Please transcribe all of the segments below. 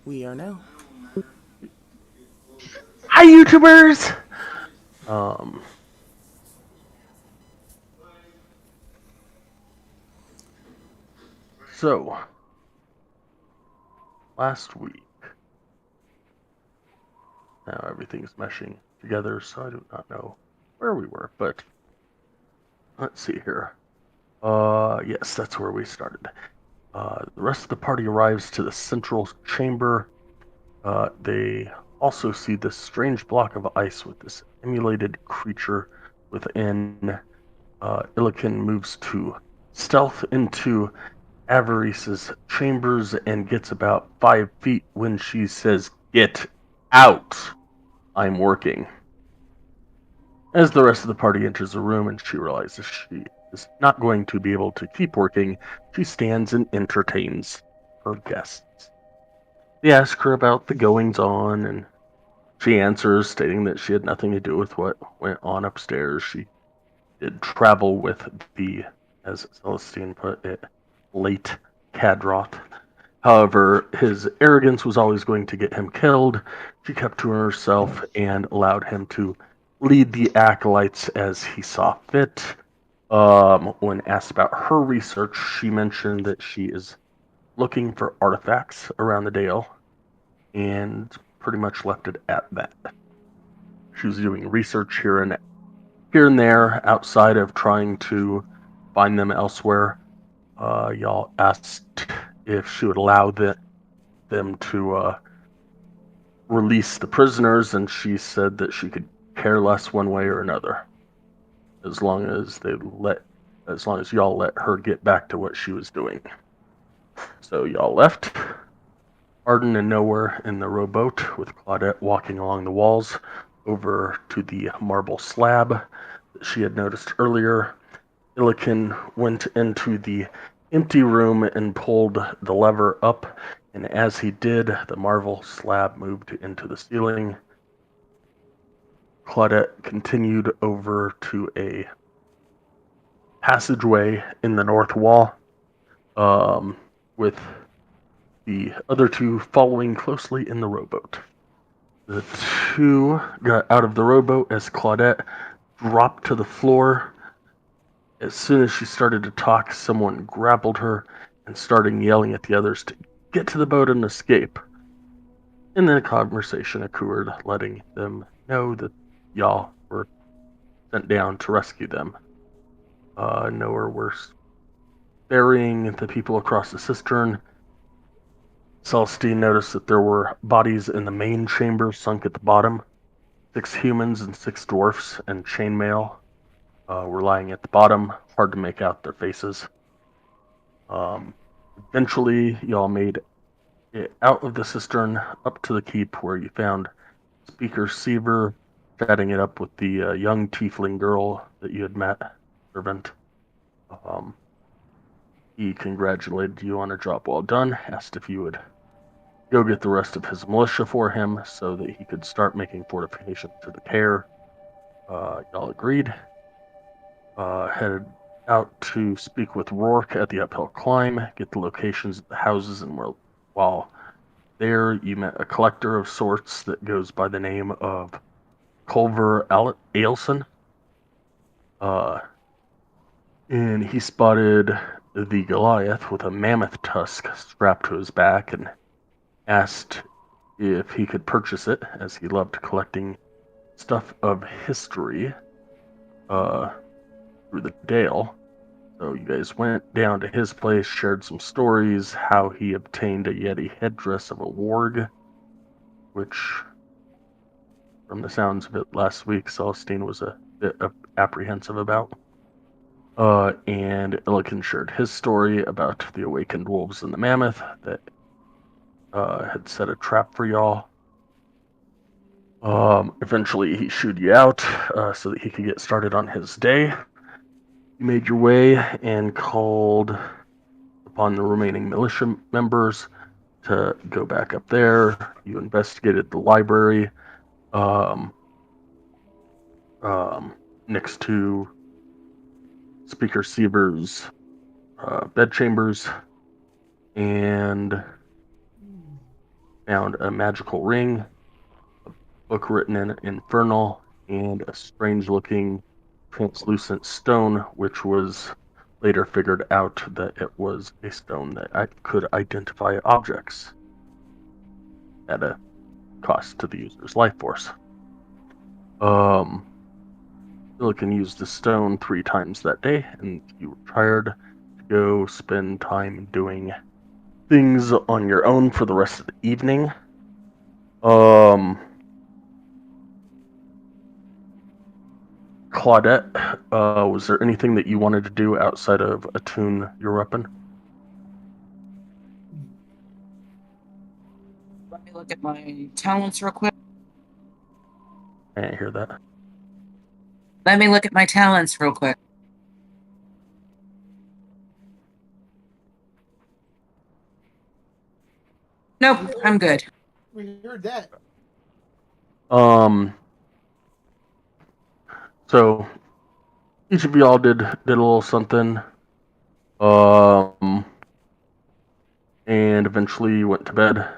We are now. Hi, YouTubers! Um, so, last week, now everything's meshing together, so I do not know where we were, but let's see here. Yes, that's where we started. The rest of the party arrives to the central chamber. They also see this strange block of ice with this emulated creature within. Illiken moves to stealth into Avarice's chambers and gets about 5 feet when she says, "Get out! I'm working." As the rest of the party enters the room and she realizes she is not going to be able to keep working, she stands and entertains her guests. They ask her about the goings on, and she answers, stating that she had nothing to do with what went on upstairs. She did travel with the, as Celestine put it, late Cadroth. However, his arrogance was always going to get him killed. She kept to herself and allowed him to lead the acolytes as he saw fit. When asked about her research, she mentioned that she is looking for artifacts around the Dale and pretty much left it at that. She was doing research here and there outside of trying to find them elsewhere. Y'all asked if she would allow them to release the prisoners, and she said that she could care less one way or another, as long as as long as y'all let her get back to what she was doing. So y'all left. Arden and Nowhere in the rowboat, with Claudette walking along the walls over to the marble slab that she had noticed earlier. Illiken went into the empty room and pulled the lever up, and as he did, the marble slab moved into the ceiling. Claudette continued over to a passageway in the north wall, with the other two following closely in the rowboat. The two got out of the rowboat as Claudette dropped to the floor. As soon as she started to talk, someone grappled her and started yelling at the others to get to the boat and escape. And then a conversation occurred, letting them know that y'all were sent down to rescue them. Nowhere worse. Burying the people across the cistern, Celestine noticed that there were bodies in the main chamber sunk at the bottom. 6 humans and 6 dwarfs in chainmail were lying at the bottom, hard to make out their faces. Um, Eventually, y'all made it out of the cistern up to the keep, where you found Speaker Seaver chatting it up with the young tiefling girl that you had met, servant. Um, he congratulated you on a job well done, asked if you would go get the rest of his militia for him so that he could start making fortifications to the care. Y'all agreed. Headed out to speak with Rourke at the uphill climb, get the locations of the houses, and while there, you met a collector of sorts that goes by the name of Culver Ailson. Uh, and he spotted the Goliath with a mammoth tusk strapped to his back and asked if he could purchase it, as he loved collecting stuff of history uh, through the Dale. So you guys went down to his place, shared some stories, how he obtained a Yeti headdress of a warg, which, from the sounds of it last week, Celestine was a bit apprehensive about. And Illiken shared his story about the awakened wolves and the mammoth that had set a trap for y'all. Eventually, he shooed you out so that he could get started on his day. You made your way and called upon the remaining militia members to go back up there. You investigated the library um, next to Speaker Seaver's bedchambers, and found a magical ring, a book written in Infernal, and a strange-looking translucent stone, which was later figured out that it was a stone that could identify objects at a cost to the user's life force. Silicon used the stone 3 times that day, and you were tired to go spend time doing things on your own for the rest of the evening. Claudette, was there anything that you wanted to do outside of attune your weapon? Let me look at my talents real quick. I didn't hear that. Let me look at my talents real quick. Nope, I'm good. We heard that. So each of y'all did a little something. And eventually went to bed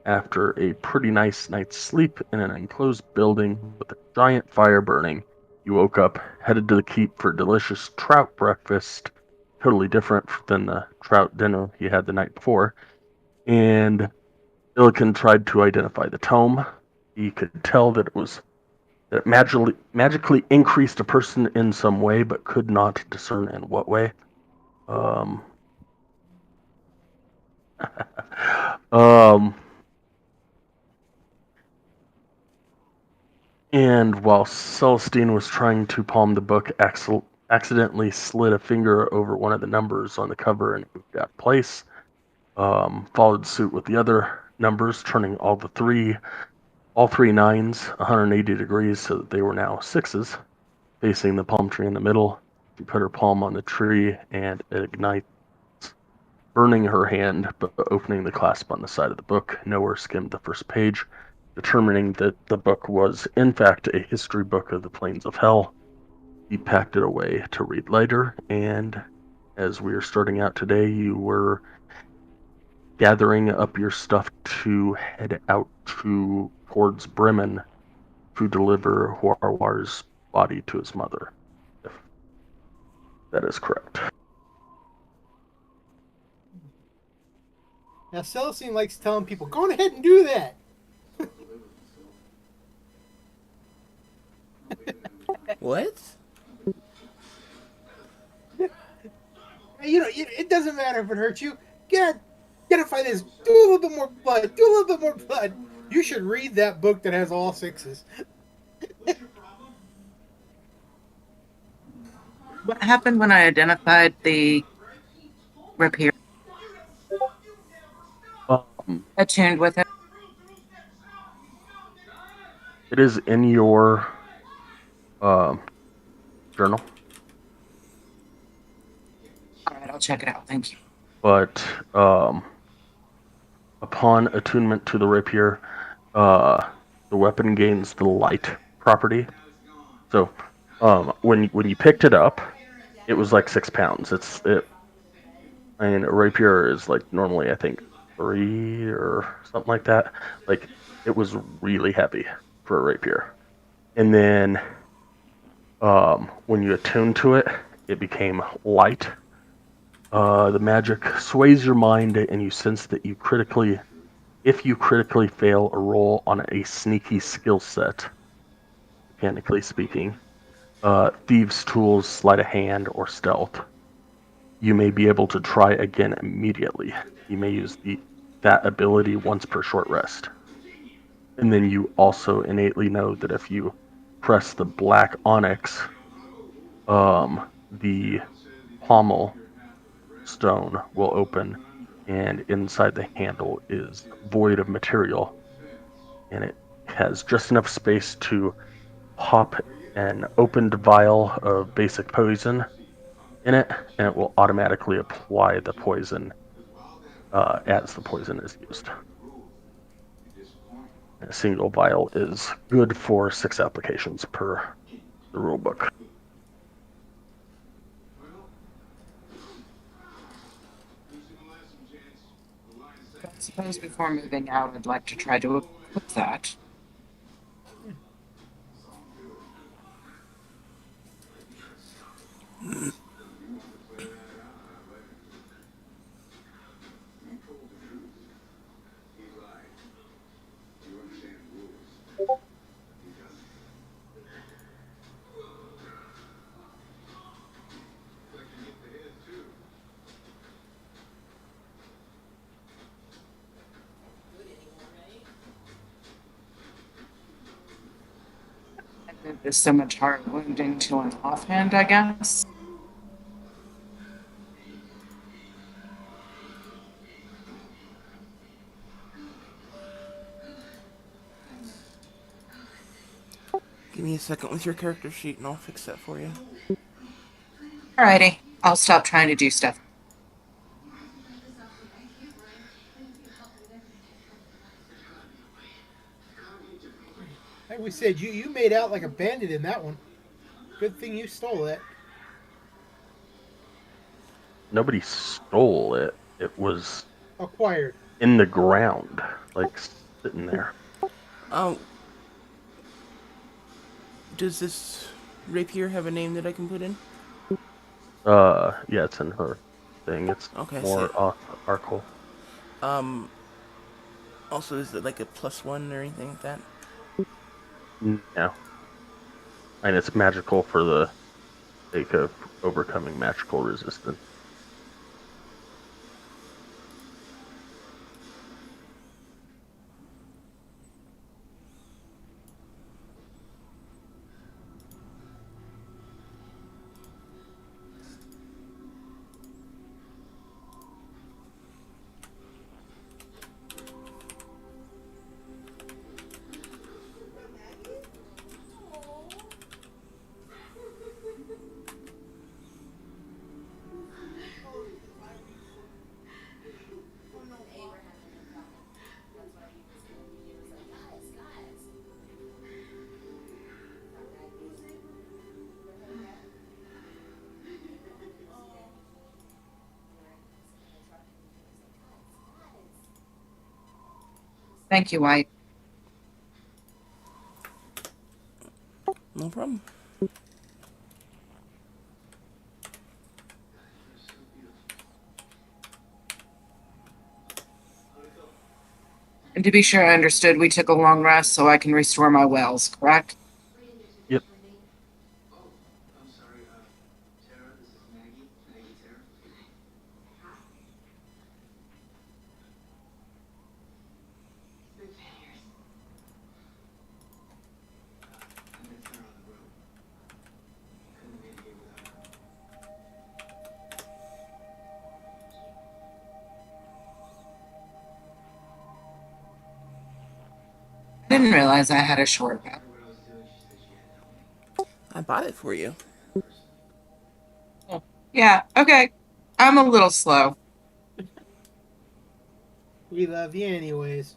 after a pretty nice night's sleep in an enclosed building with a giant fire burning. You woke up, headed to the keep for delicious trout breakfast, totally different than the trout dinner you had the night before. And Illiken tried to identify the tome. He could tell that it magically increased a person in some way, but could not discern in what way. And while Celestine was trying to palm the book, accidentally slid a finger over one of the numbers on the cover and moved out of place. Followed suit with the other numbers, turning all three nines 180 degrees so that they were now sixes, facing the palm tree in the middle. She put her palm on the tree and it ignites, burning her hand, but opening the clasp on the side of the book. Nowhere skimmed the first page, determining that the book was, in fact, a history book of the plains of hell. He packed it away to read later, and as we are starting out today, you were gathering up your stuff to head out towards Bremen to deliver Huarwar's body to his mother. If that is correct. Now, Celestine likes telling people, go on ahead and do that. What? It doesn't matter if it hurts you. Get a fight this. Do a little bit more blood. Do a little bit more blood. You should read that book that has all sixes. What happened when I identified the rapier attuned with it? It is in your journal. All right, I'll check it out. Thank you. But upon attunement to the rapier, the weapon gains the light property. So when you picked it up, it was like 6 pounds. I mean, a rapier is like normally I think 3 or something like that. Like it was really heavy for a rapier. And then when you attune to it, it became light. The magic sways your mind, and you sense that if you critically fail a roll on a sneaky skill set, mechanically speaking, thieves' tools, sleight of hand, or stealth, you may be able to try again immediately. You may use that ability once per short rest. And then you also innately know that if you press the black onyx, the pommel stone will open, and inside the handle is void of material, and it has just enough space to pop an opened vial of basic poison in it, and it will automatically apply the poison as the poison is used. A single vial is good for 6 applications per the rulebook. suppose before moving out, I'd like to try to equip that. I move this so much heart wounding to an offhand, I guess. Give me a second with your character sheet and I'll fix that for you. Alrighty, I'll stop trying to do stuff. Like we said, you made out like a bandit in that one. Good thing you stole it. Nobody stole it. It was Acquired. in the ground, like sitting there. Um, does this rapier have a name that I can put in? Yeah, it's in her thing. It's Okay, more Arkle. Um, also, is it like a +1 or anything like that? No. And it's magical for the sake of overcoming magical resistance. Thank you, White. No problem. And to be sure I understood, we took a long rest so I can restore my wells, correct? Yep. I didn't realize I had a short bow. I bought it for you. Yeah, okay. I'm a little slow. We love you anyways.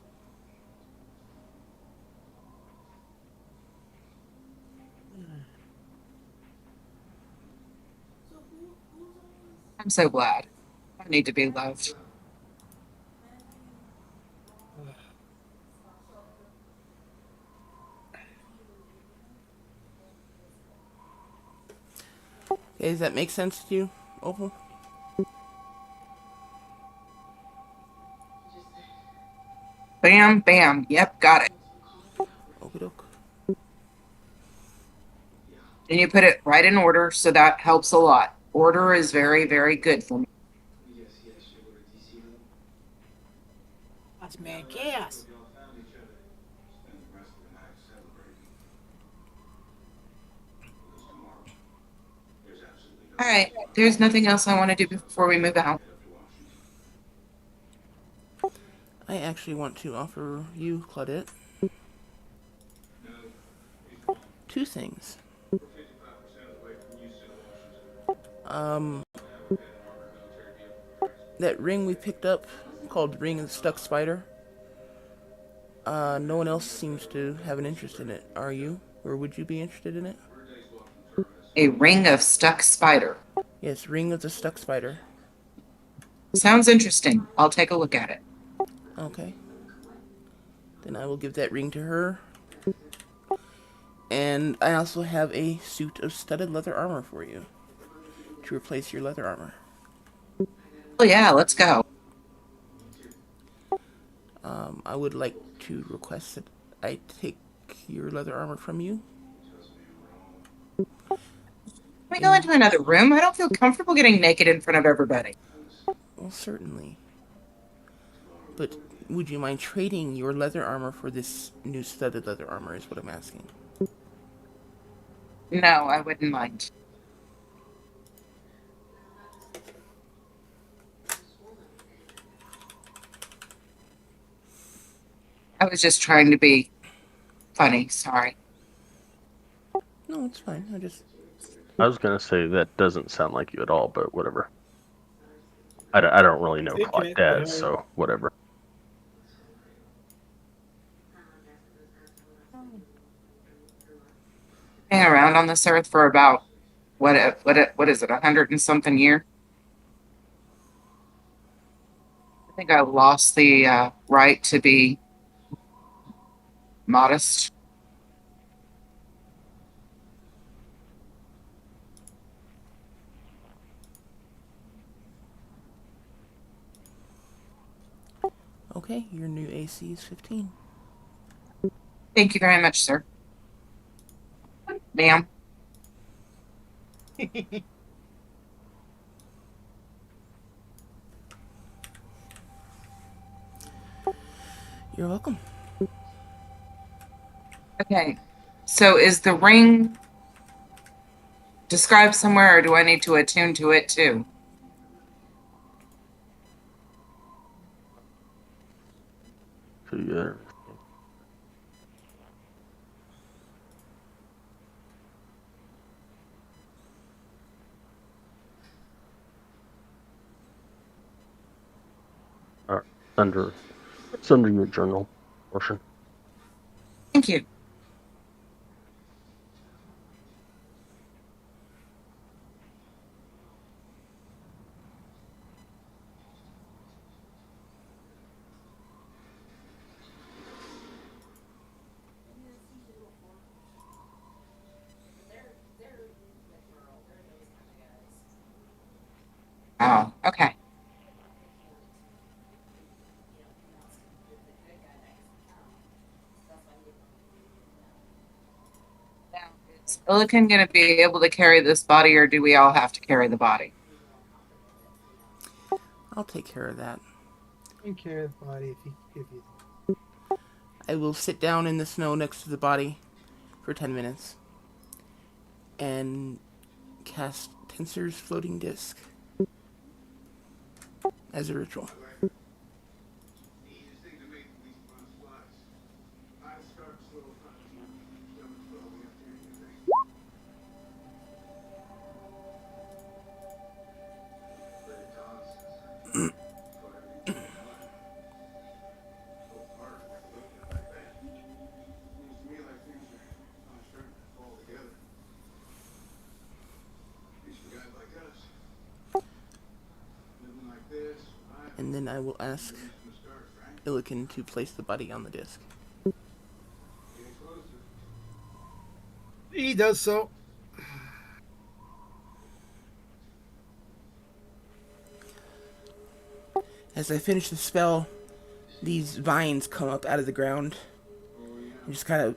I'm so glad. I need to be loved. Okay, does that make sense to you, Opal? Bam, bam. Yep, got it. Okie doke. And you put it right in order, so that helps a lot. Order is very, very good for me. That's mad chaos. All right, there's nothing else I want to do before we move out. I actually want to offer you, Claudette, two things. Um, that ring we picked up called Ring of the Stuck Spider. No one else seems to have an interest in it. Are you? Or would you be interested in it? A ring of stuck spider. Yes, Ring of the Stuck Spider. Sounds interesting. I'll take a look at it. Okay. Then I will give that ring to her. And I also have a suit of studded leather armor for you to replace your leather armor. Oh yeah, let's go. I would like to request that I take your leather armor from you. Can we go into another room? I don't feel comfortable getting naked in front of everybody. Well, certainly. But would you mind trading your leather armor for this new studded leather armor, is what I'm asking. No, I wouldn't mind. I was just trying to be funny. Sorry. No, it's fine. I was gonna say that doesn't sound like you at all, but whatever. I don't really know Thinking it, Claudette, so whatever. Hang around on this earth for about what is it, 100 and something year? I think I lost the right to be modest. Okay, your new AC is 15. Thank you very much, sir. Ma'am. You're welcome. Okay. So is the ring described somewhere, or do I need to attune to it too? So yeah. All right, it's under your journal portion. Thank you. Oh, okay. Now, is Illican going to be able to carry this body, or do we all have to carry the body? I'll take care of that. Take care of the body if you. I will sit down in the snow next to the body for 10 minutes and cast Tensor's floating disc as a ritual. And then I will ask Illican to place the body on the disc. He does so. As I finish the spell, these vines come up out of the ground and just kind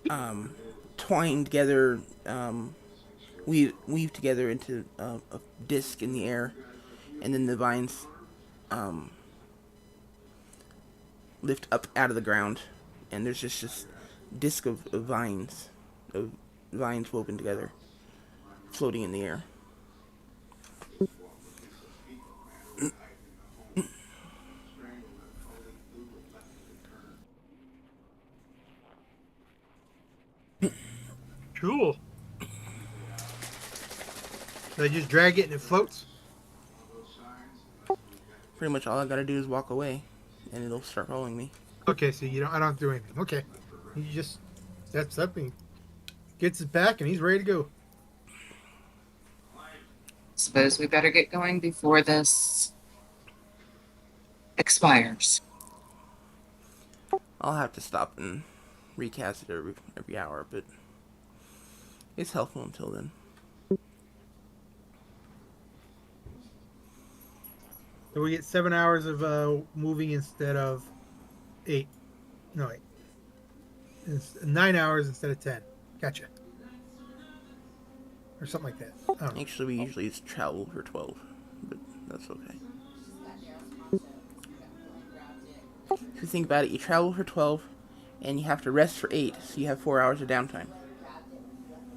of twine together, weave together into a disc in the air, and then the vines lift up out of the ground, and there's just this disc of vines woven together, floating in the air. Cool. So I just drag it and it floats. Pretty much all I gotta do is walk away, and it'll start following me. Okay, so I don't do anything. Okay, he just steps up and gets it back, and he's ready to go. Suppose we better get going before this expires. I'll have to stop and recast it every hour, but it's helpful until then. So we get 7 hours of moving instead of 8. No, wait. It's 9 hours instead of 10. Gotcha. Or something like that. I don't know. Actually, we usually travel for 12, but that's okay. If you think about it, you travel for 12, and you have to rest for 8, so you have 4 hours of downtime.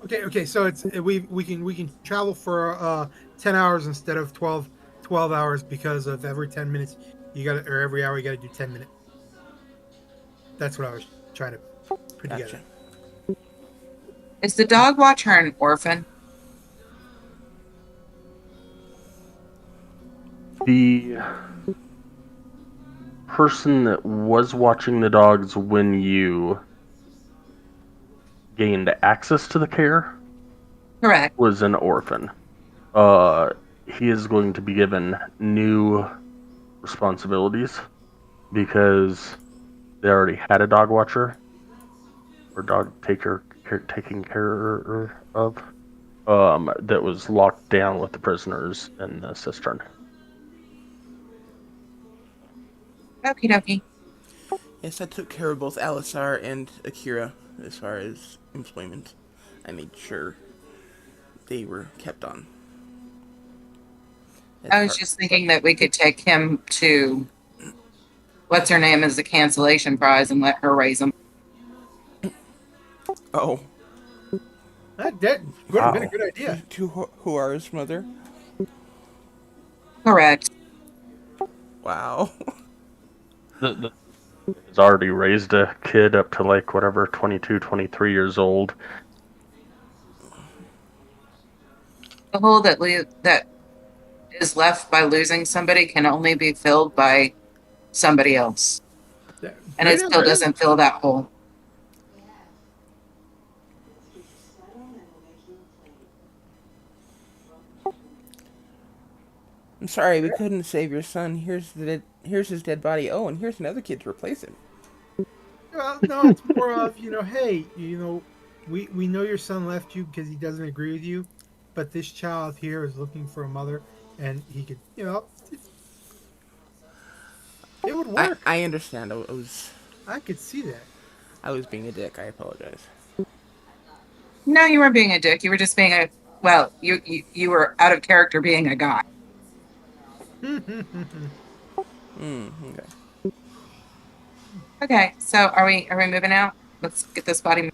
Okay. So it's we can travel for 10 hours instead of 12 hours because of every 10 minutes or every hour you got to do 10 minutes. That's what I was trying to put together. Gotcha. Is the dog watcher an orphan? The person that was watching the dogs when you gained access to the care Correct. was an orphan. He is going to be given new responsibilities because they already had a dog watcher or dog taking care of that was locked down with the prisoners in the cistern. Okie dokie. Yes, I took care of both Alisar and Akira as far as employment. I made sure they were kept on. I was just thinking that we could take him to what's her name as a cancellation prize and let her raise him. Oh, That would have been a good idea. to Huara's mother. Correct. Wow. The has already raised a kid up to like whatever 22, 23 years old. The hole that is left by losing somebody can only be filled by somebody else, and it still doesn't fill that hole. I'm sorry, we couldn't save your son. Here's his dead body. Oh, and here's another kid to replace him. Well, no, it's more of, hey, we know your son left you because he doesn't agree with you, but this child here is looking for a mother, and he could, it would work. I understand. I could see that. I was being a dick. I apologize. No, you weren't being a dick. You were just being you were out of character being a guy. Okay. Okay, so are we moving out? Let's get this body moving.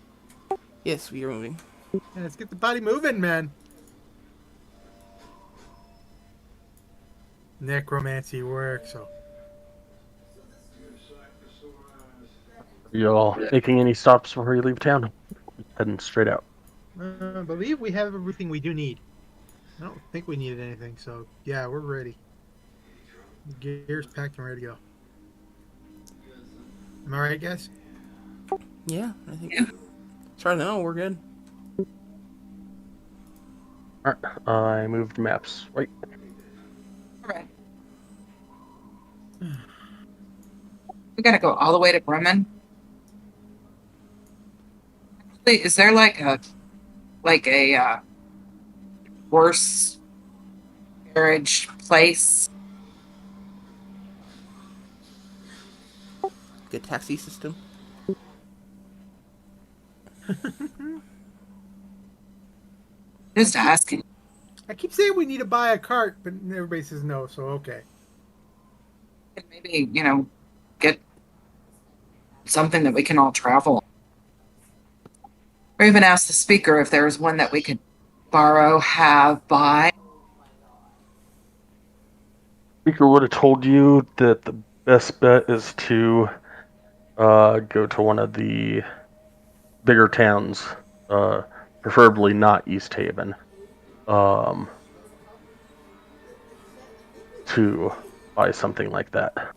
Yes, we are moving. And let's get the body moving, man. Necromancy works, so. Y'all making any stops before you leave town? Heading straight out. I believe we have everything we do need. I don't think we needed anything, so yeah, we're ready. Gear's packed and ready to go. Am I right, guys? Yeah, I think. As far as I know, we're good. Alright, I moved maps. Right. All right. We gotta go all the way to Bremen. Actually, is there like a horse carriage place? Good taxi system. Just asking. I keep saying we need to buy a cart, but everybody says no, so okay. Maybe, get something that we can all travel. Or even ask the speaker if there's one that we could borrow, have, buy. Speaker would have told you that the best bet is to go to one of the bigger towns, preferably not East Haven, to buy something like that.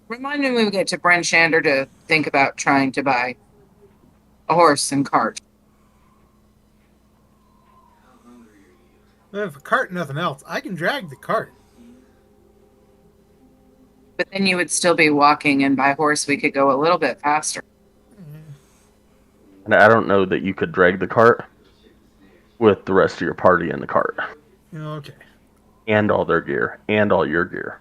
Remind me when we get to Bryn Shander to think about trying to buy a horse and cart. If a cart, nothing else, I can drag the cart. But then you would still be walking, and by horse we could go a little bit faster. And I don't know that you could drag the cart with the rest of your party in the cart. Okay. And all their gear. And all your gear.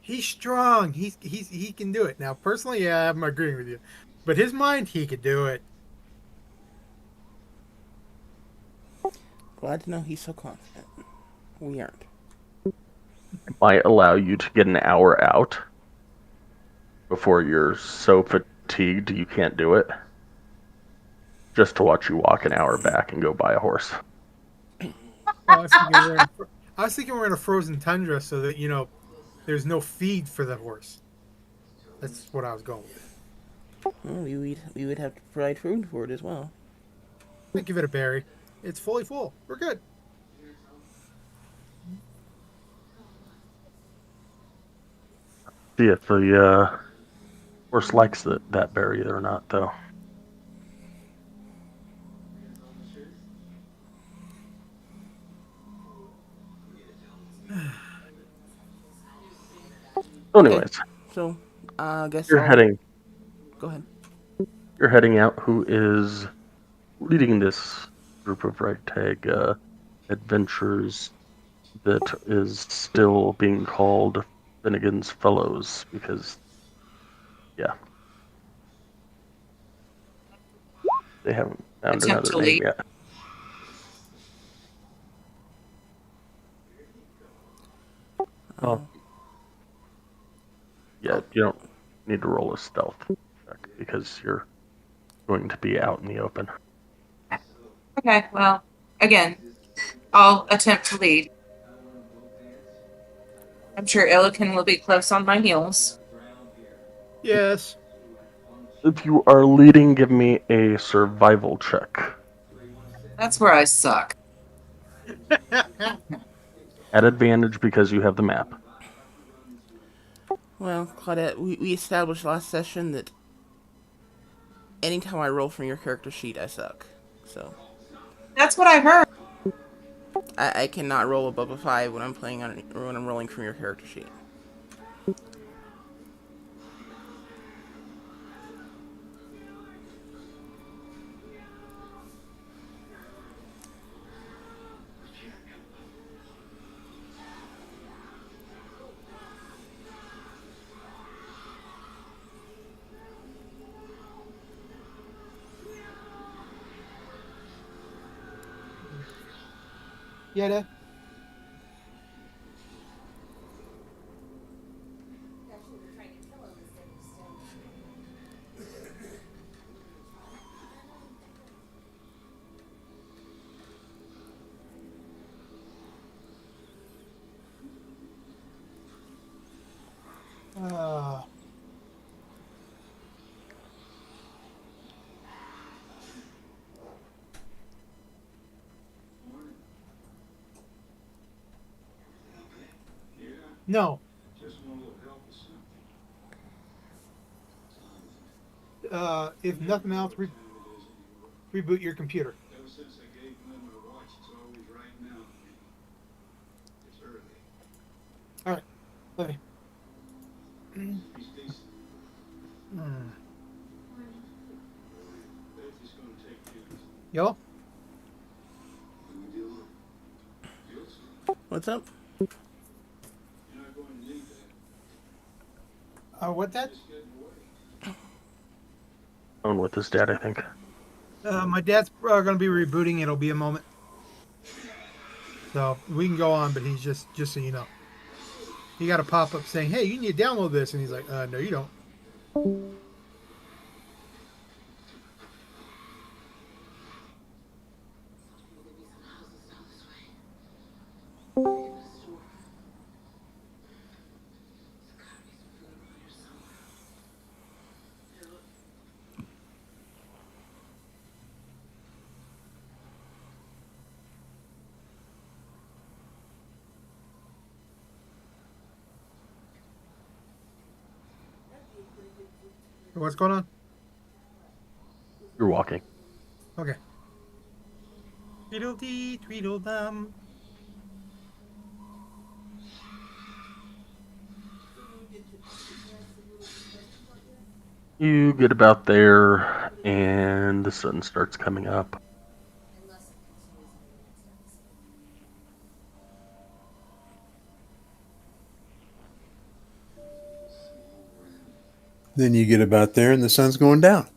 He's strong. He can do it. Now, personally, yeah, I'm agreeing with you. But his mind, he could do it. Glad to know he's so confident. We aren't. It might allow you to get an hour out before you're so fatigued you can't do it. Just to watch you walk an hour back and go buy a horse. I was thinking we're in a frozen tundra so that, there's no feed for the horse. That's what I was going with. Well, we would have to provide food for it as well. Give it a berry. It's fully full. We're good. See if the horse likes that berry or not, though. So anyways, So, I guess you're heading. Go ahead. You're heading out. Who is leading this group of ragtag adventurers that is still being called Finnegan's Fellows? Because, yeah, they haven't found Attempt another to name lead. yet. Oh. Yeah, you don't need to roll a stealth check because you're going to be out in the open. Okay, well, again, I'll attempt to lead. I'm sure Illiken will be close on my heels. Yes. If you are leading, give me a survival check. That's where I suck. At advantage because you have the map. Well, Claudette, we established last session that anytime I roll from your character sheet, I suck. So That's what I heard. I cannot roll above a 5 when I'm playing on or when I'm rolling from your character sheet. Yeah, Dad. Uh, no. If nothing else, reboot your computer. All right. Let me. Yo? What's up? What, Dad? On with his dad, I think. My dad's going to be rebooting. It'll be a moment. So we can go on, but he's just so you know. He got a pop up saying, "Hey, you need to download this," and he's like, "No, you don't." What's going on? You're walking. Okay. Tweedledee, Tweedledum. You get about there, and the sun starts coming up. Then you get about there and the sun's going down.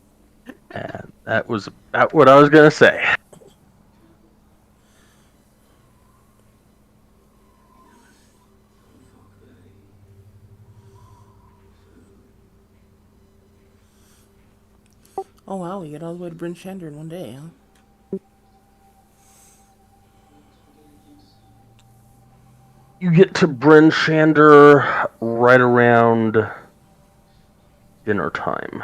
And that was about what I was going to say. Oh wow, we get all the way to Bryn Shander in one day, huh? You get to Bryn Shander right around dinner time,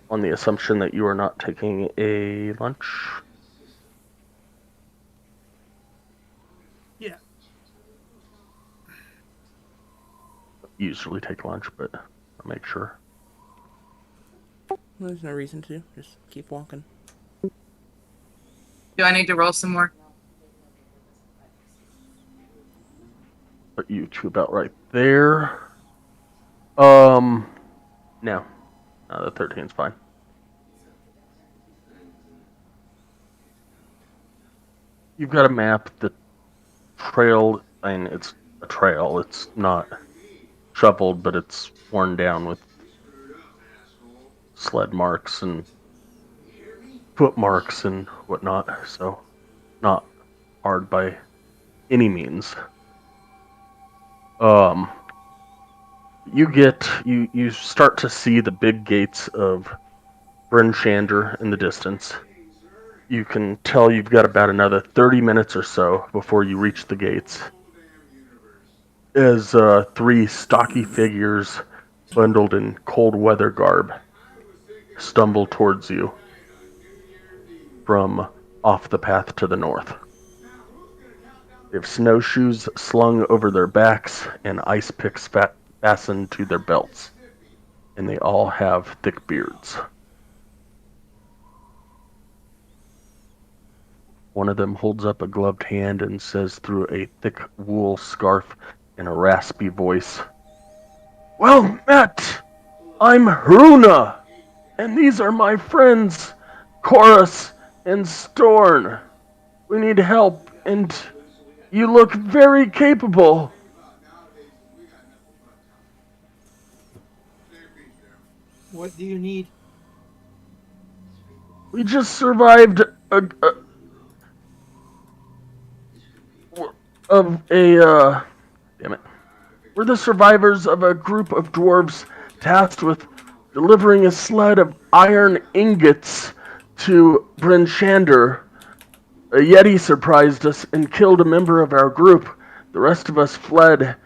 on the assumption that you are not taking a lunch. Yeah. Usually take lunch, but I'll make sure. There's no reason to. Just keep walking. Do I need to roll some more? Put you two about right there. No, the 13's fine. You've got a map. The trail, I mean, it's a trail. It's not shoveled, but it's worn down with sled marks and foot marks and whatnot. So, not hard by any means. You start to see the big gates of Bryn Shander in the distance. You can tell you've got about another 30 minutes or so before you reach the gates. As three stocky figures, bundled in cold weather garb, stumble towards you from off the path to the north. They have snowshoes slung over their backs and ice picks fastened to their belts, and they all have thick beards. One of them holds up a gloved hand and says through a thick wool scarf in a raspy voice, "Well met! I'm Hruna, and these are my friends, Chorus and Storn. We need help, and you look very capable." What do you need? We just survived damn it. We're the survivors of a group of dwarves tasked with delivering a sled of iron ingots to Bryn Shander. A Yeti surprised us and killed a member of our group. The rest of us fled,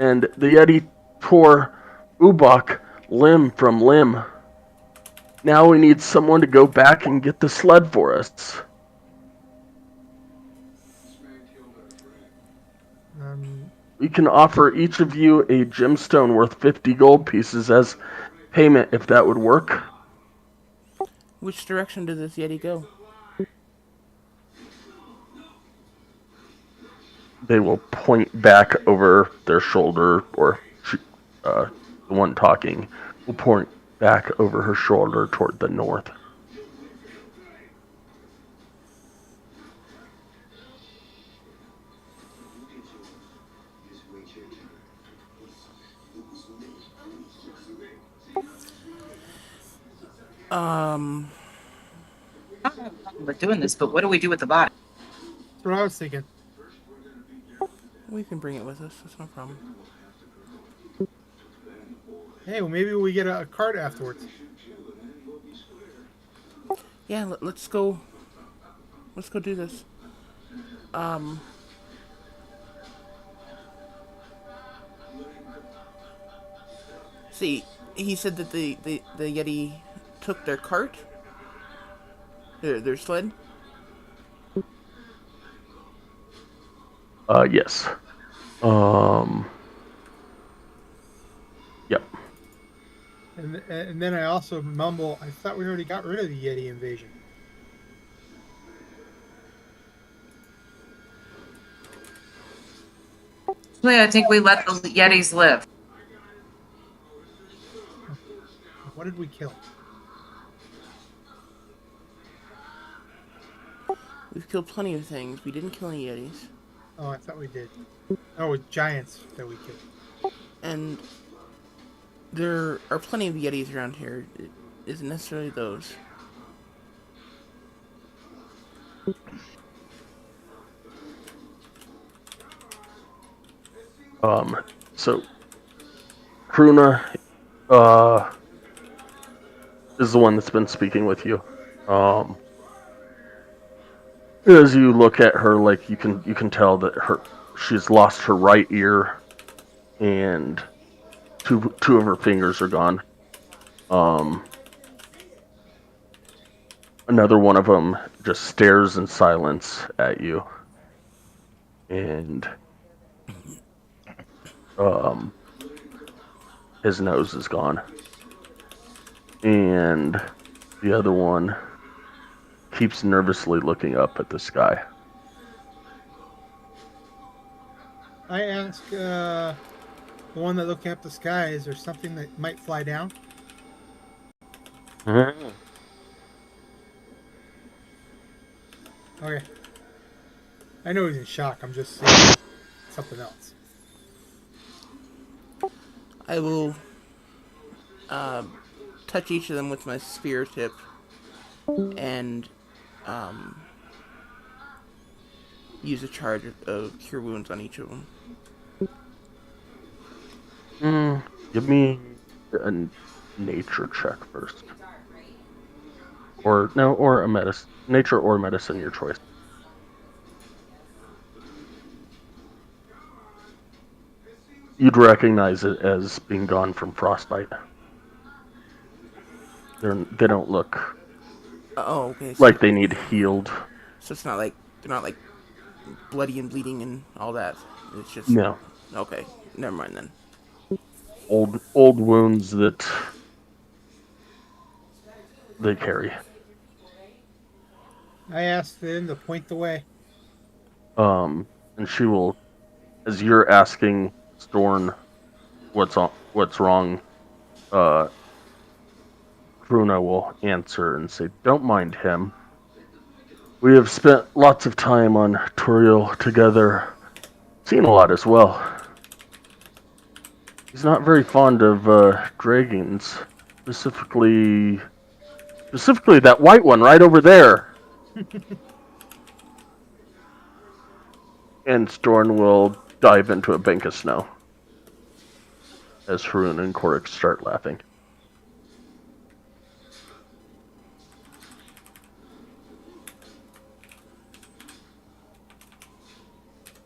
and the Yeti tore Ubak limb from limb. Now we need someone to go back and get the sled for us. We can offer each of you a gemstone worth 50 gold pieces as payment if that would work. Which direction did this Yeti go? They will point back over their shoulder, or the one talking will point back over her shoulder toward the north. I don't have a problem with doing this, but what do we do with the body? That's what I was thinking. We can bring it with us. That's no problem. Hey, well, maybe we get a cart afterwards. Yeah, let's go. Let's go do this. See, he said that the Yeti took their cart, their sled. Yes. Yep. And then I also mumble, I thought we already got rid of the Yeti invasion. Actually, I think we let the Yetis live. did we kill? We've killed plenty of things. We didn't kill any Yetis. Oh, I thought we did. Oh, with giants that we killed. And there are plenty of Yetis around here. It isn't necessarily those. So Kruna, is the one that's been speaking with you. As you look at her, like you can tell that she's lost her right ear, and two of her fingers are gone. Another one of them just stares in silence at you, and his nose is gone, and the other one keeps nervously looking up at the sky. I ask the one that looking up the sky, is there something that might fly down? Okay. I know he's in shock. I'm just saying something else. I will touch each of them with my spear tip and use a charge of Cure Wounds on each of them. Give me a nature check first. Or a medicine. Nature or medicine, your choice. You'd recognize it as being gone from frostbite. They don't look Okay. So, like they need healed. so it's not like they're not like bloody and bleeding and all that. It's just No. okay. Never mind then. Old wounds that they carry. I asked them to point the way. And she will, as you're asking Storn what's wrong, Kruna will answer and say, "Don't mind him. We have spent lots of time on Turiel together, seen a lot as well. He's not very fond of dragons, specifically that white one right over there." And Storn will dive into a bank of snow as Harun and Korik start laughing.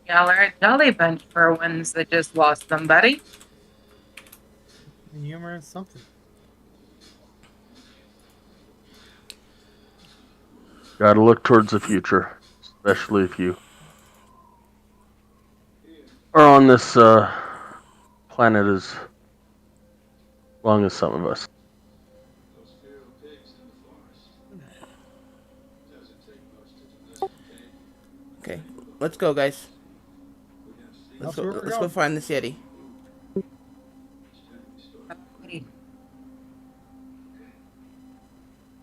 Y'all are a jolly bunch for ones that just lost somebody. Humor and something. Gotta look towards the future, especially if you are on this planet as long as some of us. Okay, let's go, guys. Let's That's where we're go going. find this Yeti.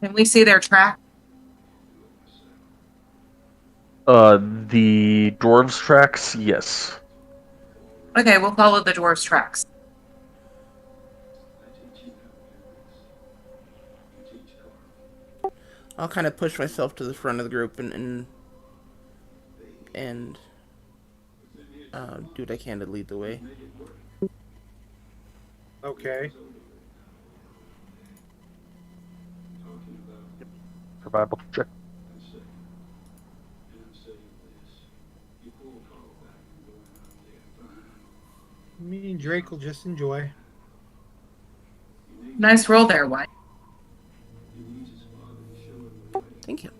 Can we see their track? The dwarves' tracks, yes. Okay, we'll follow the dwarves' tracks. I'll kind of push myself to the front of the group and do what I can to lead the way. Okay. Survival check. Me and Drake will just enjoy. Nice roll there, White. Thank you.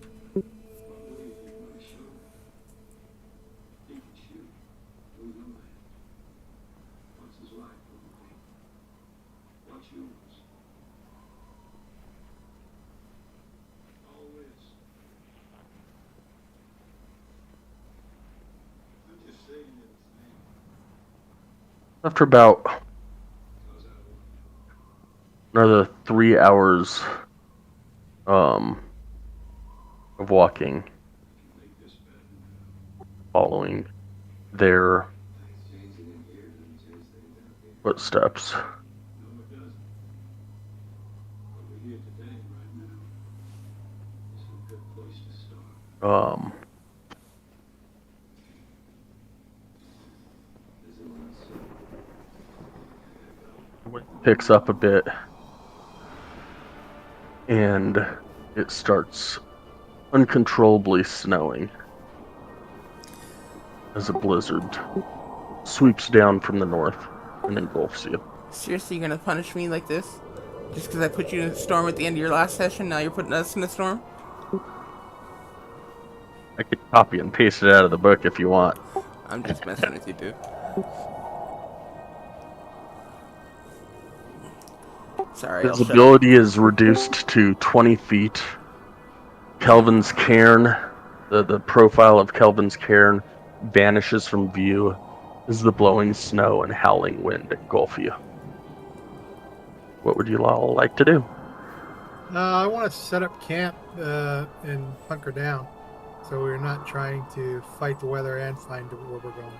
After about another 3 hours of walking following their footsteps. Um, wind picks up a bit, and it starts uncontrollably snowing as a blizzard sweeps down from the north and engulfs you. Seriously, you're gonna punish me like this? Just because I put you in a storm at the end of your last session, now you're putting us in a storm? I could copy and paste it out of the book if you want. I'm just messing with you, dude. Sorry, I'll shut up. Visibility is reduced to 20 feet. Kelvin's cairn, the profile of Kelvin's cairn, vanishes from view as the blowing snow and howling wind engulf you. What would you all like to do? I want to set up camp and hunker down, so we're not trying to fight the weather and find where we're going.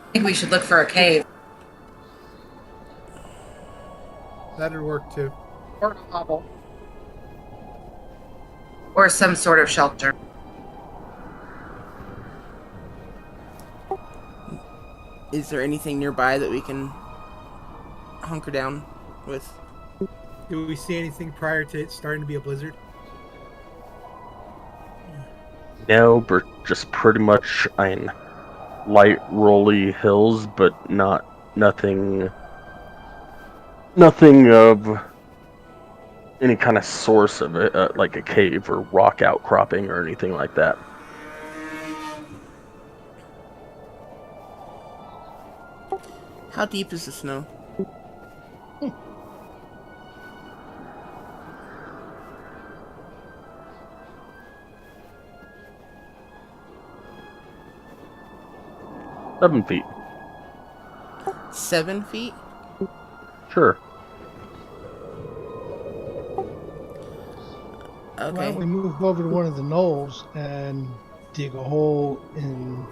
I think we should look for a cave That'd work too. or a hovel or some sort of shelter. Is there anything nearby that we can hunker down with? Did we see anything prior to it starting to be a blizzard? No, but just pretty much in light rolly hills, but nothing of any kind of source of it, like a cave or rock outcropping or anything like that. How deep is the snow? Hmm. 7 feet. 7 feet? Sure. Why Okay. don't we move over to one of the knolls and dig a hole in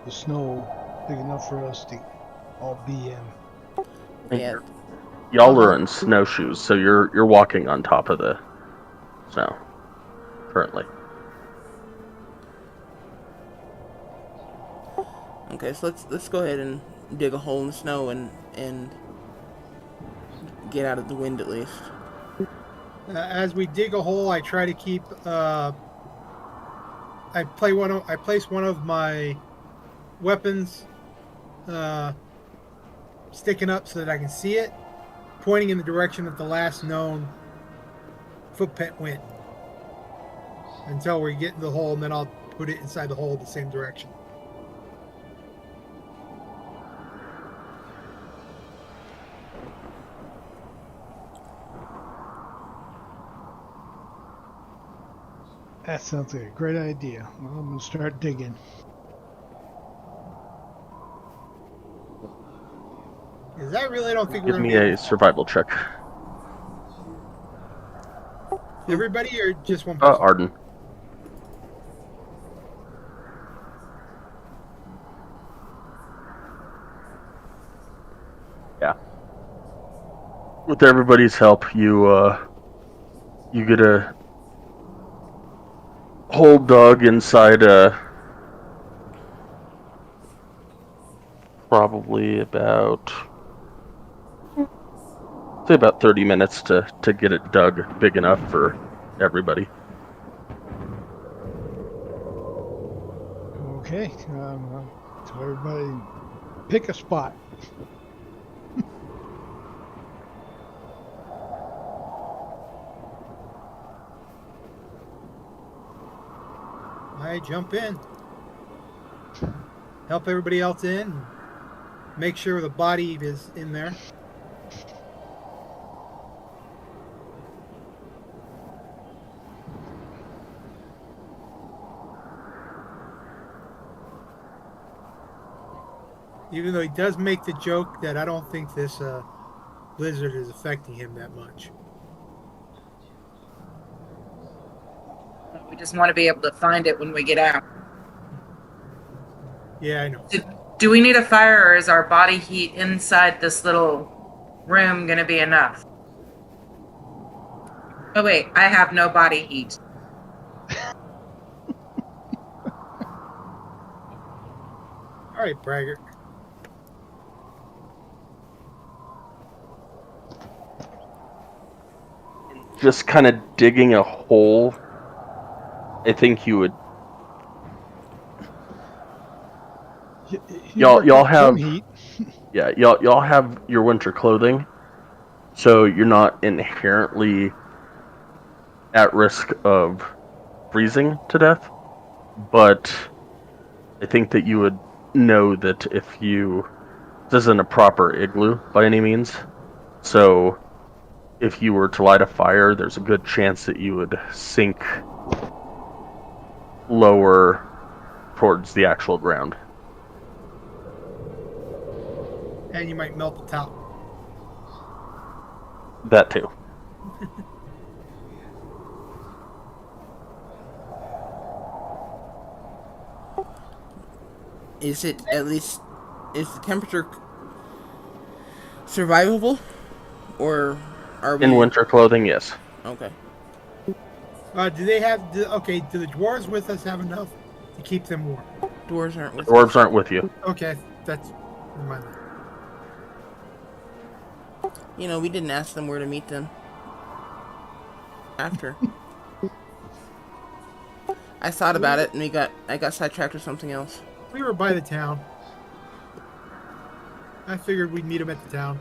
the snow big enough for us to all be in? Yeah. Y'all are in snowshoes, so you're walking on top of the snow currently. Okay, so let's go ahead and dig a hole in the snow and get out of the wind at least. As we dig a hole, I try to keep. I place one of my weapons sticking up so that I can see it, pointing in the direction that the last known footprint went. Until we get in the hole, and then I'll put it inside the hole the same direction. That sounds like a great idea. Well, I'm going to start digging. Because I really don't think Give we're me going to a survival check. be everybody or just one person. Arden. Yeah. With everybody's help, you get a hole dug inside probably about 30 minutes to get it dug big enough for everybody. Okay. So everybody pick a spot. I jump in, help everybody else in, make sure the body is in there. Even though he does make the joke that I don't think this blizzard is affecting him that much. We just want to be able to find it when we get out. Yeah, I know. Do we need a fire, or is our body heat inside this little room going to be enough? Oh, wait, I have no body heat. All right, braggart. Just kind of digging a hole. I think you would. Y'all have heat. Yeah, y'all have your winter clothing, so you're not inherently at risk of freezing to death. But I think that you would know that if you this isn't a proper igloo by any means, so if you were to light a fire, there's a good chance that you would sink lower towards the actual ground. And you might melt the top. That too. Is it at least... Is the temperature survivable? Or are we... In winter clothing, yes. Okay. Do they have... Okay, do the dwarves with us have enough to keep them warm? Dwarves aren't with Dwarves us. aren't with you. Okay, that's... Never mind that. You know, we didn't ask them where to meet them. After. I thought about it, and I got sidetracked with something else. We were by the town. I figured we'd meet them at the town.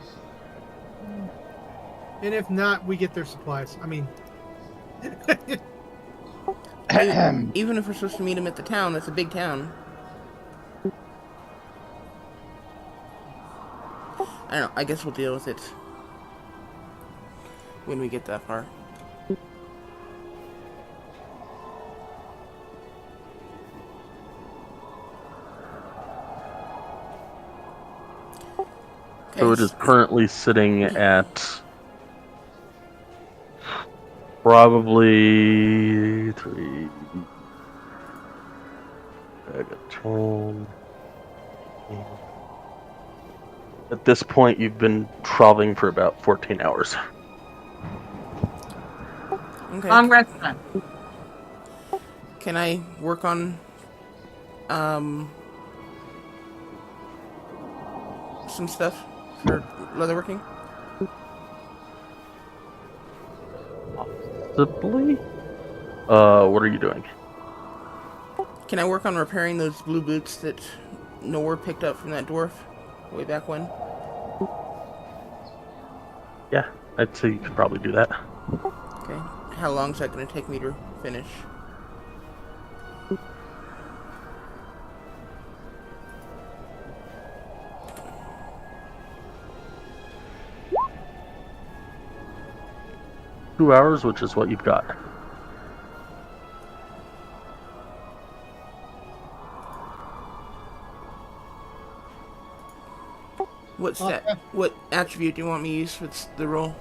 And if not, we get their supplies. I mean... Even if we're supposed to meet them at the town, it's a big town. I don't know, I guess we'll deal with it when we get that far. So it is currently sitting at probably 3. I got 10. At this point, you've been traveling for about 14 hours. Okay. Long rest time. Can I work on some stuff for leatherworking? Possibly? What are you doing? Can I work on repairing those blue boots that Nor picked up from that dwarf way back when? Yeah, I'd say you could probably do that. Okay. How long is that going to take me to finish? Two hours, which is what you've got. What's that? What attribute do you want me to use for the roll?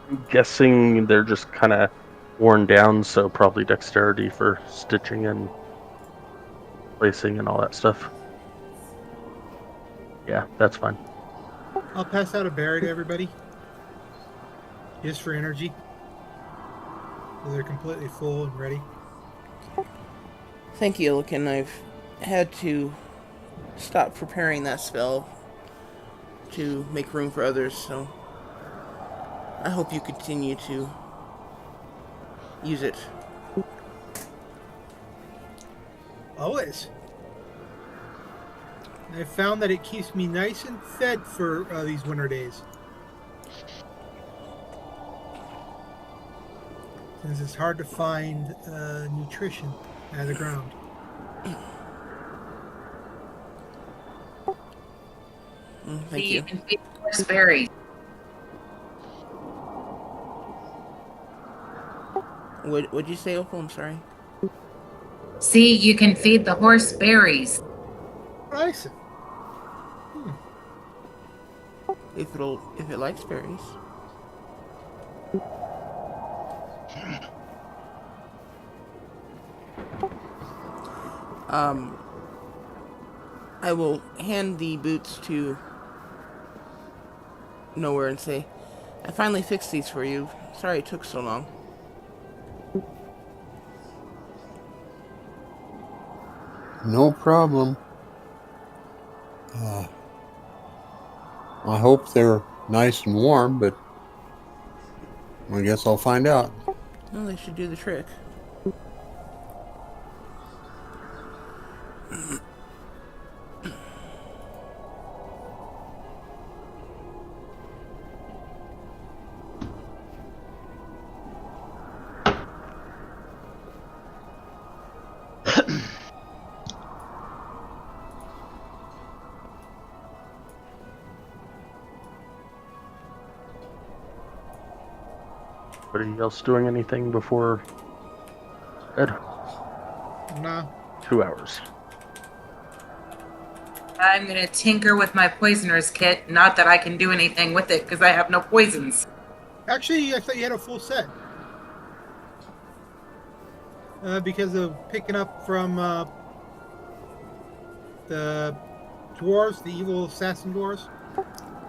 I'm guessing they're just kind of worn down, so probably dexterity for stitching and placing and all that stuff. Yeah, that's fine. I'll pass out a berry to everybody. Just for energy. So they're completely full and ready. Thank you, Illican. I've had to stop preparing that spell to make room for others, so I hope you continue to use it. Always. I found that it keeps me nice and fed for these winter days. Since it's hard to find nutrition out of the ground. Thank See, you. can feed the horse berries. What'd you say, Opal? I'm sorry. See, you can feed the horse berries. Nice. if it likes berries. I will hand the boots to Nowhere and say, I finally fixed these for you. Sorry it took so long. No problem. I hope they're nice and warm, but I guess I'll find out. Well, they should do the trick. Anybody else doing anything before bed? Nah. 2 hours. I'm gonna tinker with my poisoner's kit. Not that I can do anything with it because I have no poisons. Actually, I thought you had a full set. Because of picking up from the dwarves, the evil assassin dwarves.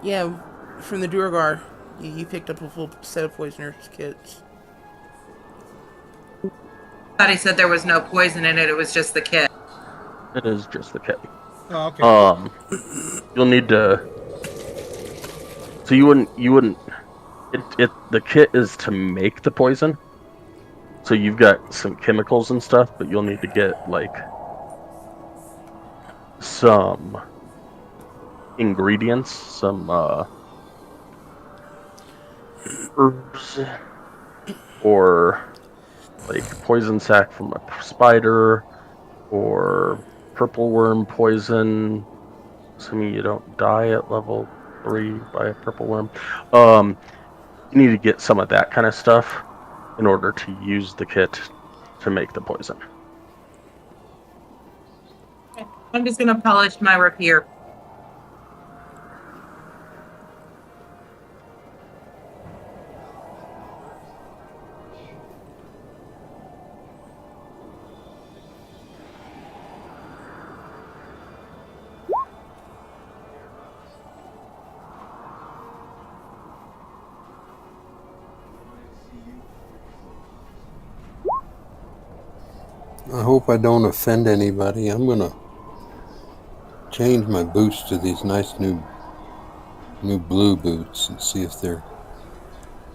Yeah, from the Durgar, you picked up a full set of poisoner's kits. Thought he said there was no poison in it. It was just the kit. It is just the kit. Oh, okay. You'll need to. So you wouldn't. The kit is to make the poison. So you've got some chemicals and stuff, but you'll need to get like some ingredients, some herbs, or like poison sac from a spider, or purple worm poison. Assuming you don't die at level 3 by a purple worm. You need to get some of that kind of stuff in order to use the kit to make the poison. I'm just gonna polish my rapier. I hope I don't offend anybody. I'm gonna change my boots to these nice new blue boots and see if they're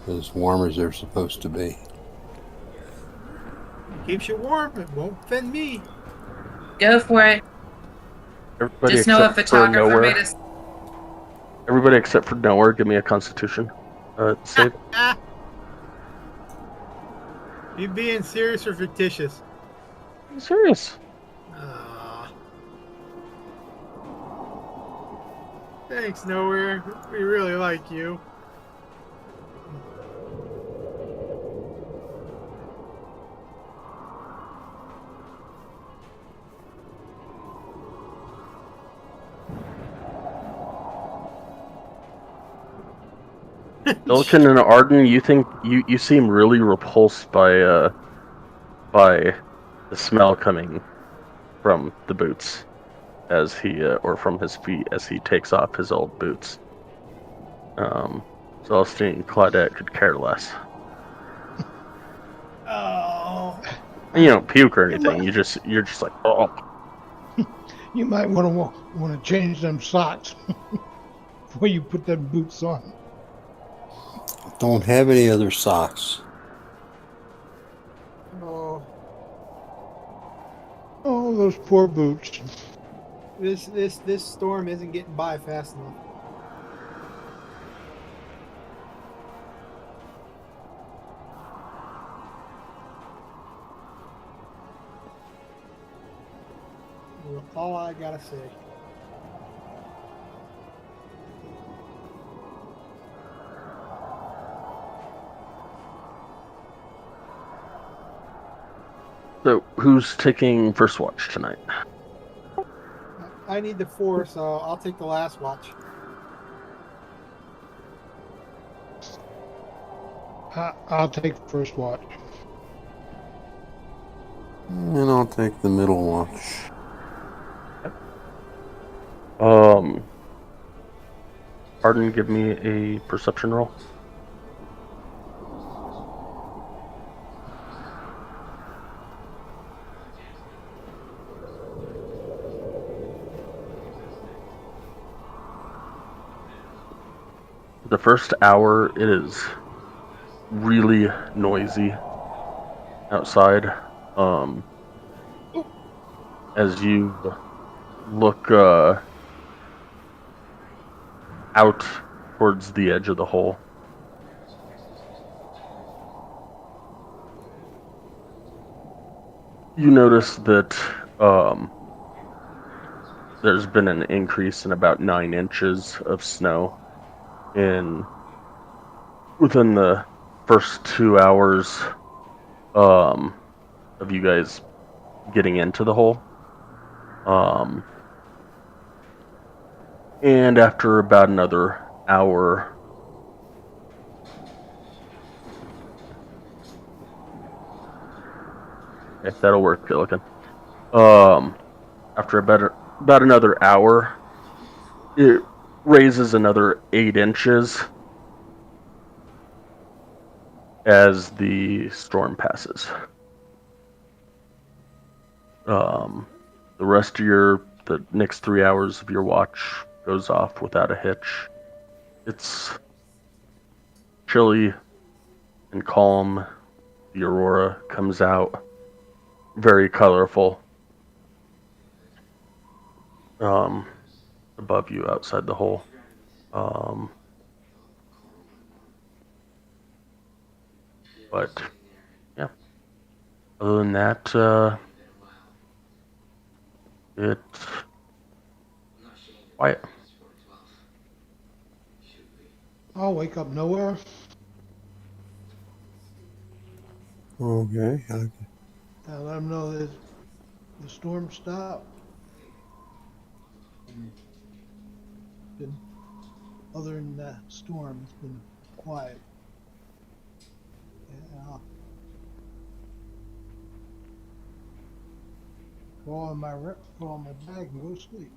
as warm as they're supposed to be. Keeps you warm. It won't offend me. Go for it. Everybody Just know a except for photographer Nowhere. made us. Everybody except for Nowhere, give me a Constitution save. You being serious or fictitious? I'm serious. Thanks, Nowhere. We really like you. Ilkin and Arden, you think you seem really repulsed by the smell coming from the boots as he or from his feet as he takes off his old boots. Celestine and Claudette could care less. Oh. And you don't puke or anything. You're just like, oh. You might want to change them socks before you put them boots on. Don't have any other socks. Oh. Oh, those poor boots. This storm isn't getting by fast enough. Well, all I gotta say. So who's taking first watch tonight? I need the 4, so I'll take the last watch. I'll take first watch. And I'll take the middle watch. Arden, give me a perception roll. The first hour, it is really noisy outside. As you look out towards the edge of the hole, you notice that there's been an increase in about 9 inches of snow within the first 2 hours of you guys getting into the hole. And after about another hour, if that'll work, Pelican. After about another hour, it raises another 8 inches as the storm passes. The rest of the next 3 hours of your watch goes off without a hitch. It's chilly and calm. The aurora comes out, very colorful, above you outside the hole. But yeah, other than that, it's quiet. I'll wake up nowhere. Okay. And let them know that the storm stopped. And other than that storm, it's been quiet. Yeah, I'll go on my bag and go to sleep.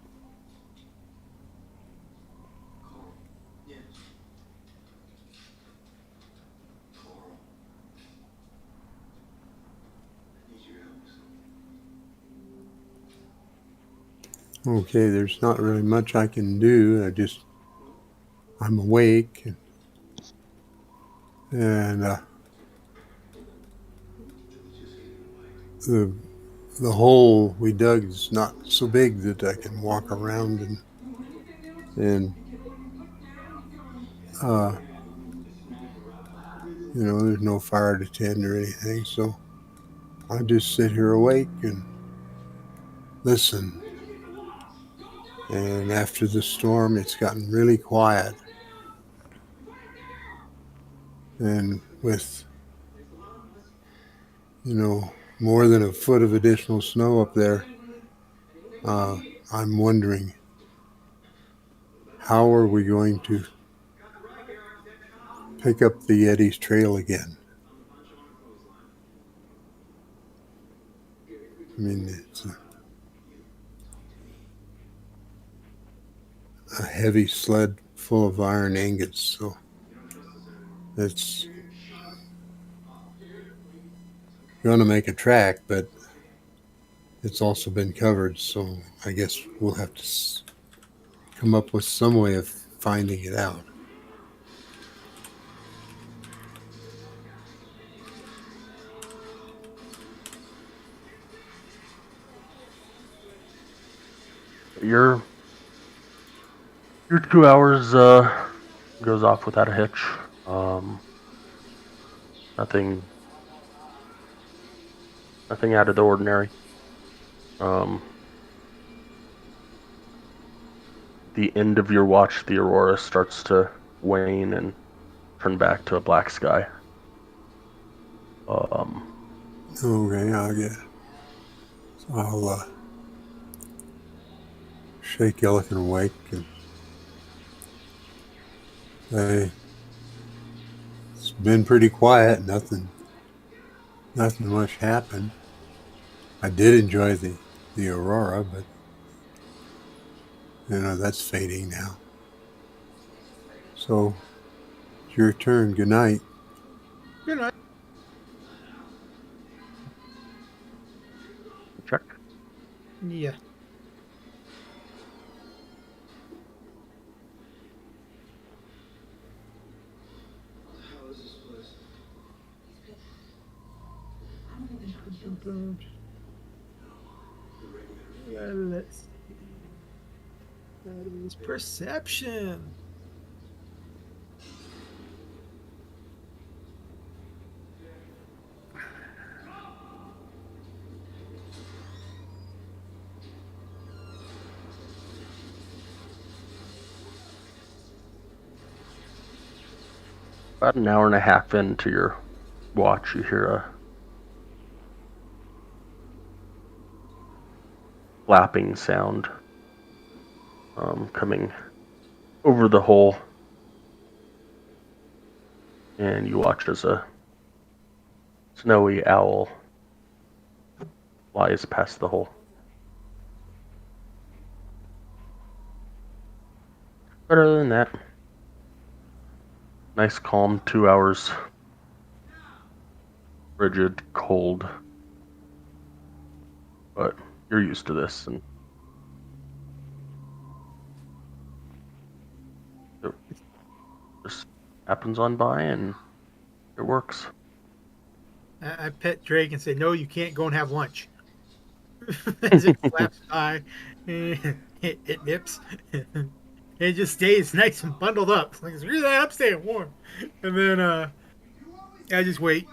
Okay, there's not really much I can do. I'm awake, and the hole we dug is not so big that I can walk around and there's no fire to tend or anything. So I just sit here awake and listen. And after the storm, it's gotten really quiet. And with, more than a foot of additional snow up there, I'm wondering, how are we going to pick up the Yeti's trail again? I mean, it's a heavy sled full of iron ingots, so it's going to make a track, but it's also been covered, so I guess we'll have to come up with some way of finding it out. Your 2 hours goes off without a hitch. Nothing out of the ordinary. The end of your watch, the aurora starts to wane and turn back to a black sky. Okay, I'll shake Ellican awake and say, it's been pretty quiet. Nothing much happened. I did enjoy the aurora, but that's fading now. So it's your turn. Good night. Good night. Check. Yeah. Let's see. That is perception. About an hour and a half into your watch, you hear a flapping sound coming over the hole, and you watch as a snowy owl flies past the hole. But other than that, nice calm 2 hours. Frigid, cold. But you're used to this, and it just happens on by, and it works. I pet Drake and say, "No, you can't go and have lunch." As it flaps by, it nips. It just stays nice and bundled up. It's like, screw that, I'm staying warm. And then I just wait.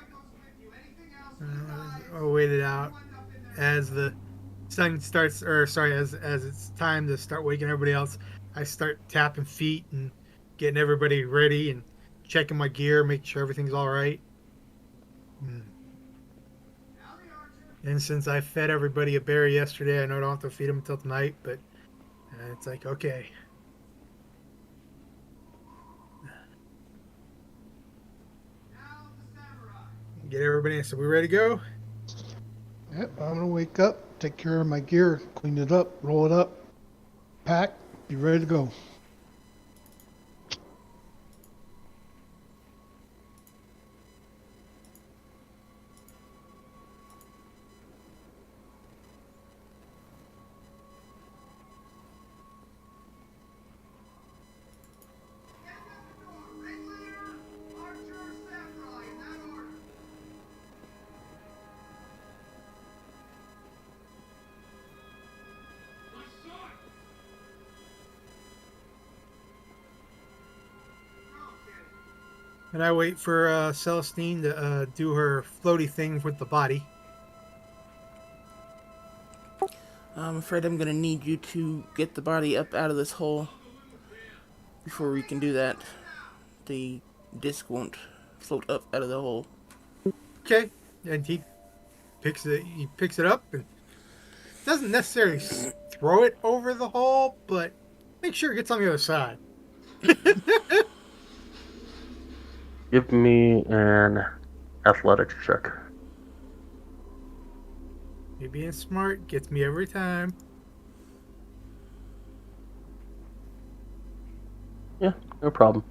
I'll wait it out as the sun starts, or sorry, as it's time to start waking everybody else. I start tapping feet and getting everybody ready and checking my gear, making sure everything's all right. And since I fed everybody a berry yesterday, I know I don't have to feed them until tonight, but it's like, okay. Get everybody. So we ready to go? Yep, I'm gonna wake up, take care of my gear, clean it up, roll it up, pack, be ready to go. And I wait for Celestine to do her floaty thing with the body. I'm afraid I'm gonna need you to get the body up out of this hole before we can do that. The disc won't float up out of the hole. Okay. And he picks it up and doesn't necessarily throw it over the hole, but make sure it gets on the other side. Give me an athletics check. Me being smart gets me every time. Yeah, no problem.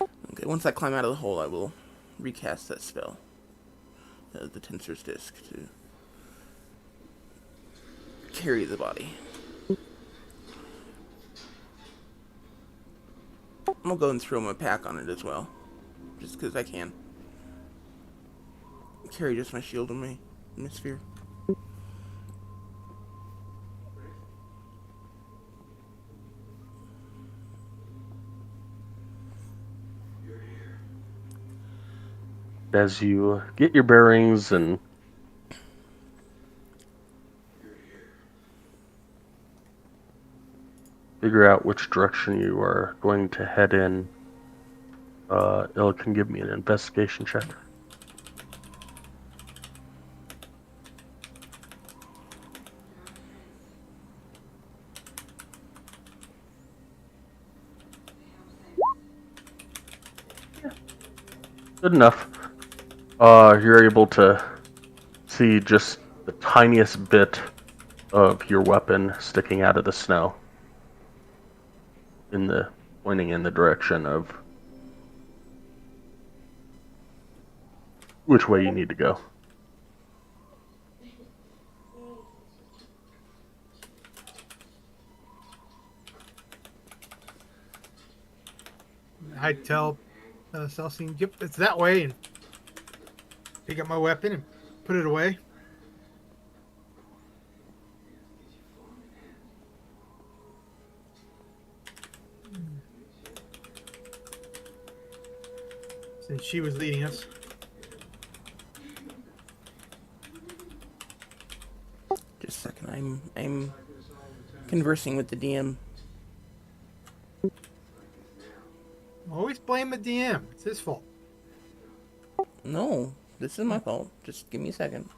Okay, once I climb out of the hole, I will recast that spell. The tensor's disc to carry the body. I'm gonna go and throw my pack on it as well, just because I can. Carry just my shield in my sphere. As you get your bearings and figure out which direction you are going to head in, it can give me an investigation check. Good enough. You're able to see just the tiniest bit of your weapon sticking out of the snow, pointing in the direction of which way you need to go. I tell Celestine, yep, it's that way, and pick up my weapon and put it away. Since she was leading us. Just a second. I'm conversing with the DM. Always blame the DM. It's his fault. No, this is my fault. Just give me a second.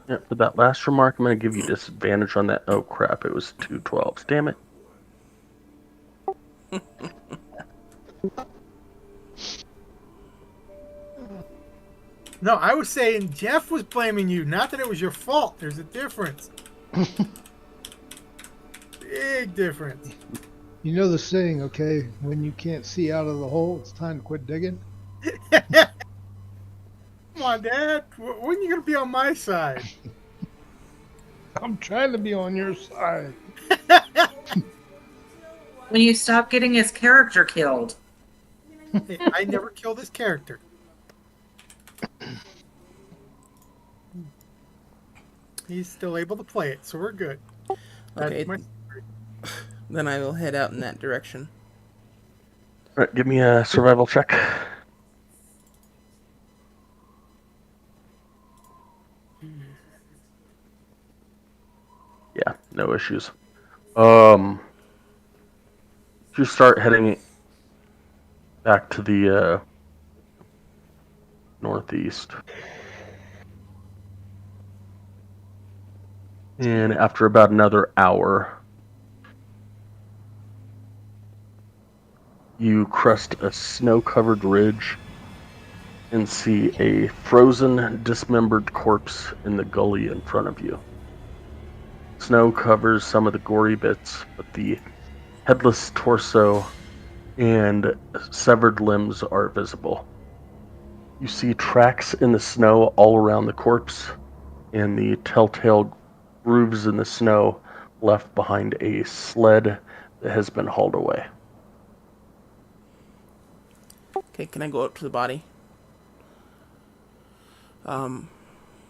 Yeah, for that last remark, I'm going to give you disadvantage on that. Oh crap, it was 2 12s. Damn it. No, I was saying Jeff was blaming you, not that it was your fault. There's a difference. Big difference. You know the saying, okay? When you can't see out of the hole, it's time to quit digging. Come on, Dad. When are you going to be on my side? I'm trying to be on your side. When you stop getting his character killed. Hey, I never killed his character. He's still able to play it, so we're good. Okay. Then I will head out in that direction. Alright, give me a survival check. Yeah, no issues. You start heading back to the northeast. And after about another hour, you crest a snow-covered ridge and see a frozen, dismembered corpse in the gully in front of you. Snow covers some of the gory bits, but the headless torso and severed limbs are visible. You see tracks in the snow all around the corpse, and the telltale grooves in the snow left behind a sled that has been hauled away. Okay, can I go up to the body?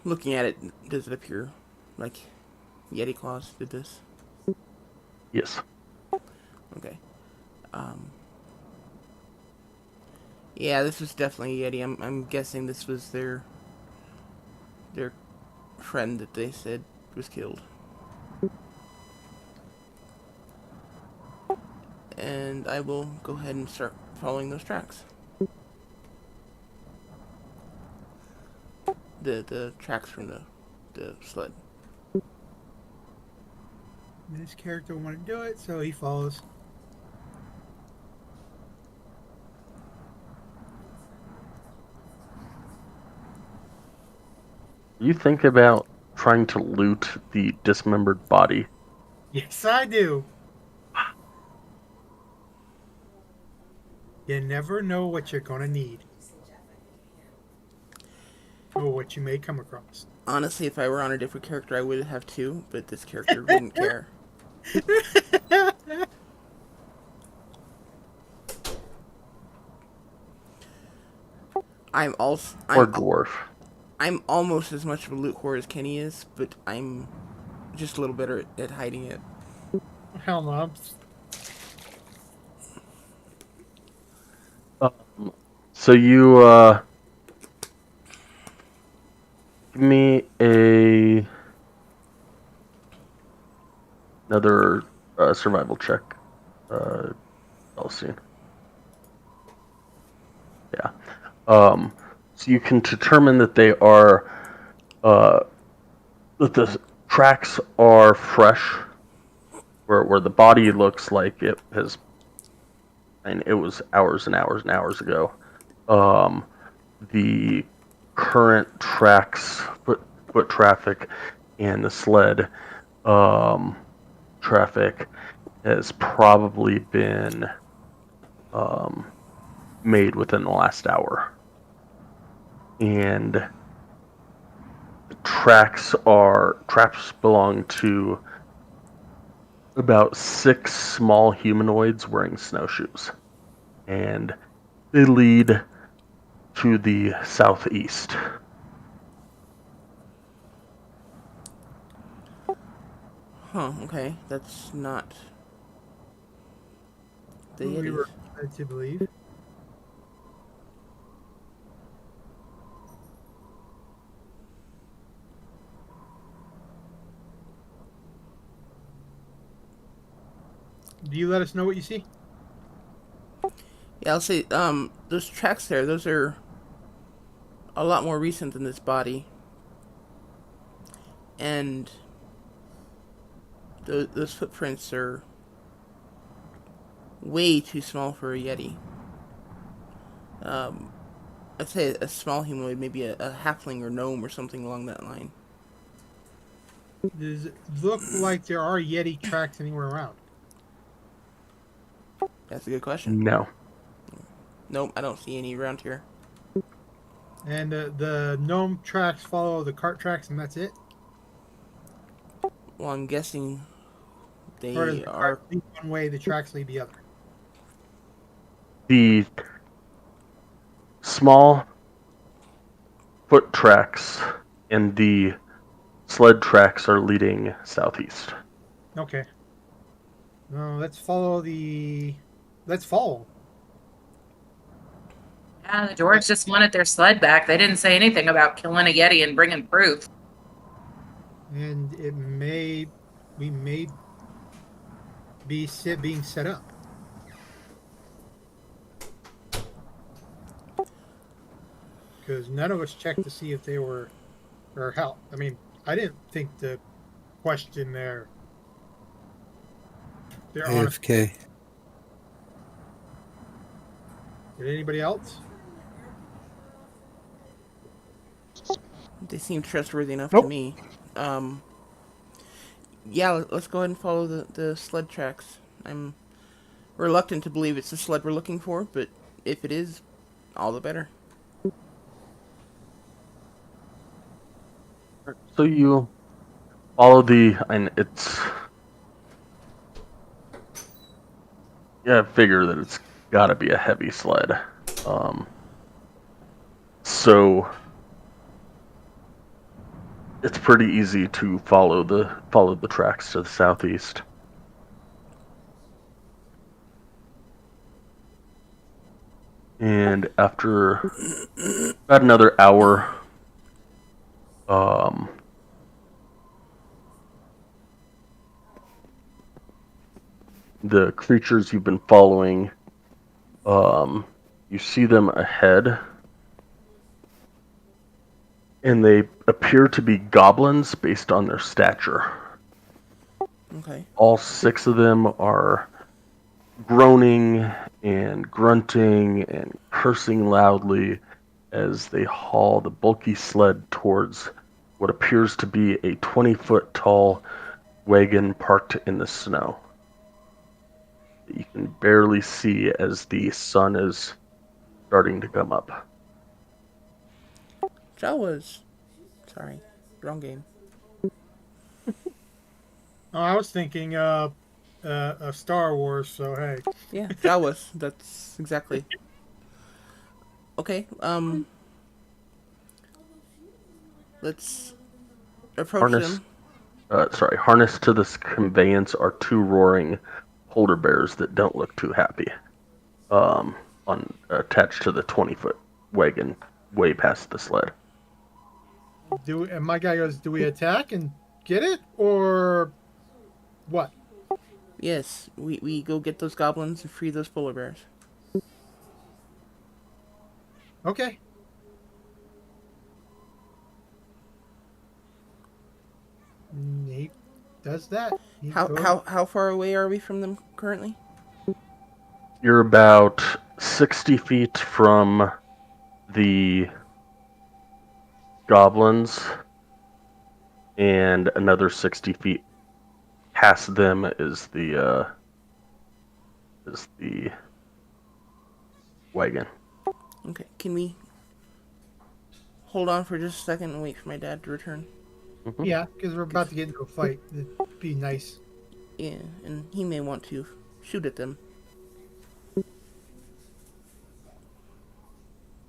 Looking at it, does it appear like Yeti claws did this? Yes. Okay. Yeah, this was definitely Yeti. I'm guessing this was their friend that they said was killed. And I will go ahead and start following those tracks. The tracks from the sled. This character wanted to do it, so he follows. You think about trying to loot the dismembered body. Yes, I do. You never know what you're going to need. Or what you may come across. Honestly, if I were on a different character, I would have two, but this character wouldn't care. Or dwarf. I'm almost as much of a loot whore as Kenny is, but I'm just a little better at hiding it. Hell no. So you give me another survival check. I'll see. Yeah. So you can determine that they are that the tracks are fresh, where the body looks like it has, and it was hours and hours and hours ago. The current tracks, foot traffic, and the sled traffic has probably been made within the last hour. And the tracks belong to about 6 small humanoids wearing snowshoes. And they lead to the southeast. Huh, okay. That's not the We Yetis. were led to believe. Do you let us know what you see? Yeah, I'll say, those tracks there, those are a lot more recent than this body. And those footprints are way too small for a Yeti. I'd say a small humanoid, maybe a halfling or gnome or something along that line. Does it look like there are Yeti tracks anywhere around? That's a good question. No. Nope, I don't see any around here. And the gnome tracks follow the cart tracks, and that's it? Well, I'm guessing Or does they the are. cart lead one way, the tracks lead the other? The small foot tracks and the sled tracks are leading southeast. Okay. No, let's follow the. Let's follow. Yeah, the dwarves just wanted their sled back. They didn't say anything about killing a Yeti and bringing proof. And we may be being set up. Because none of us checked to see if they were, or help. I mean, I didn't think to question their honest. AFK. Did anybody else? They seem trustworthy enough to Nope. me. Yeah, let's go ahead and follow the sled tracks. I'm reluctant to believe it's the sled we're looking for, but if it is, all the better. So you follow and it's, yeah, I figure that it's got to be a heavy sled. So it's pretty easy to follow the tracks to the southeast. And after about another hour, the creatures you've been following, you see them ahead, and they appear to be goblins based on their stature. Okay. All 6 of them are groaning and grunting and cursing loudly as they haul the bulky sled towards what appears to be a 20-foot tall wagon parked in the snow. You can barely see as the sun is starting to come up. Jawas. Sorry, wrong game. Oh, I was thinking Star Wars. So hey. Yeah, Jawas. That's exactly. Okay. Let's approach them. Harnessed to this conveyance are 2 roaring polar bears that don't look too happy. Attached to the 20-foot wagon, way past the sled. And my guy goes, do we attack and get it, or what? Yes, we go get those goblins and free those polar bears. Okay. does that. He How goes. how how far away are we from them currently? You're about 60 feet from the goblins, and another 60 feet past them is the wagon. Okay, can we hold on for just a second and wait for my dad to return? Mm-hmm. Yeah, because we're about to get into a fight. It'd be nice. Yeah, and he may want to shoot at them.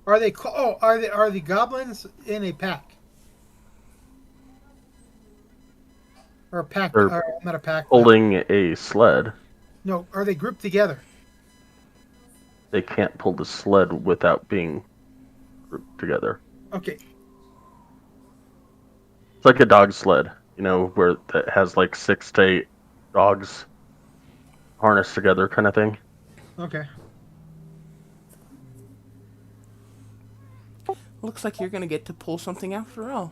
Are they? Are the goblins in a pack? Or a pack? They're Or not a pack, but pulling a sled. no. Are they grouped together? They can't pull the sled without being grouped together. Okay. It's like a dog sled, where that has like 6 to 8 dogs harnessed together, kind of thing. Okay. Looks like you're gonna get to pull something after all.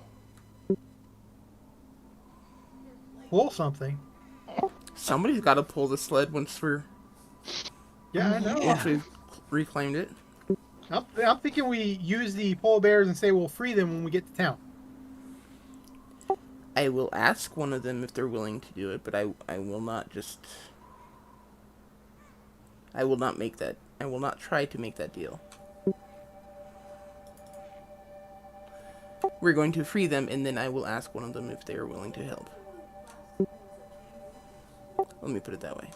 Pull something. Somebody's got to pull the sled Yeah, I know. once we've reclaimed it. I'm thinking we use the polar bears and say we'll free them when we get to town. I will ask one of them if they're willing to do it, but I will not just. I will not make that. I will not try to make that deal. We're going to free them, and then I will ask one of them if they are willing to help. Let me put it that way.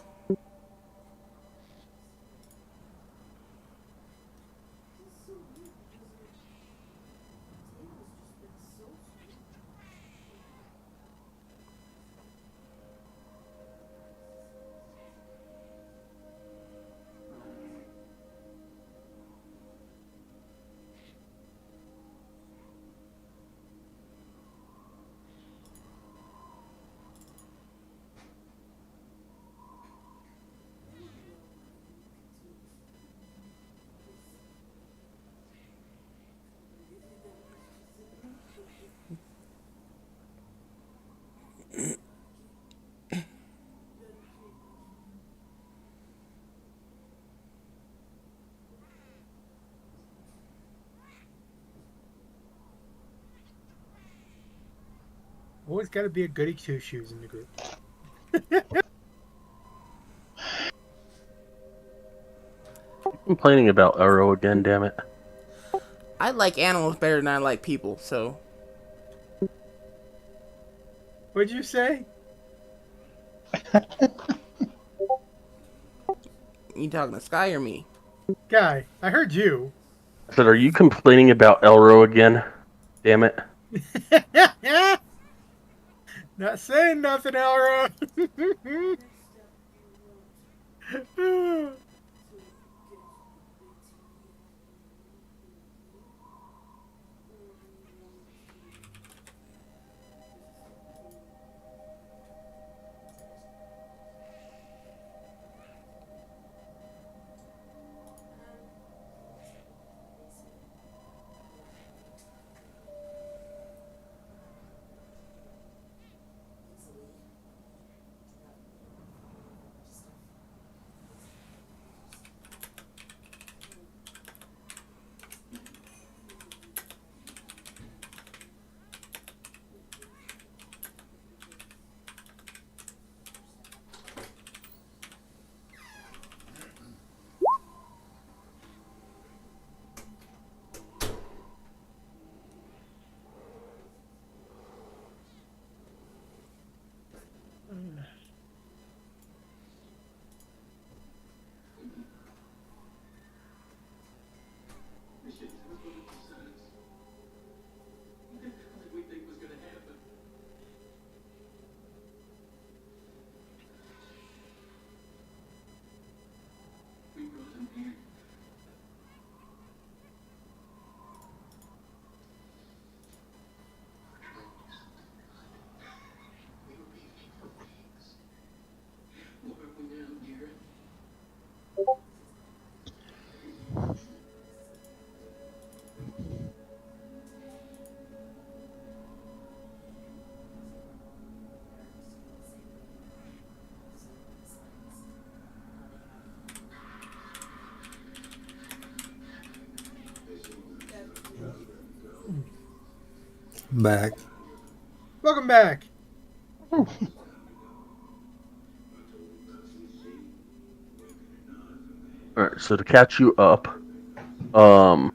Always got to be a goody two shoes in the group. Complaining about Arrow again, damn it. I like animals better than I like people, so. What'd you say? You talking to Sky or me? Guy, I heard you. I said, are you complaining about Elro again? Damn it. Not saying nothing, Elra. Back. Welcome back. All right, so to catch you up, y'all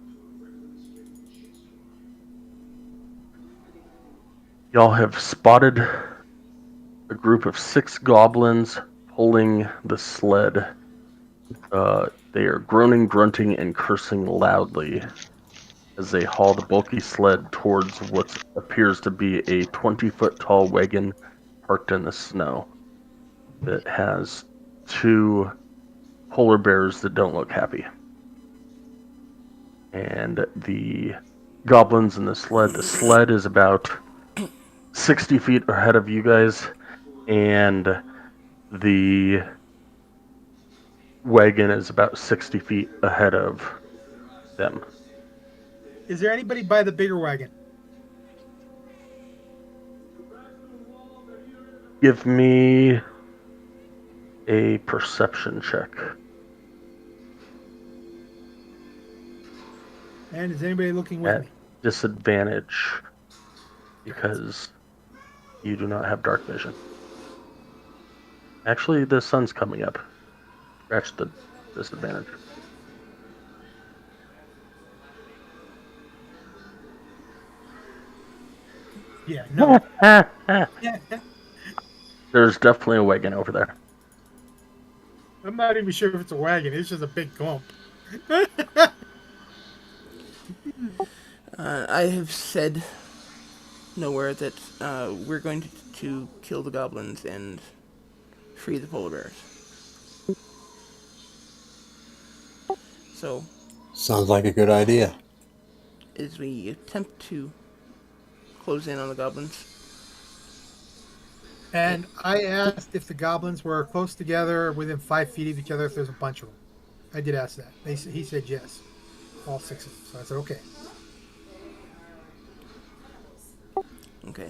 have spotted a group of 6 goblins pulling the sled. They are groaning, grunting, and cursing loudly as they haul the bulky sled towards what appears to be a 20-foot tall wagon parked in the snow that has 2 polar bears that don't look happy. And the goblins in the sled is about 60 feet ahead of you guys, and the wagon is about 60 feet ahead of them. Is there anybody by the bigger wagon? Give me a perception check. And is anybody looking with At me? disadvantage because you do not have dark vision. Actually, the sun's coming up. Scratch the disadvantage. Yeah, no. There's definitely a wagon over there. I'm not even sure if it's a wagon. It's just a big clump. I have said nowhere that we're going to kill the goblins and free the polar bears. So, Sounds like a good idea. as we attempt to close in on the goblins, And I asked if the goblins were close together, within 5 feet of each other, if there's a bunch of them. I did ask that. He said yes. All 6 of them. So I said, okay. okay.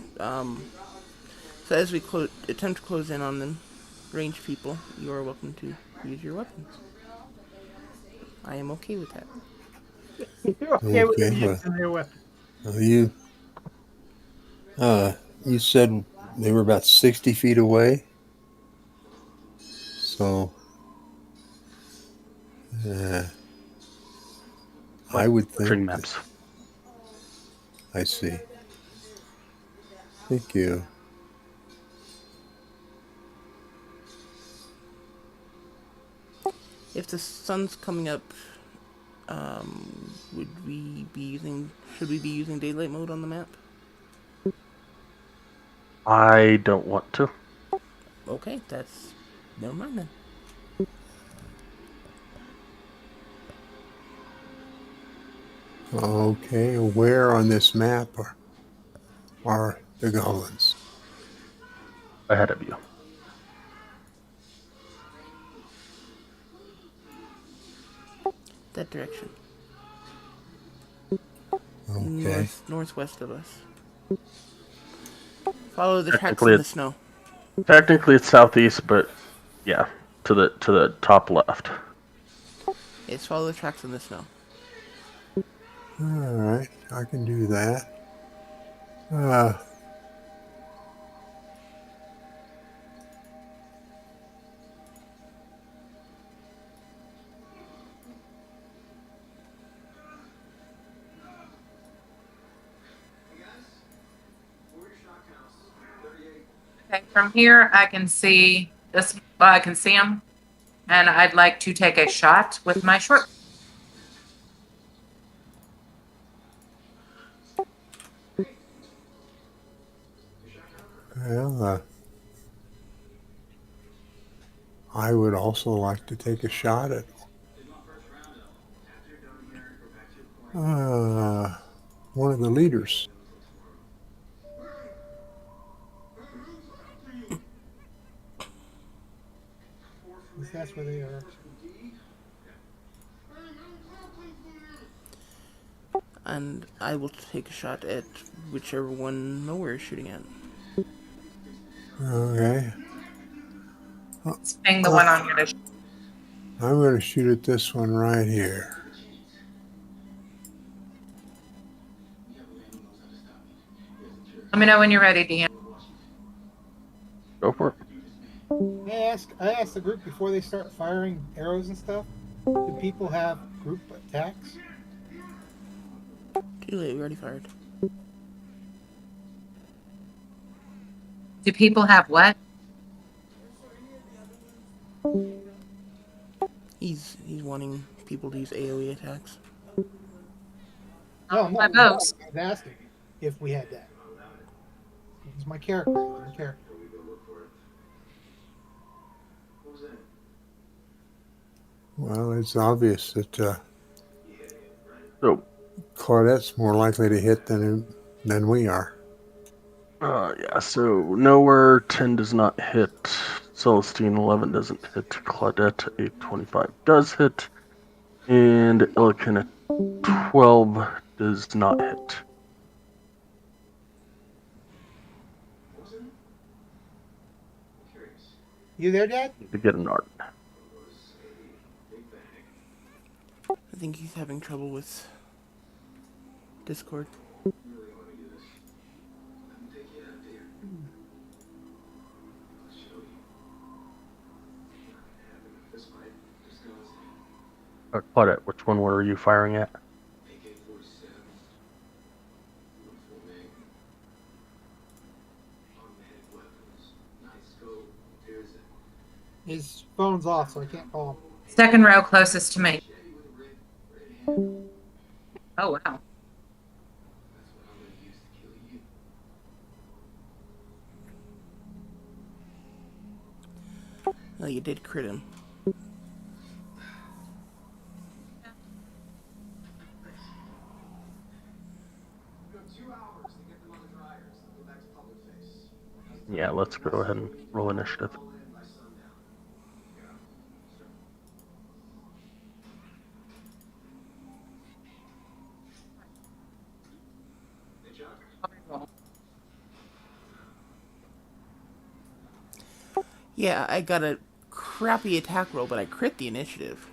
So as we attempt to close in on them, ranged people, you are welcome to use your weapons. I am okay with that. Okay, with Okay, them well, using their weapon. you said they were about 60 feet away. So, I would String think that, maps. I see. Thank you. If the sun's coming up, should we be using daylight mode on the map? I don't want to. Okay, never mind then. Okay, where on this map are the goblins? Ahead of you. That direction. Okay. Northwest of us. Follow the tracks in the snow. Technically it's southeast, but yeah, to the top left. Yes, follow the tracks in the snow. All right, I can do that. Okay, from here I can see this. Well, I can see them, and I'd like to take a shot with my short. Well, I would also like to take a shot at one of the leaders. That's where they are. And I will take a shot at whichever one Nowhere is shooting at. Okay. Being the one I'm going to. I'm going to shoot at this one right here. Let me know when you're ready, Deanne. Go for it. I asked the group before they start firing arrows and stuff. Do people have group attacks? Too late, we already fired. Do people have what? He's wanting people to use AoE attacks. No, I'm My not. bows. I was asking if we had that. It's my character. My character. Well, it's obvious that So, Claudette's more likely to hit than we are. yeah, so nowhere 10 does not hit. Celestine 11 doesn't hit. Claudette 825 does hit. And Illiken 12 does not hit. You there, Dad? To get an art. I think he's having trouble with Discord. Claudette, which one were you firing at? His phone's off, so I can't call him. Second row closest to me. Oh, wow. Oh, you did crit him. Yeah, let's go ahead and roll initiative. Yeah, I got a crappy attack roll, but I crit the initiative.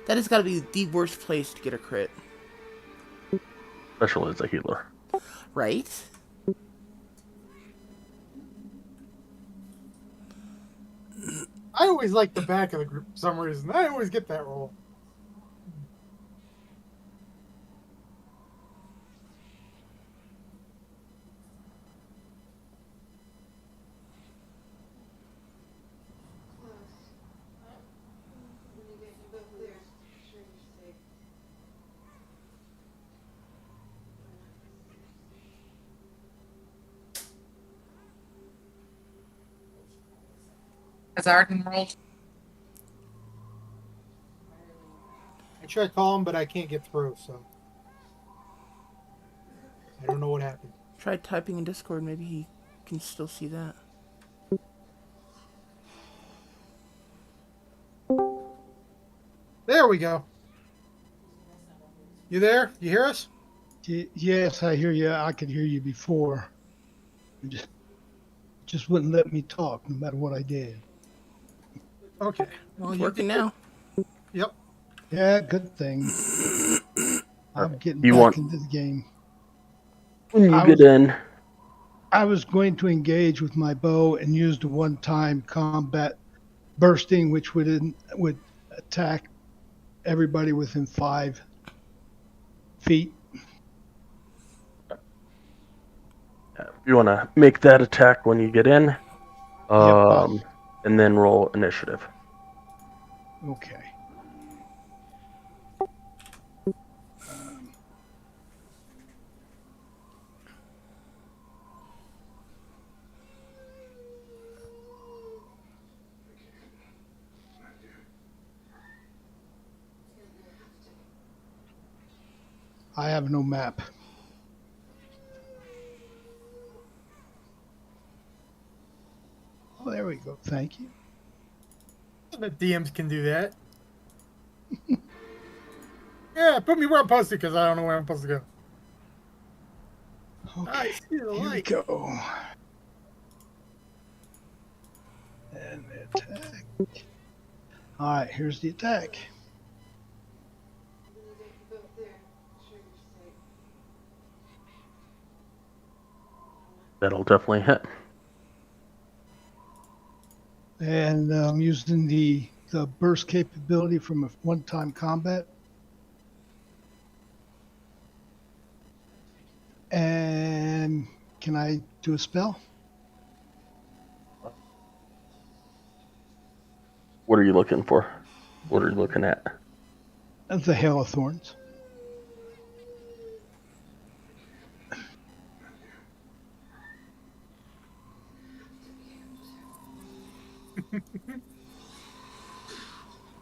That has got to be the worst place to get a crit. Especially as a healer. Right? I always like the back of the group for some reason. I always get that roll. Has Arden rolled? I try to call him, but I can't get through, so I don't know what happened. Try typing in Discord, maybe he can still see that. There we go. You there? You hear us? Yes, I hear you. I could hear you before. You just wouldn't let me talk, no matter what I did. Okay. Well, It's you working did- now. Yep. Yeah, good thing. I'm getting You back want- into the game. When you I get was- in, I was going to engage with my bow and use the one-time combat bursting, which would attack everybody within 5 feet. if you want to make that attack when you get in, Yep. and then roll initiative. Okay. I have no map. Oh, there we go. Thank you. The DMs can do that. Yeah, put me where I'm supposed to, because I don't know where I'm supposed to go. Okay. I see the Here we light. go. And the attack. All right, here's the attack. That'll definitely hit. And I'm using the burst capability from a one-time combat. And can I do a spell? What are you looking for? What are you looking at? That's the Hail of Thorns.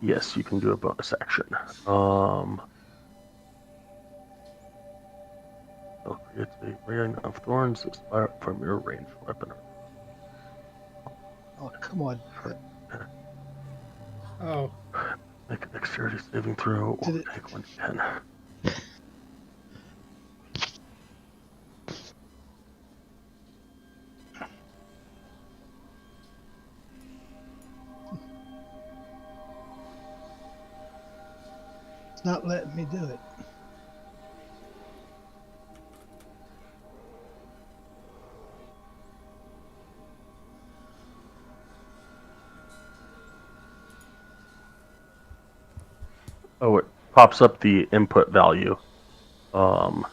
Yes, you can do a bonus action. It creates a ring of thorns that fire from your ranged weapon. Oh, come on. Oh, Make a dexterity saving throw or Did it? take 1d10. It's not letting me do it. Oh, it pops up the input value, so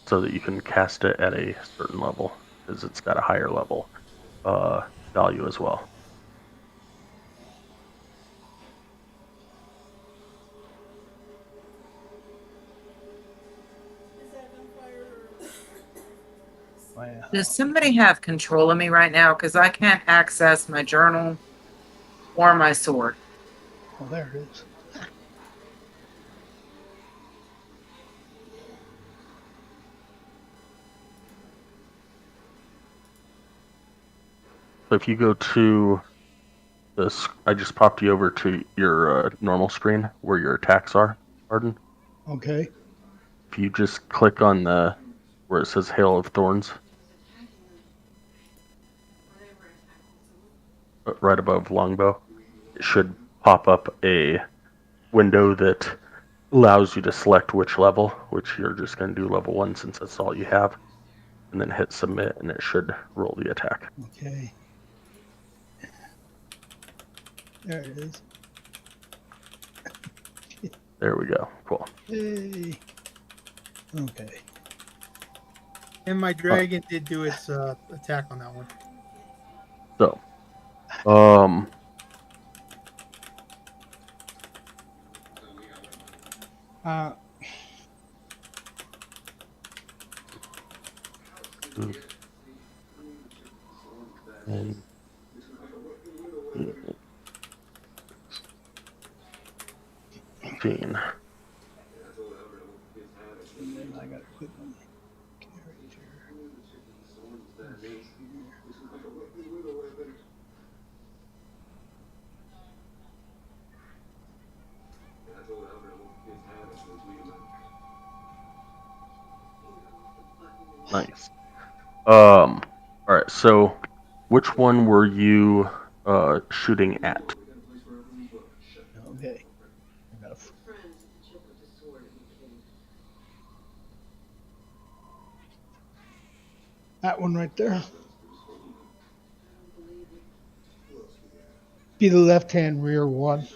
that you can cast it at a certain level, because it's got a higher level value as well. Wow. Does somebody have control of me right now? Because I can't access my journal or my sword. Oh, there it is. So if you go to this, I just popped you over to your normal screen where your attacks are, Arden. Okay. If you just click on the where it says Hail of Thorns, right above Longbow, it should pop up a window that allows you to select which level, which you're just going to do level 1 since that's all you have, and then hit submit, and it should roll the attack. Okay. There it is. There we go. Cool. Yay. Okay. and my dragon did do its attack on that one. So, 10, 15. And then I got to click on character. Nice. All right. So, which one were you shooting at? Okay. I got that one right there. Be the left-hand rear one.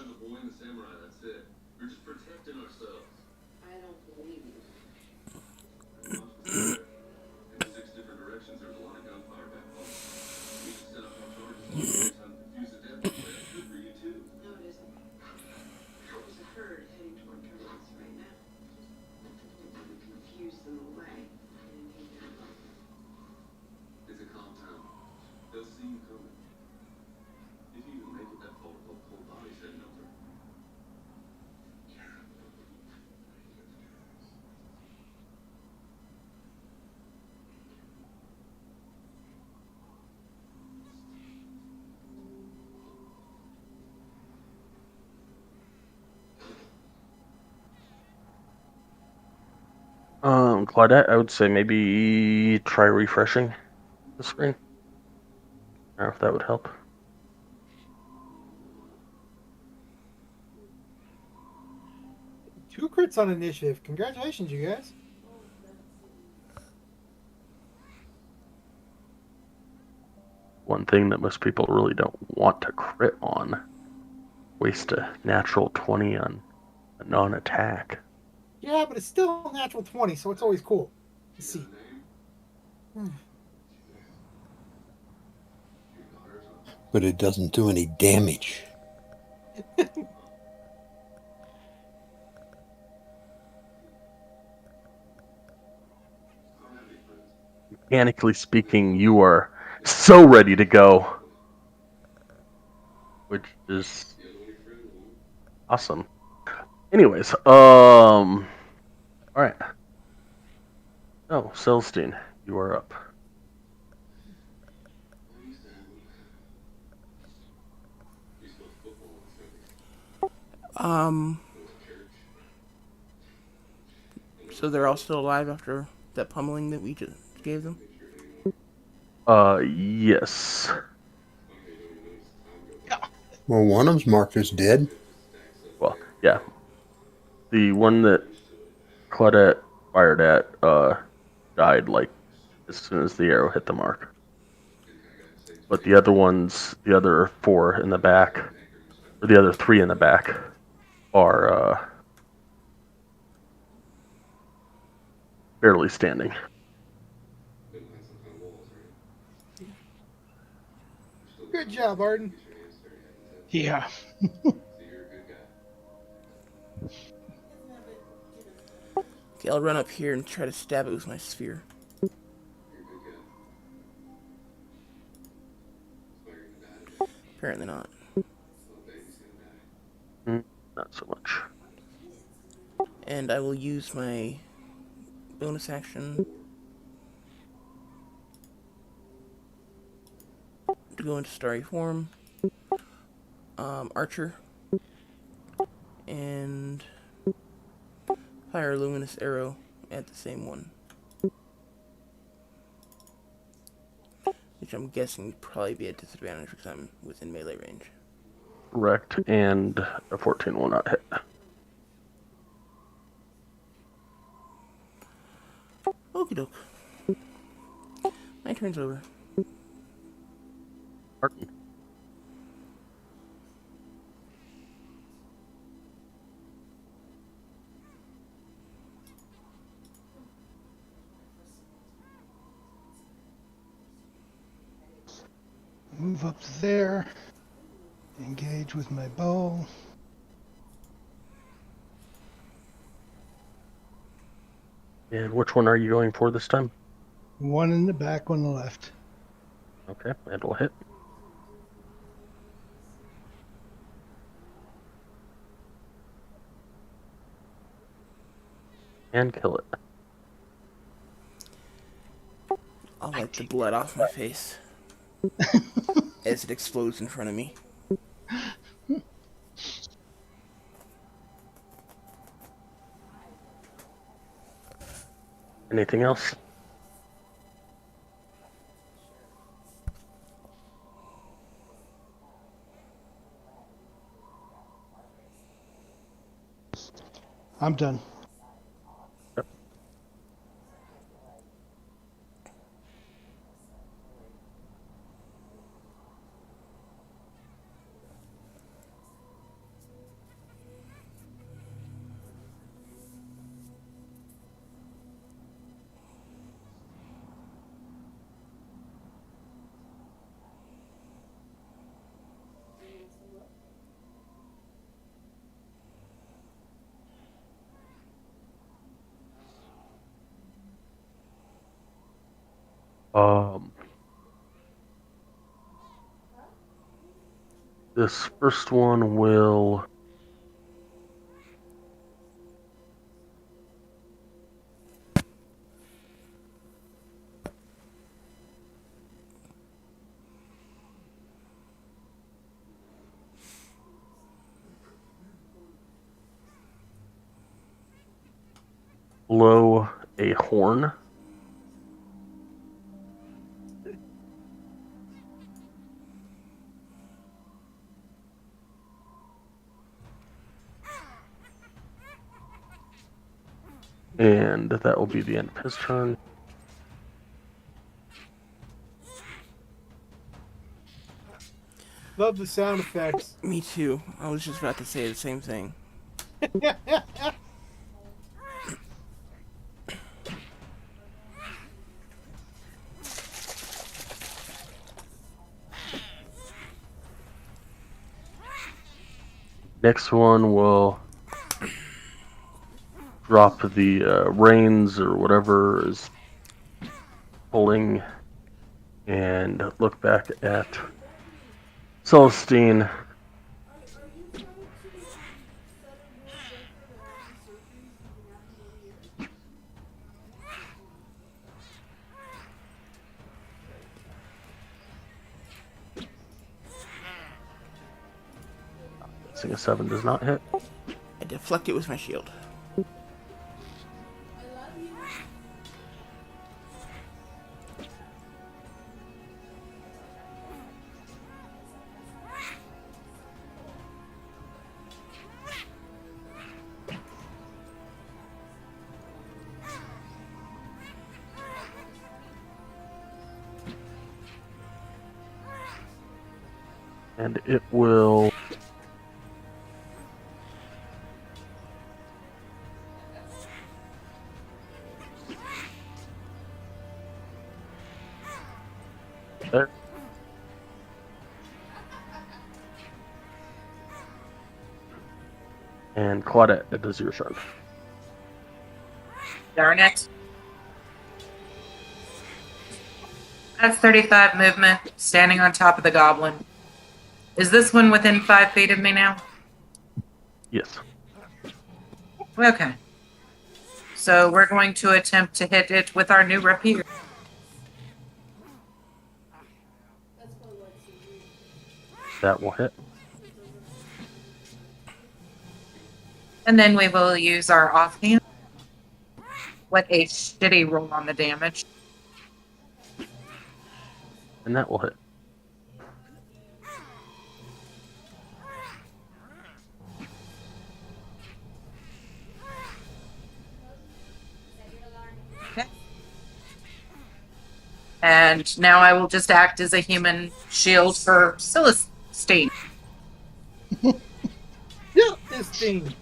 Claudette, I would say maybe try refreshing the screen. I don't know if that would help. Two crits on initiative. Congratulations, you guys. one thing that most people really don't want to crit on. Waste a natural 20 on a non-attack. Yeah, but it's still a natural 20, so it's always cool to see. But it doesn't do any damage. Mechanically speaking, you are so ready to go, which is awesome. Anyways, all right. Oh, Celestine, you are up. So they're all still alive after that pummeling that we just gave them? Yes. Well, one of them's marked as dead. Well, yeah. The one that Claudette fired at, died, like, as soon as the arrow hit the mark. But the other 4 in the back, or the other 3 in the back, are, barely standing. Good job, Arden. Yeah. Okay, I'll run up here and try to stab it with my sphere. Apparently not. Not so much. And I will use my bonus action to go into starry form. Archer. And fire a luminous arrow at the same one. Which I'm guessing would probably be at disadvantage because I'm within melee range. Correct, and a 14 will not hit. Okie doke. My turn's over. Martin. Move up there. Engage with my bow. And which one are you going for this time? One in the back, one on the left. Okay, it'll hit. And kill it. I'll wipe the blood off my face as it explodes in front of me. Anything else? I'm done. Yep. This first one will blow a horn. And that will be the end of his turn. Love the sound effects. Me too. I was just about to say the same thing. Next one will drop the reins or whatever is pulling and look back at Celestine. A 7 does not hit. I deflect it with my shield. And it will there. And Claudette, it does your turn. Darn it. That's 35 movement, standing on top of the goblin. Is this one within 5 feet of me now? Yes. Okay. So we're going to attempt to hit it with our new rapier. That will hit. And then we will use our offhand. What a shitty roll on the damage. And that will hit. Okay. And now I will just act as a human shield for Celestine. Yeah, this thing.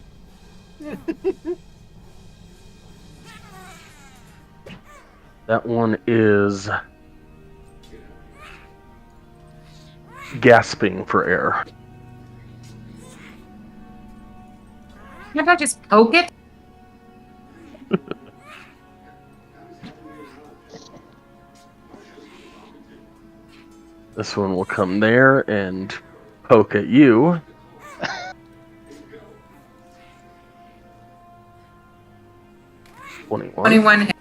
That one is gasping for air. Can't I just poke it? This one will come there and poke at you. $21. 21 hit.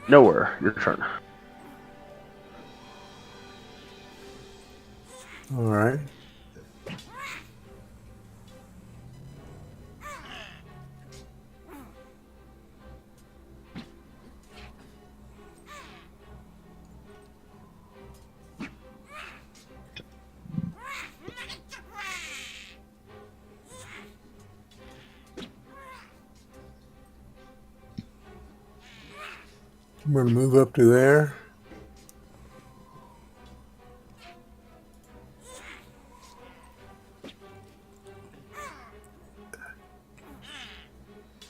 Nowhere. Your turn. All right. I'm going to move up to there.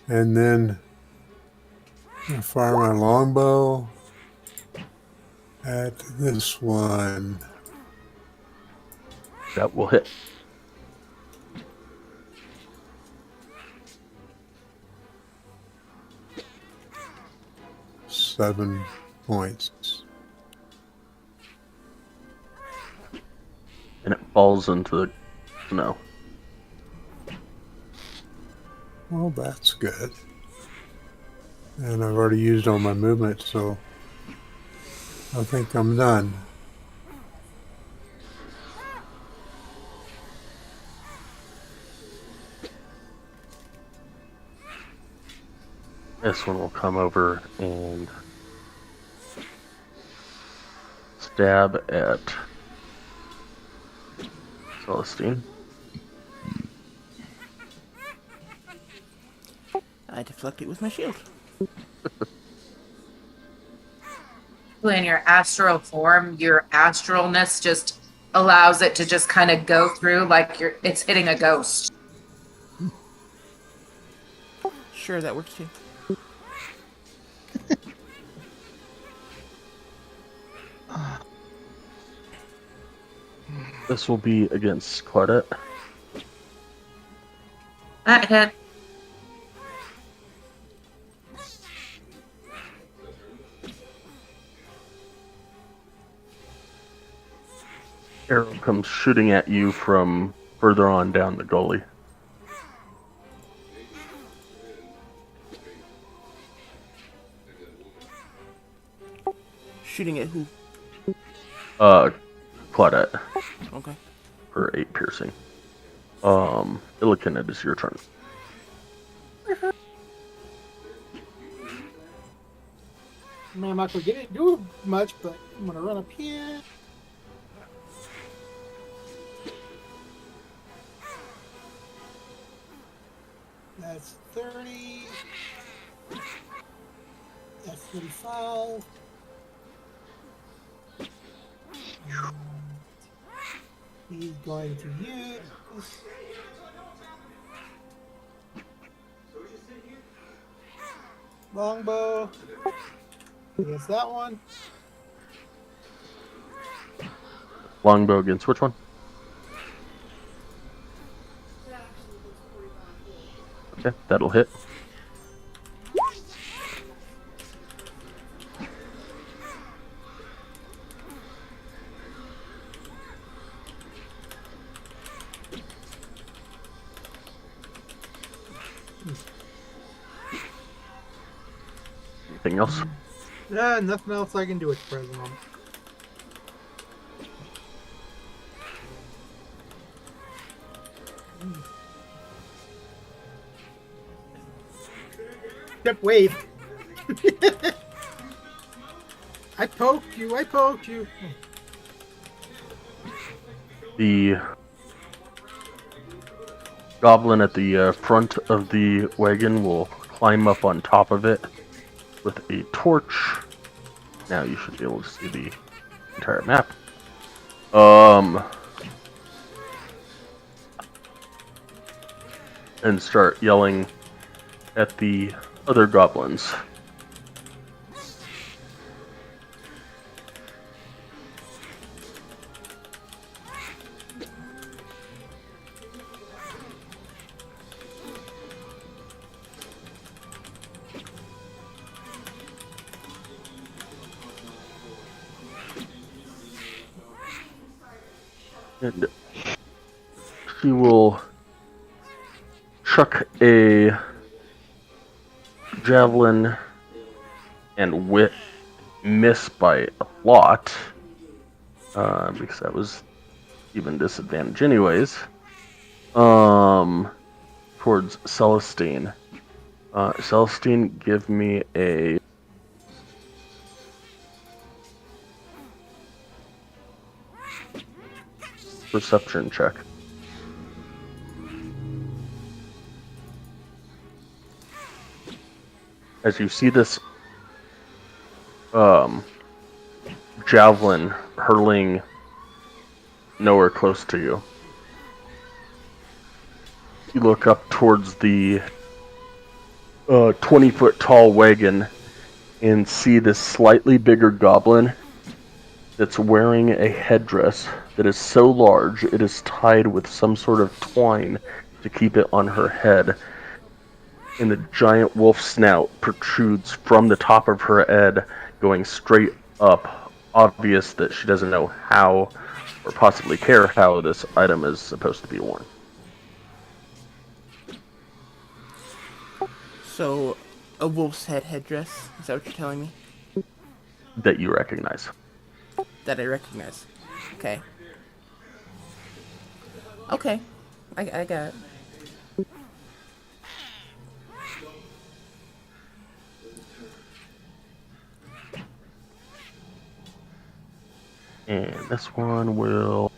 And then I'm going to fire my longbow at this one. That will hit. Seven points. And it falls into the snow. Well, that's good. And I've already used all my movement, so I think I'm done. This one will come over and stab at Celestine. I deflect it with my shield. In your astral form, your astralness just allows it to just kind of go through like it's hitting a ghost. Sure, that works too. This will be against Claudette. That hit. Arrow comes shooting at you from further on down the gully. Shooting at who? Claudette Okay. for 8 piercing. Illiken, it is your turn. I'm not gonna do much, but I'm gonna run up here. That's 30. That's 35. And he's going to use longbow. Against that one. Longbow against which one? Okay, that'll hit. Anything else? Nothing else I can do at the present moment. Except wave. I poked you. I poked you. The goblin at the front of the wagon will climb up on top of it with a torch. Now you should be able to see the entire map. And start yelling at the other goblins. And she will chuck a javelin and miss by a lot, because that was even disadvantage anyways, towards Celestine. Celestine, give me a perception check. As you see this javelin hurling nowhere close to you, you look up towards the 20-foot tall wagon and see this slightly bigger goblin that's wearing a headdress that is so large it is tied with some sort of twine to keep it on her head. And the giant wolf snout protrudes from the top of her head, going straight up. Obvious that she doesn't know how, or possibly care how, this item is supposed to be worn. So, a wolf's headdress? Is that what you're telling me? That you recognize. That I recognize. Okay. Okay. I got it. And this one will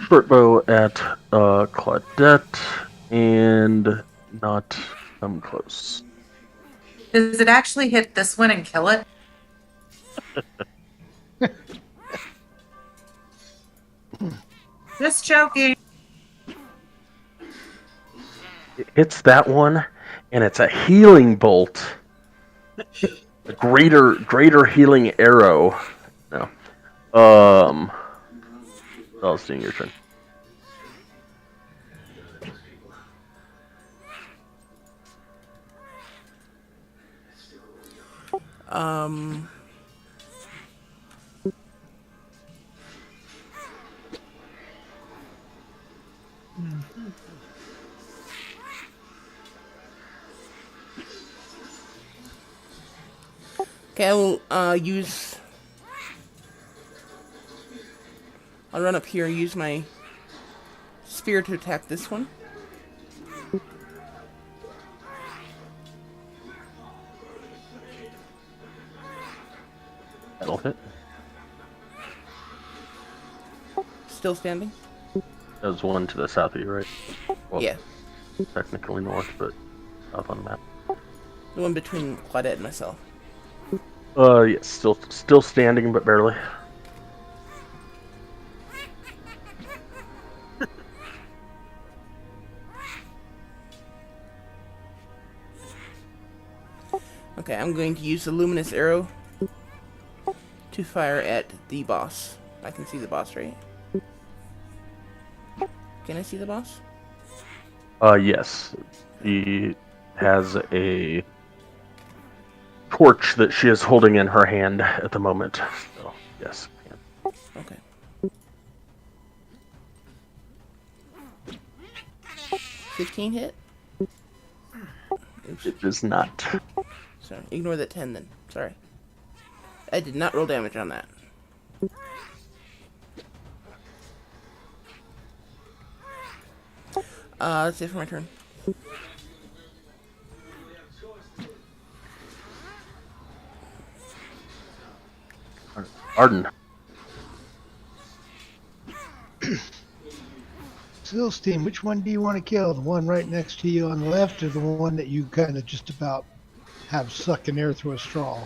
short bow at Claudette and not come close. Does it actually hit this one and kill it? Just joking. It hits that one, and it's a healing bolt. A greater healing arrow. No. Celestine, your turn. Okay, I will use. I'll run up here and use my spear to attack this one. That'll hit. Still standing? There's one to the south of you, right? Well, Yeah, technically north, but south on the map. the one between Claudette and myself. Yes, still standing, but barely. Okay, I'm going to use the luminous arrow to fire at the boss. I can see the boss, right? Can I see the boss? Yes. He has a torch that she is holding in her hand at the moment. So, yes. Okay. $15 hit? Oops. It does not. Sorry, ignore that 10 then. Sorry. I did not roll damage on that. That's it for my turn. Arden. Celestine, which one do you want to kill? The one right next to you on the left, or the one that you kind of just about have sucking air through a straw?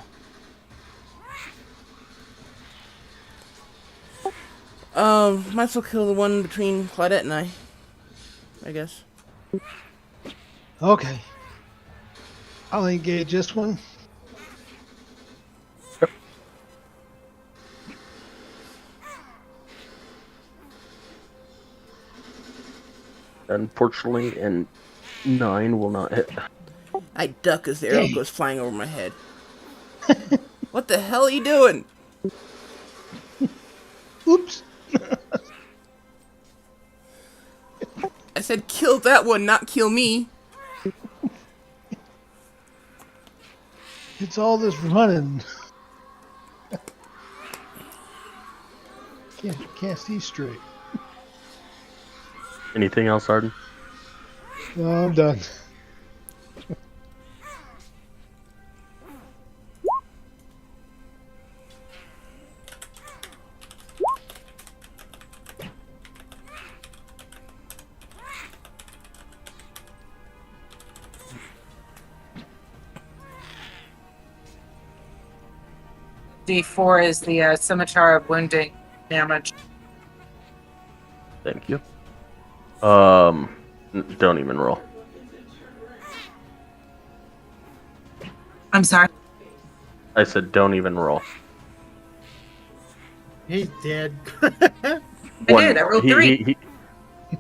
Might as well kill the one between Claudette and I guess. Okay. I'll engage this one. Unfortunately, and 9 will not hit. I duck as the arrow goes flying over my head. What the hell are you doing? Oops. I said kill that one, not kill me. It's all this running. Can't see straight. Anything else, Arden? No, I'm done. D4 is the scimitar of wounding damage. Thank you. Don't even roll. I'm sorry. I said don't even roll. He's dead. I did. I rolled 3.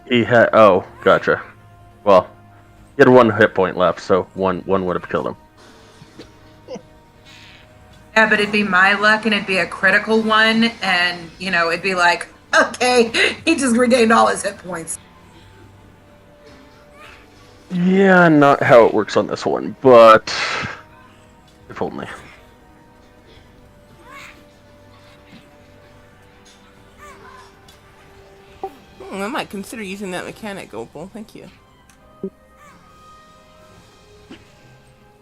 He had. Oh, gotcha. Well, he had 1 hit point left, so one would have killed him. Yeah, but it'd be my luck and it'd be a critical one. And, it'd be like, okay, he just regained all his hit points. Yeah, not how it works on this one, but if only. I might consider using that mechanic, Opal. Thank you.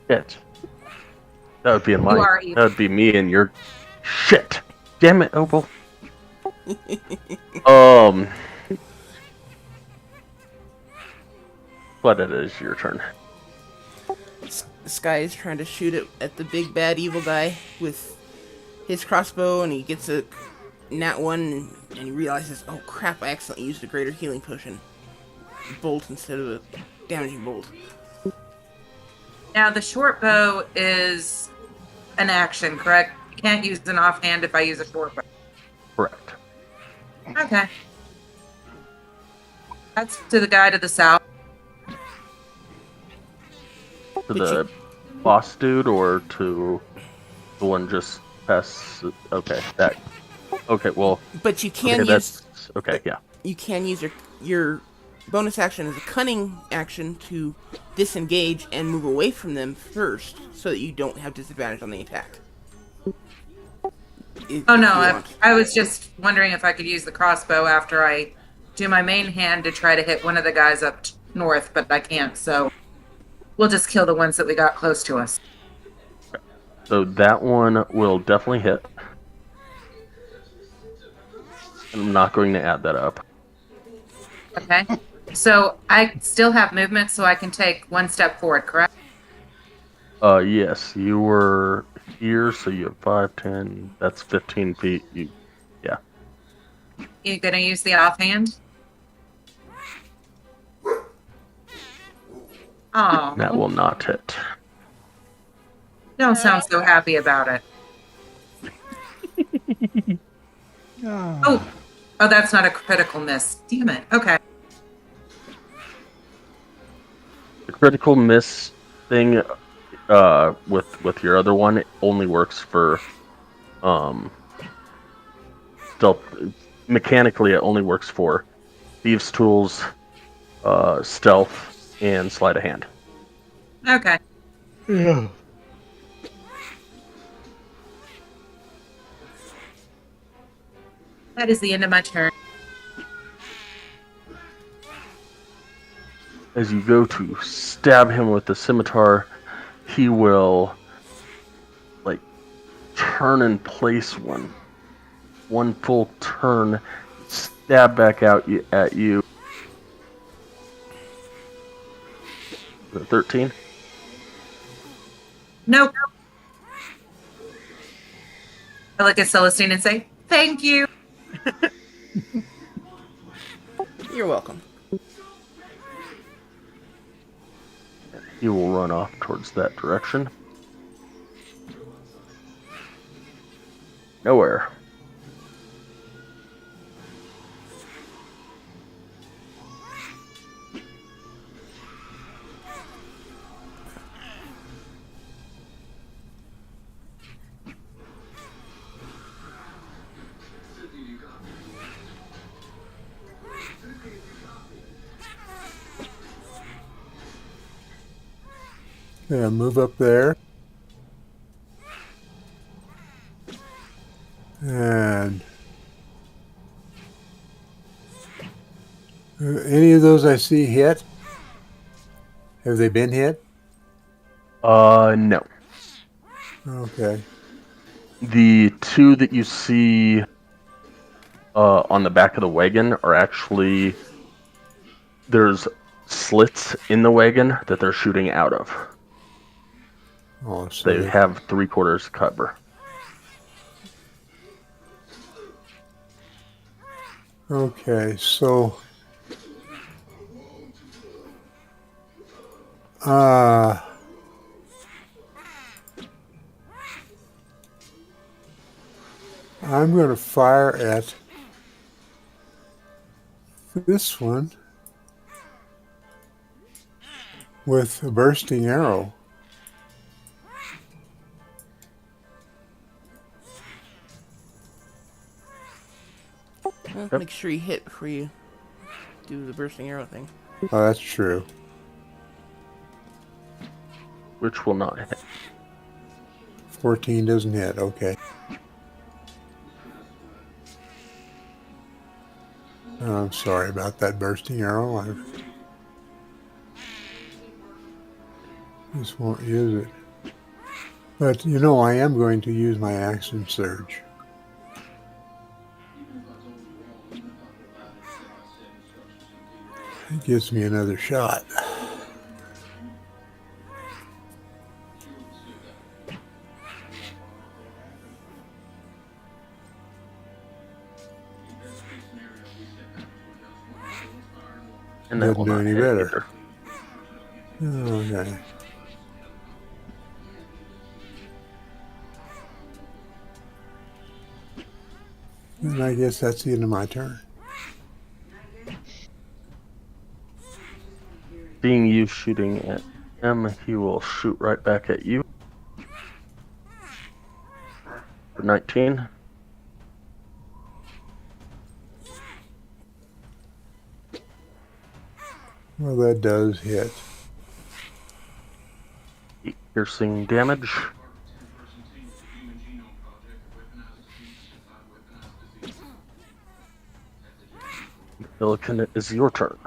Shit. That would be in my. are evil. That would be me and your shit. Damn it, Opal. Um, but it is your turn. Sky is trying to shoot it at the big bad evil guy with his crossbow, and he gets a nat 1, and he realizes, oh crap, I accidentally used a greater healing potion bolt instead of a damaging bolt. Now, the short bow is an action, correct? You can't use an offhand if I use a short bow. Correct. Okay. That's to the guy to the south. To the boss dude or to the one just past? Okay, that. Okay, well. But you can Okay, use. that's okay. Yeah. You can use your bonus action as a cunning action to disengage and move away from them first, so that you don't have disadvantage on the attack. Oh no, I was just wondering if I could use the crossbow after I do my main hand to try to hit one of the guys up north, but I can't, so we'll just kill the ones that we got close to us. So that one will definitely hit. I'm not going to add that up. Okay. So I still have movement, so I can take one step forward, correct? Yes, you were here, so you have 5, 10, that's 15 feet. Yeah. You gonna use the offhand? Oh, That will not hit. don't sound so happy about it. Oh, that's not a critical miss. Damn it. Okay. The critical miss thing with your other one, it only works for stealth. Mechanically, it only works for thieves' tools, stealth, and sleight of hand. Okay. Yeah. That is the end of my turn. As you go to stab him with the scimitar, he will turn and place one full turn, stab back out at you. 13. Nope. I look at Celestine and say, "Thank you." You're welcome. He will run off towards that direction. Nowhere. Yeah, move up there. And any of those I see hit? Have they been hit? No. Okay. The two that you see on the back of the wagon are actually, there's slits in the wagon that they're shooting out of. Oh, so They have 3/4 cover. Okay, so I'm going to fire at this one with a bursting arrow. Well, Yep. make sure you hit before you do the bursting arrow thing. Oh, that's true. Which will not hit. 14 doesn't hit. Okay. I'm sorry about that bursting arrow. I just won't use it. But, I am going to use my action surge. It gives me another shot. And that will Doesn't do not any hit better. either. Okay. And I guess that's the end of my turn. Seeing you shooting at him, he will shoot right back at you. For 19. Well, that does hit. 8 piercing damage. Pelican, it is your turn.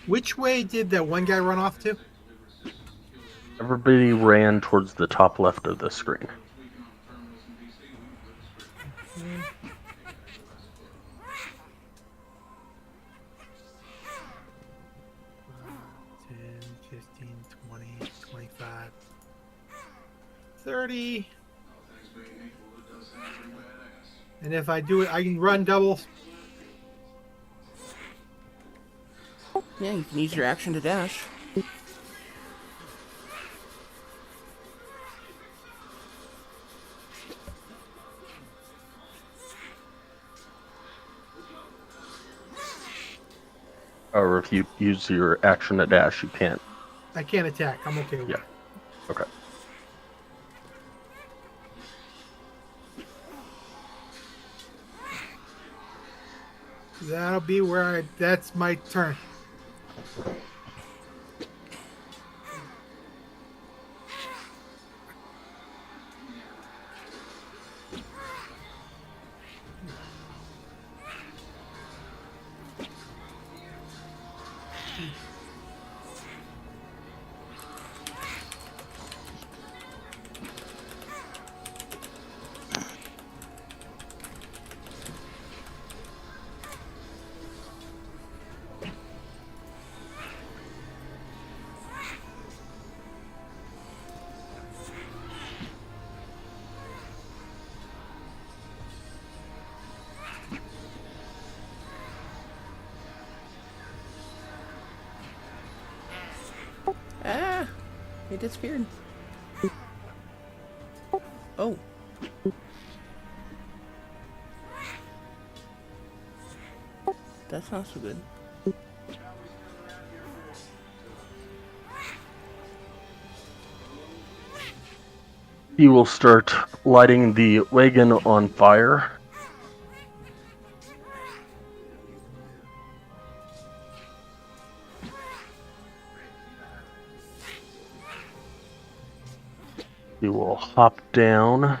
Which way did that one guy run off to? Everybody ran towards the top left of the screen. Okay. 10, 15, 20, 25, 30. And if I do it, I can run doubles. Yeah, you can use your action to dash. Or if you use your action to dash, you can't. I can't attack. I'm okay with Yeah. it. Okay. That'll be where that's my turn. Ah! It disappeared. Oh. That's not so good. He will start lighting the wagon on fire. He will hop down.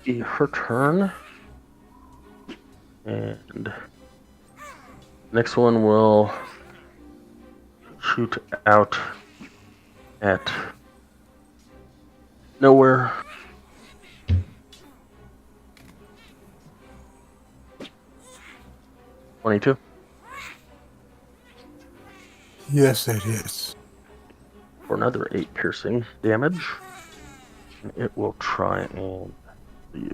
Be her turn. And next one will shoot out at nowhere. $22 Yes, that hits. for another 8 piercing damage. And it will try and leave.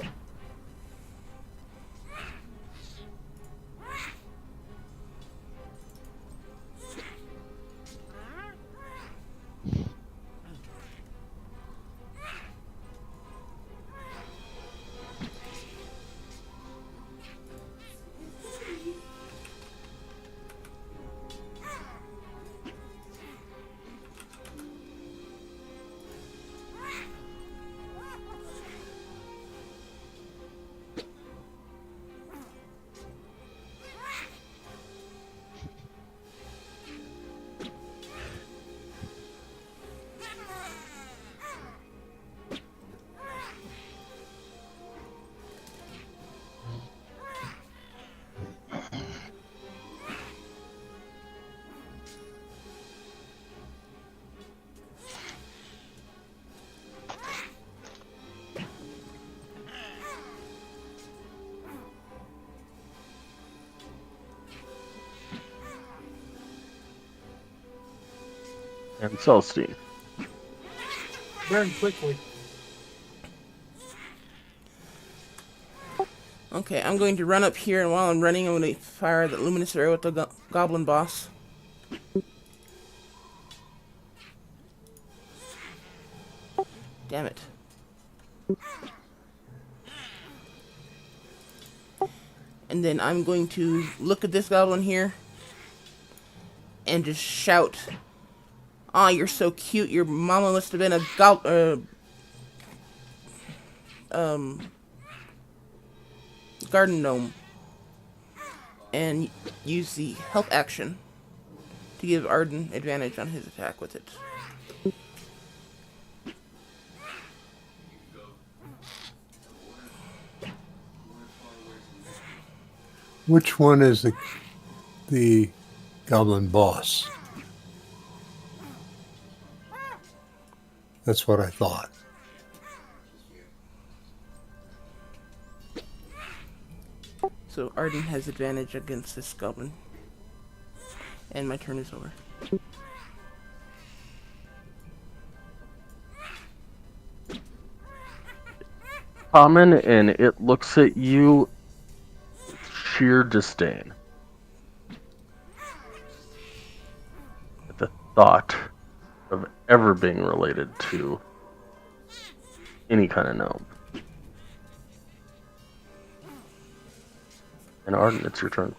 and Celestine. Burn quickly. Okay, I'm going to run up here, and while I'm running, I'm going to fire the luminous arrow at the goblin boss. Damn it. And then I'm going to look at this goblin here and just shout, "Aw, you're so cute. Your mama must have been a garden gnome." And use the help action to give Arden advantage on his attack with it. Which one is the goblin boss? That's what I thought. So Arden has advantage against this goblin. And my turn is over. Common, and it looks at you with sheer disdain at the thought of ever being related to any kind of gnome. And Arden, it's your turn.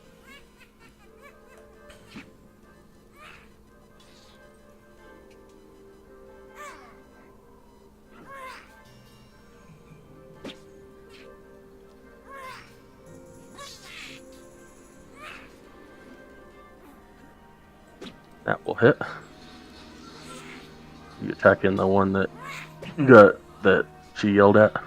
That will hit. You attacking the one that she yelled at.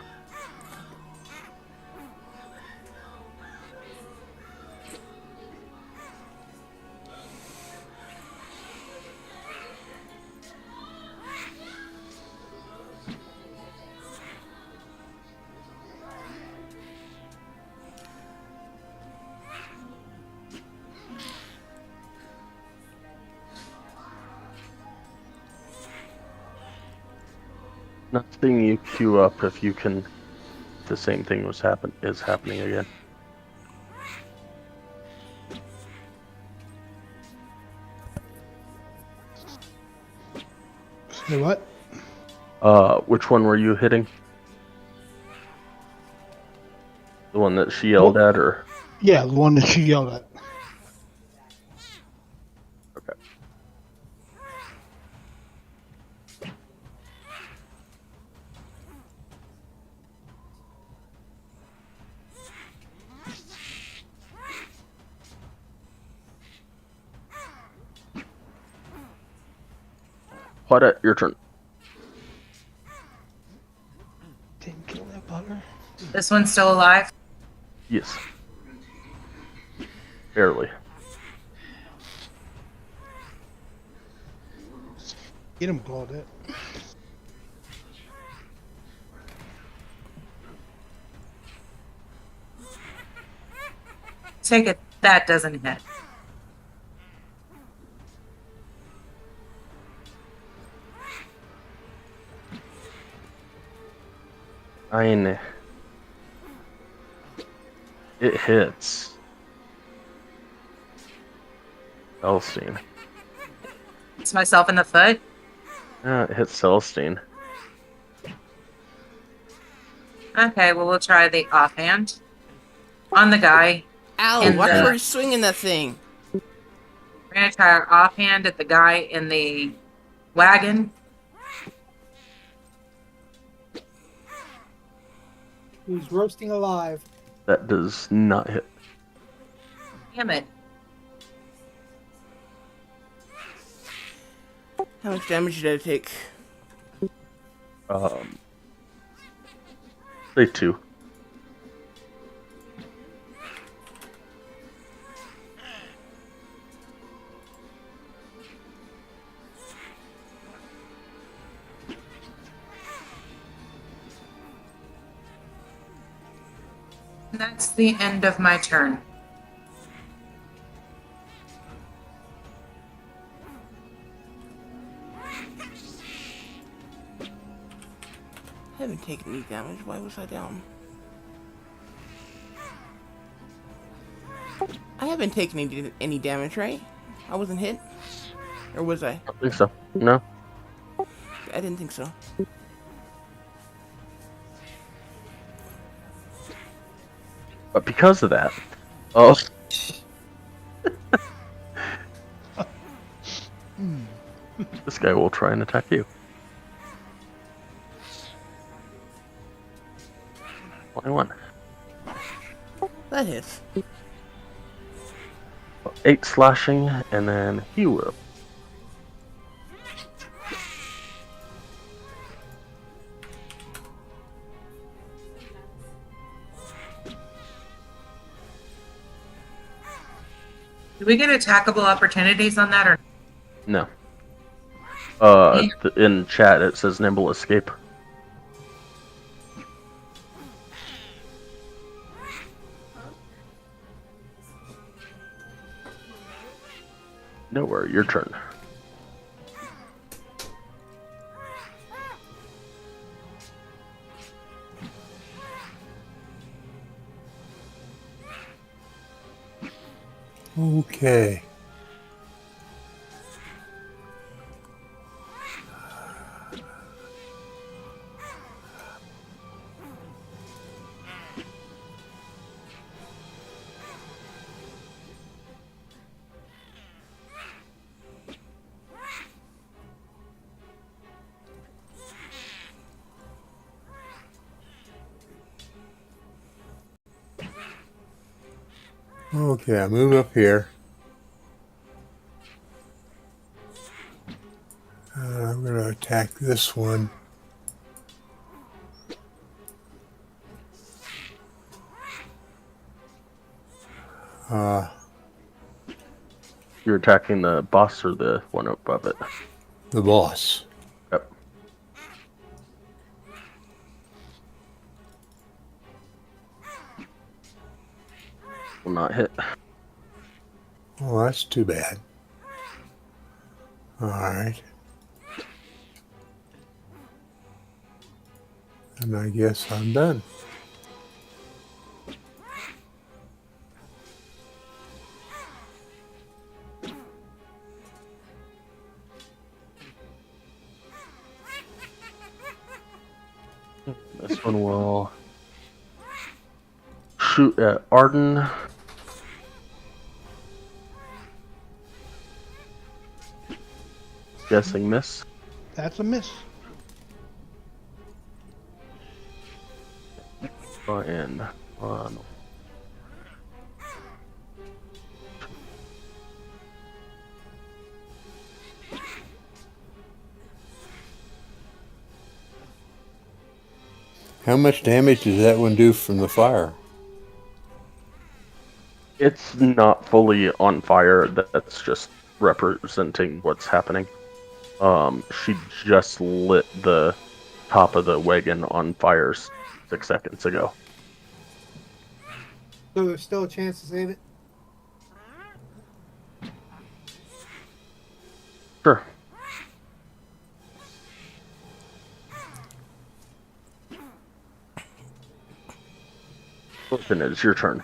Not seeing you queue up if you can. The same thing is happening again. Say what? Which one were you hitting? The one that she yelled at, or? Yeah, the one that she yelled at. Okay. Claudette, your turn. Didn't kill that bugger. This one's still alive? Yes. Barely. Get him, Claudette. Take it. That doesn't hit. Nine. It hits. Celestine. It's myself in the foot. It hits Celestine. Okay, well, we'll try the offhand on the guy. Ow, And watch the- where he's swinging that thing. We're going to try our offhand at the guy in the wagon. Who's roasting alive. That does not hit. Damn it. How much damage did I take? Say 2. And that's the end of my turn. taken any damage. Why was I down? I haven't taken any damage, right? I wasn't hit? Or was I? I don't think so. No. I didn't think so. But because of that, oh, this guy will try and attack you. 21. That hits. 8 slashing, and then he will. Do we get attackable opportunities on that or? No. Yeah. In chat it says nimble escape. Nowhere, your turn. Okay. Okay, I move up here. I'm going to attack this one. You're attacking the boss or the one above it? The boss. Yep. Will not hit. Oh, that's too bad. Alright. And I guess I'm done. This one will shoot at Arden. Guessing miss. That's a miss. And on. How much damage does that one do from the fire? It's not fully on fire. That's just representing what's happening. She just lit the top of the wagon on fire 6 seconds ago. So there's still a chance to save it? Sure. Then it's your turn.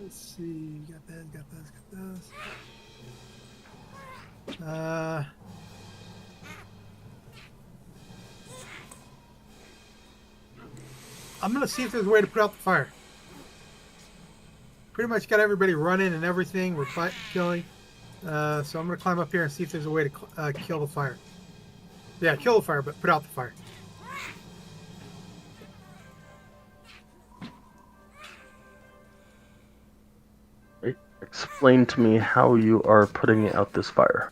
Let's see. Got those. I'm gonna see if there's a way to put out the fire. Pretty much got everybody running and everything. We're killing. So I'm gonna climb up here and see if there's a way to kill the fire. Yeah, kill the fire, but put out the fire. Explain to me how you are putting out this fire.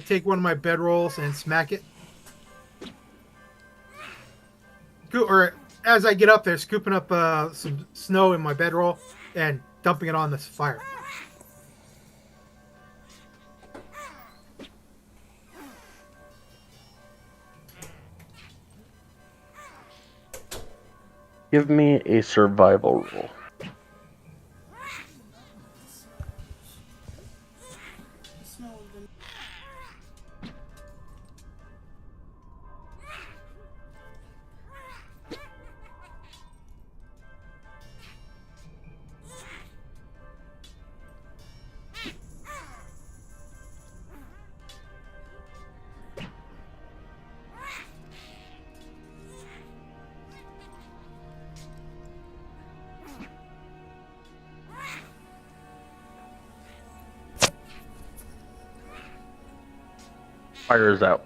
Take one of my bedrolls and smack it. Or as I get up there, scooping up some snow in my bedroll and dumping it on this fire. Give me a survival roll. Fire is out.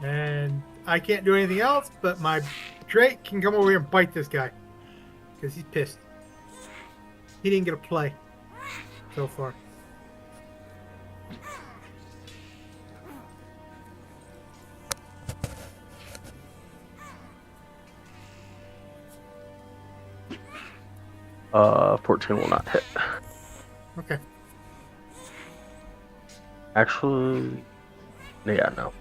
And I can't do anything else, but my Drake can come over here and bite this guy. Because he's pissed. He didn't get a play so far. Uh, 14 will not hit. Okay. Actually, yeah, no.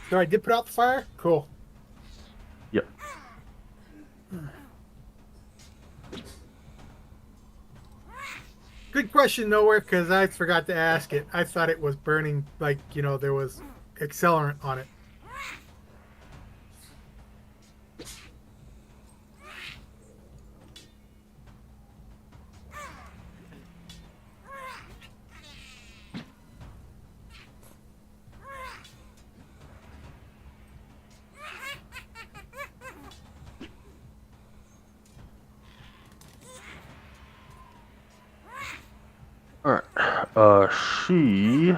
So I did put out the fire? Cool. Yep. Good question, nowhere, because I forgot to ask it. I thought it was burning, like, you know, there was accelerant on it. Alright. She.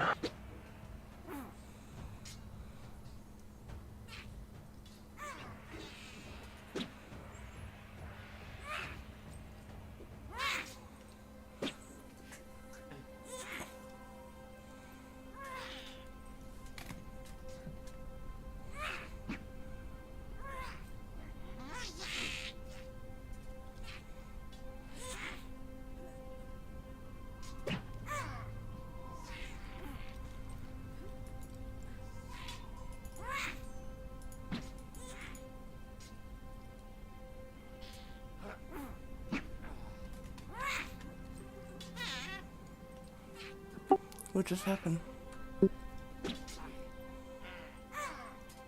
What just happened?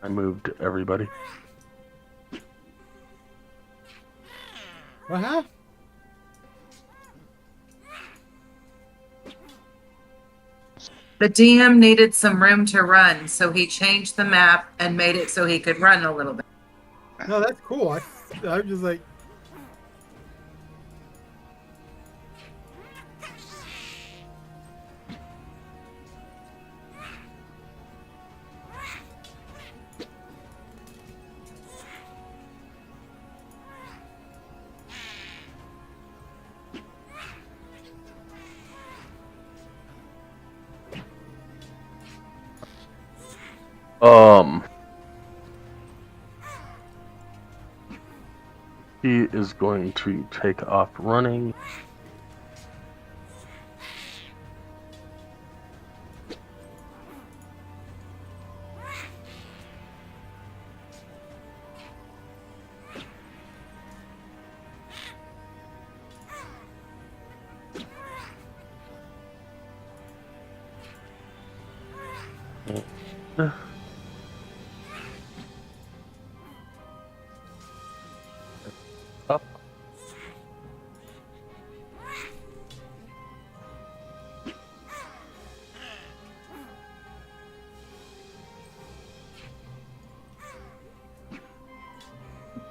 I moved everybody. Uh-huh. The DM needed some room to run, so he changed the map and made it so he could run a little bit. No, that's cool. I'm just like, He is going to take off running. Up.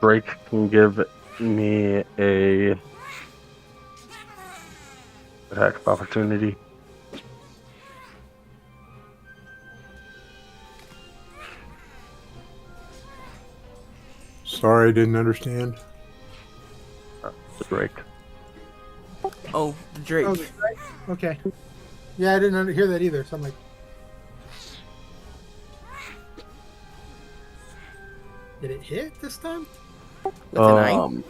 Drake can give me a attack of opportunity. Sorry, I didn't understand. The Drake. Oh, the Drake. oh, right? Okay. Yeah, I didn't hear that either, so I'm like, did it hit this time? With an eye? No.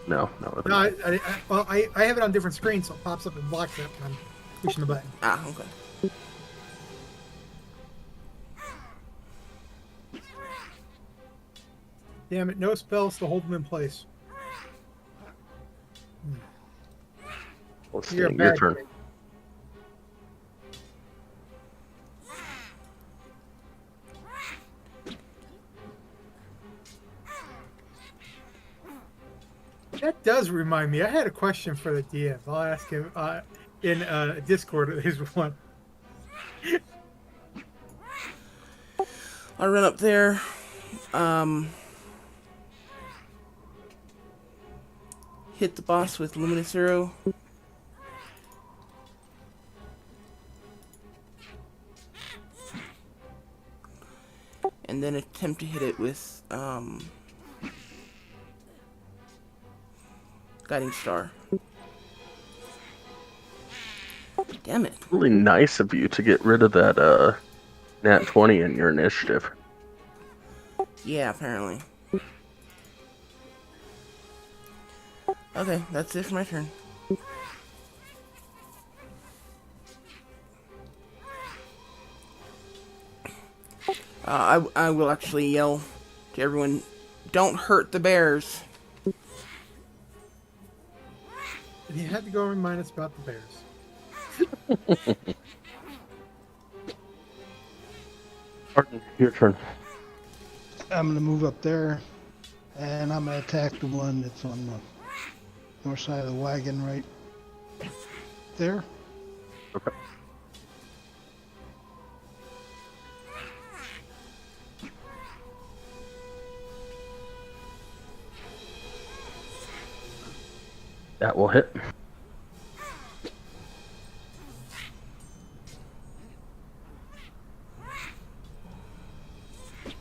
No, with No, an eye. I have it on different screens, so it pops up and blocks it when I'm pushing the button. Ah, okay. Damn it, no spells to hold them in place. Let's You're a see, your bad turn. kid. That does remind me. I had a question for the DM. I'll ask him in Discord. There's one. I'll run up there. Hit the boss with Luminous Arrow. And then attempt to hit it with Guiding Star. Damn it. Really nice of you to get rid of that nat 20 in your initiative. Yeah, apparently. Okay, that's it for my turn. I will actually yell to everyone, don't hurt the bears. And he had to go remind us about the bears. Martin, your turn. I'm gonna move up there, and I'm gonna attack the one that's on the north side of the wagon right there. Okay. That will hit.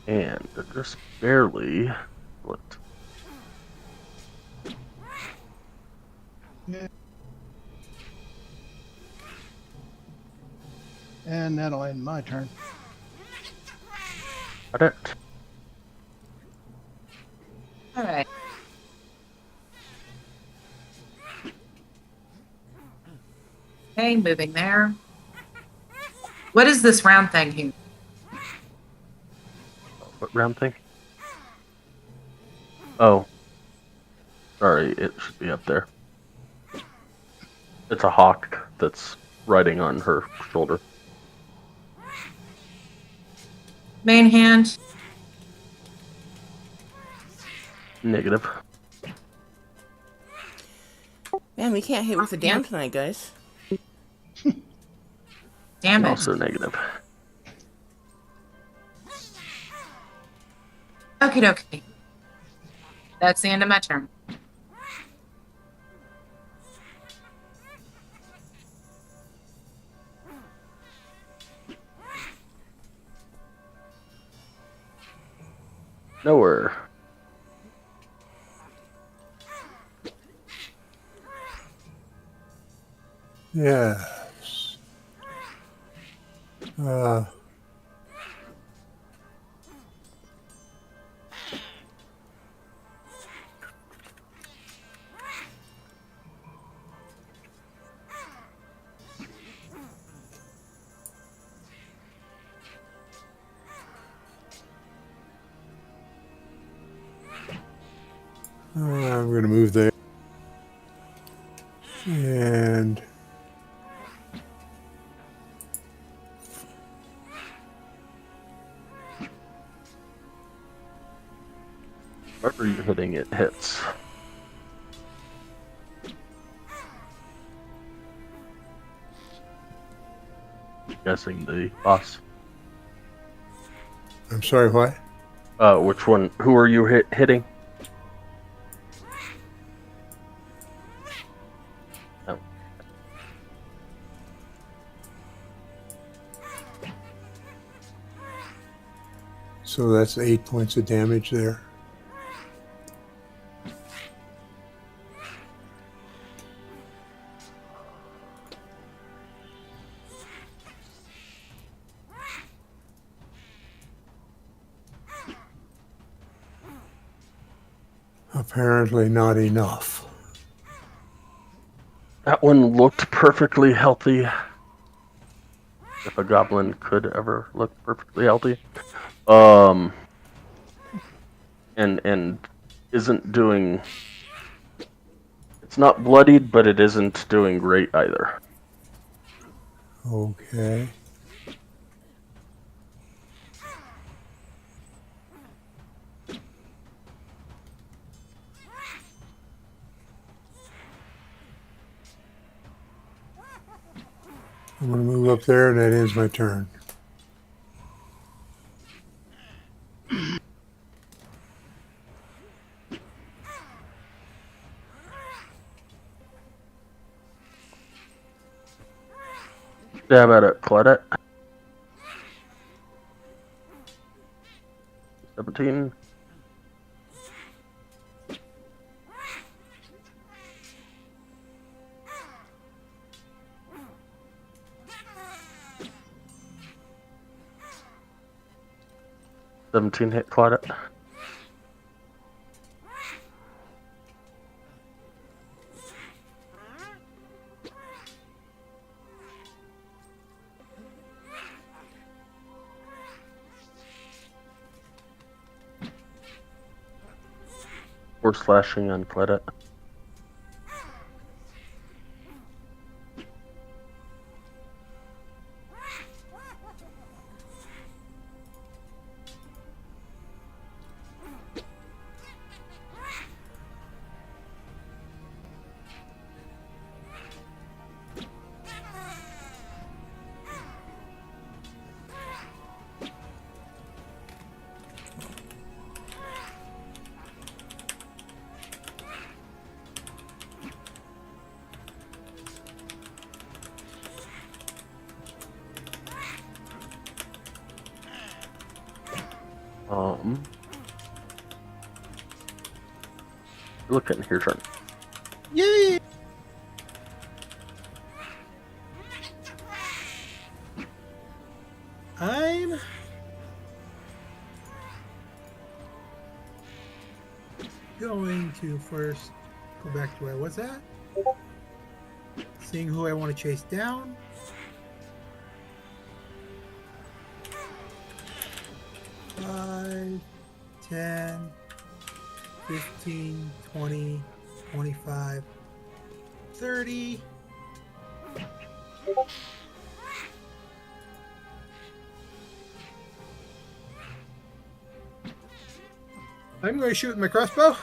And just barely looked. Yeah. And that'll end my turn. Got it. All right. Okay, moving there. What is this round thing here? What round thing? Oh. Sorry, it should be up there. It's a hawk that's riding on her shoulder. Main hand. Negative. Man, we can't hit with a dam tonight, guys. Damn it. Also negative. Okie dokie. That's the end of my turn. Nowhere. Yes. I'm going to move there. And Wherever you're hitting, it hits. Guessing the boss. I'm sorry, what? Which one? Who are you hitting? Oh. So that's 8 points of damage there. Apparently not enough. That one looked perfectly healthy. If a goblin could ever look perfectly healthy. and isn't doing. It's not bloodied, but it isn't doing great either. Okay. I'm going to move up there, and that ends my turn. Stab at it, Claudette. 17. Hit Claudette. Or slashing on Claudette. Look at your turn. Yay! I'm going to first go back to where I was at. Seeing who I want to chase down. Five, 10, 15, 20, 25, 30. I'm going to shoot with my crossbow.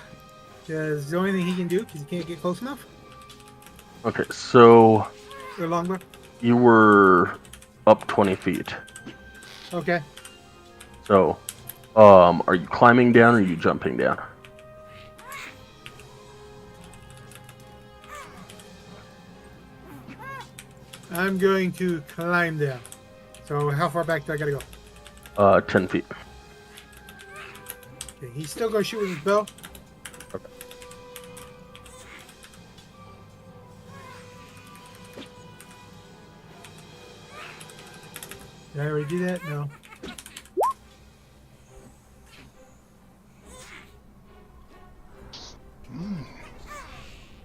Because it's the only thing he can do, because he can't get close enough. Okay, so Or longbow. you were up 20 feet. Okay. So, are you climbing down or are you jumping down? I'm going to climb down. So how far back do I gotta go? 10 feet. Okay, he's still gonna shoot with his bow. Okay. Did I already do that? No.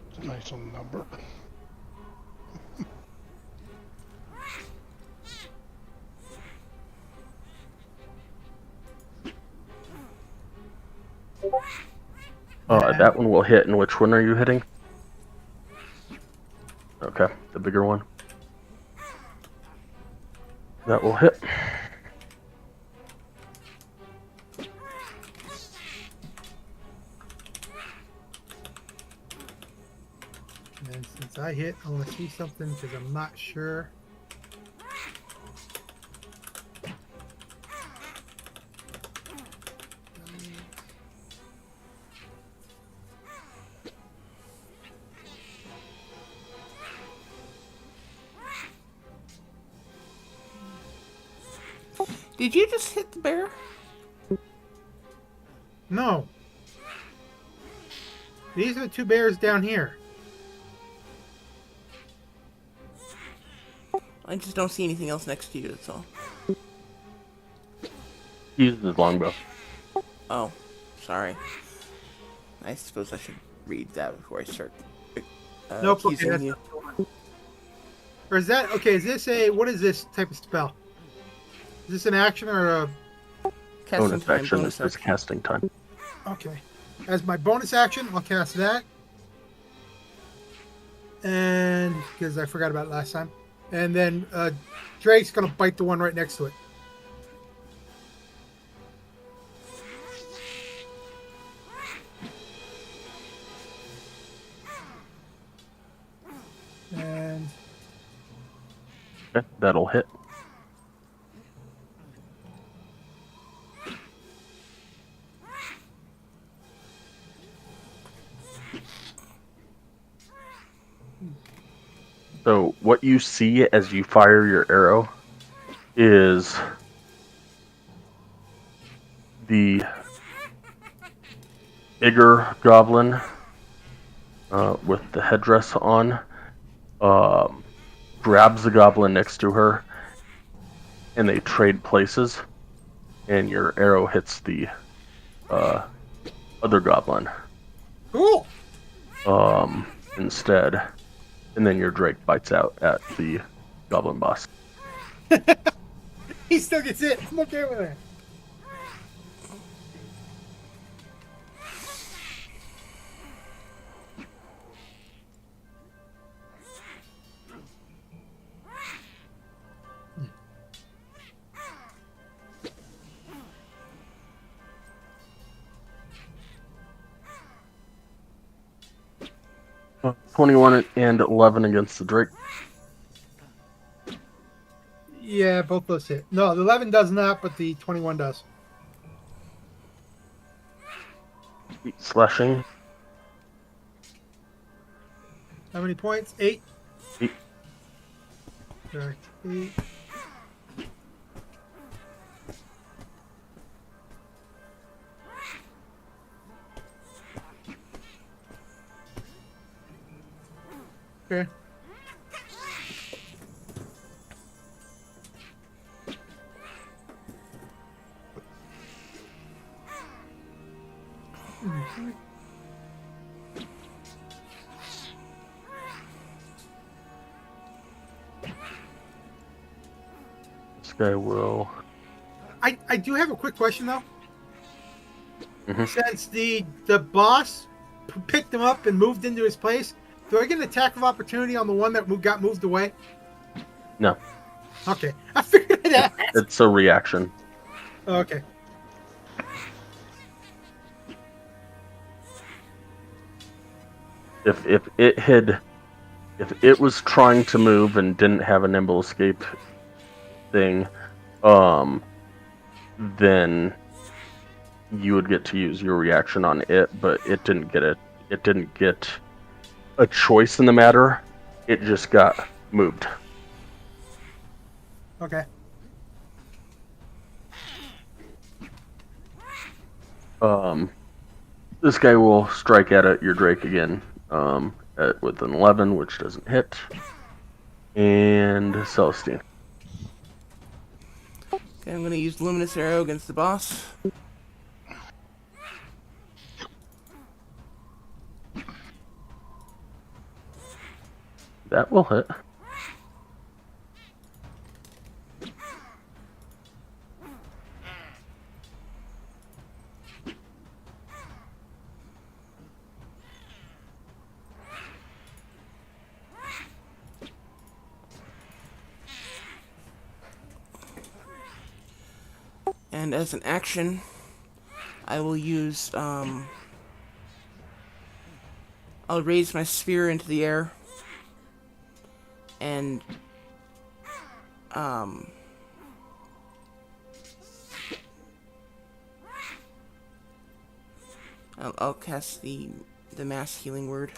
It's a nice little number. That one will hit. And which one are you hitting? Okay, the bigger one. That will hit. And since I hit, I want to see something because I'm not sure. Did you just hit the bear? No. These are the two bears down here. I just don't see anything else next to you, that's all. He uses his longbow. Oh, sorry. I suppose I should read that before I start Nope, okay, accusing that's you. not the one. Or is that, okay, is this a, what is this type of spell? Is this an action or a, Casting Bonus time, action bonus is action. casting time. Okay. As my bonus action, I'll cast that. And because I forgot about it last time. And then Drake's going to bite the one right next to it. And Okay, that'll hit. So what you see as you fire your arrow is the bigger goblin with the headdress on grabs the goblin next to her, and they trade places, and your arrow hits the other goblin cool. instead, and then your Drake bites out at the goblin boss. He still gets it. I'm okay with it. Uh, 21 and 11 against the Drake. Yeah, both those hit. No, the 11 does not, but the 21 does. Slashing. How many points? 8? 8. Correct. 8. Okay. This guy will. I do have a quick question though. Mhm. Since the boss picked him up and moved into his place, do I get an attack of opportunity on the one that got moved away? No, Okay, I figured it out. it's a reaction. Okay. If it was trying to move and didn't have a nimble escape thing, then you would get to use your reaction on it, but it didn't get it. It didn't get a choice in the matter. It just got moved. Okay. This guy will strike at your Drake again, with an 11, which doesn't hit, and Celestine. Okay, I'm going to use Luminous Arrow against the boss. That will hit. And as an action, I will use, I'll raise my spear into the air. And, I'll cast the mass healing word.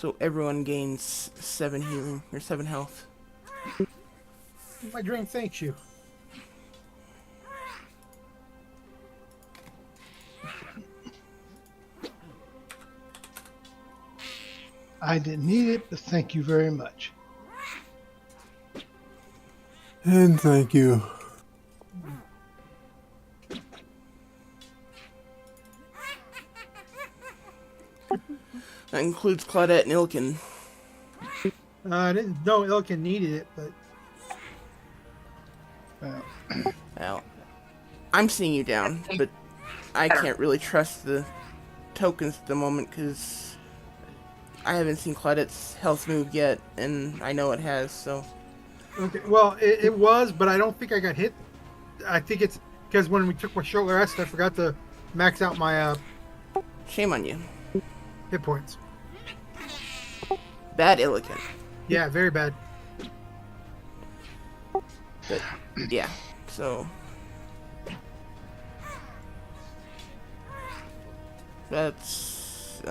So everyone gains 7 healing, or 7 health. My drink thanks you. I didn't need it, but thank you very much. And thank you. That includes Claudette and Ilkin. I didn't know Ilkin needed it, but Well, I'm seeing you down, but I can't really trust the tokens at the moment because I haven't seen Claudette's health move yet, and I know it has, so... Okay, well, it was, but I don't think I got hit. I think it's because when we took my short rest, I forgot to max out my Shame on you. hit points. Bad Illigan. Yeah, very bad. But, yeah, so... That's...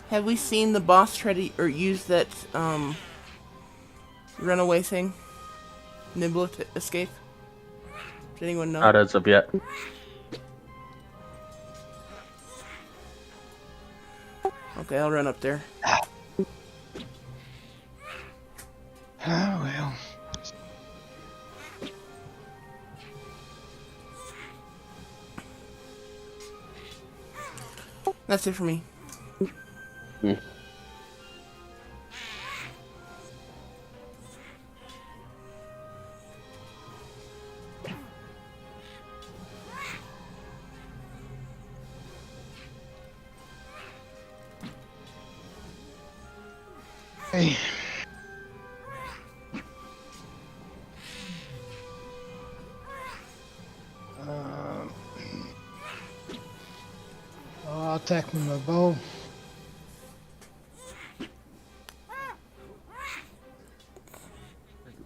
Have we seen the boss try to or use that runaway thing? Nimble escape? Does anyone know? Not as of yet. Okay, I'll run up there. Oh, well. That's it for me. Hey. I'll attack with my bow.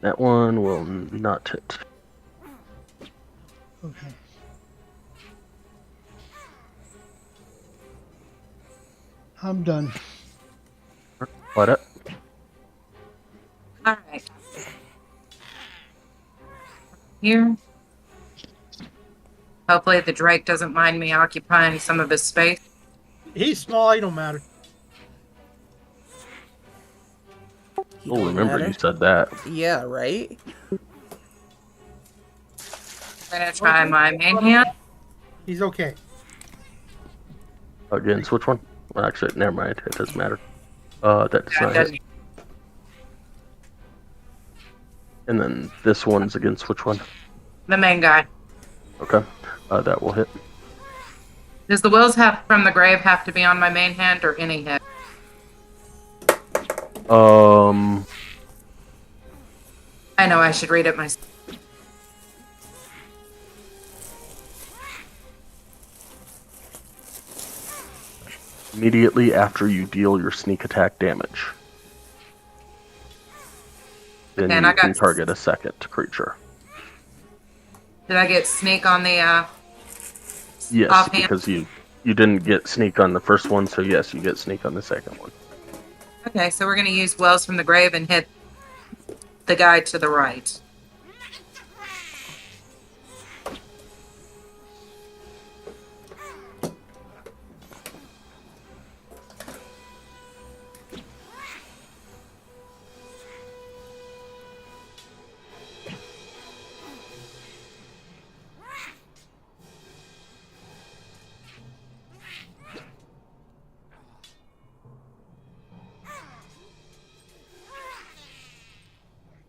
That one will not hit. Okay. I'm done. What? All right. Here. Hopefully the Drake doesn't mind me occupying some of his space. He's small. He don't matter. He Oh, don't remember matter. you said that. Yeah, right? I'm gonna try my main hand. He's okay. Against which one? Well, actually, never mind. It doesn't matter. That does That not hit. doesn't- And then this one's against which one? The main guy. Okay. That will hit. Does the wills have from the grave have to be on my main hand or any hit? I know I should read it myself. Immediately after you deal your sneak attack damage. Then And you I got- can target a second creature. Did I get sneak on the Yes, offhand? because you didn't get sneak on the first one, so yes, you get sneak on the second one. Okay, so we're gonna use wells from the grave and hit the guy to the right.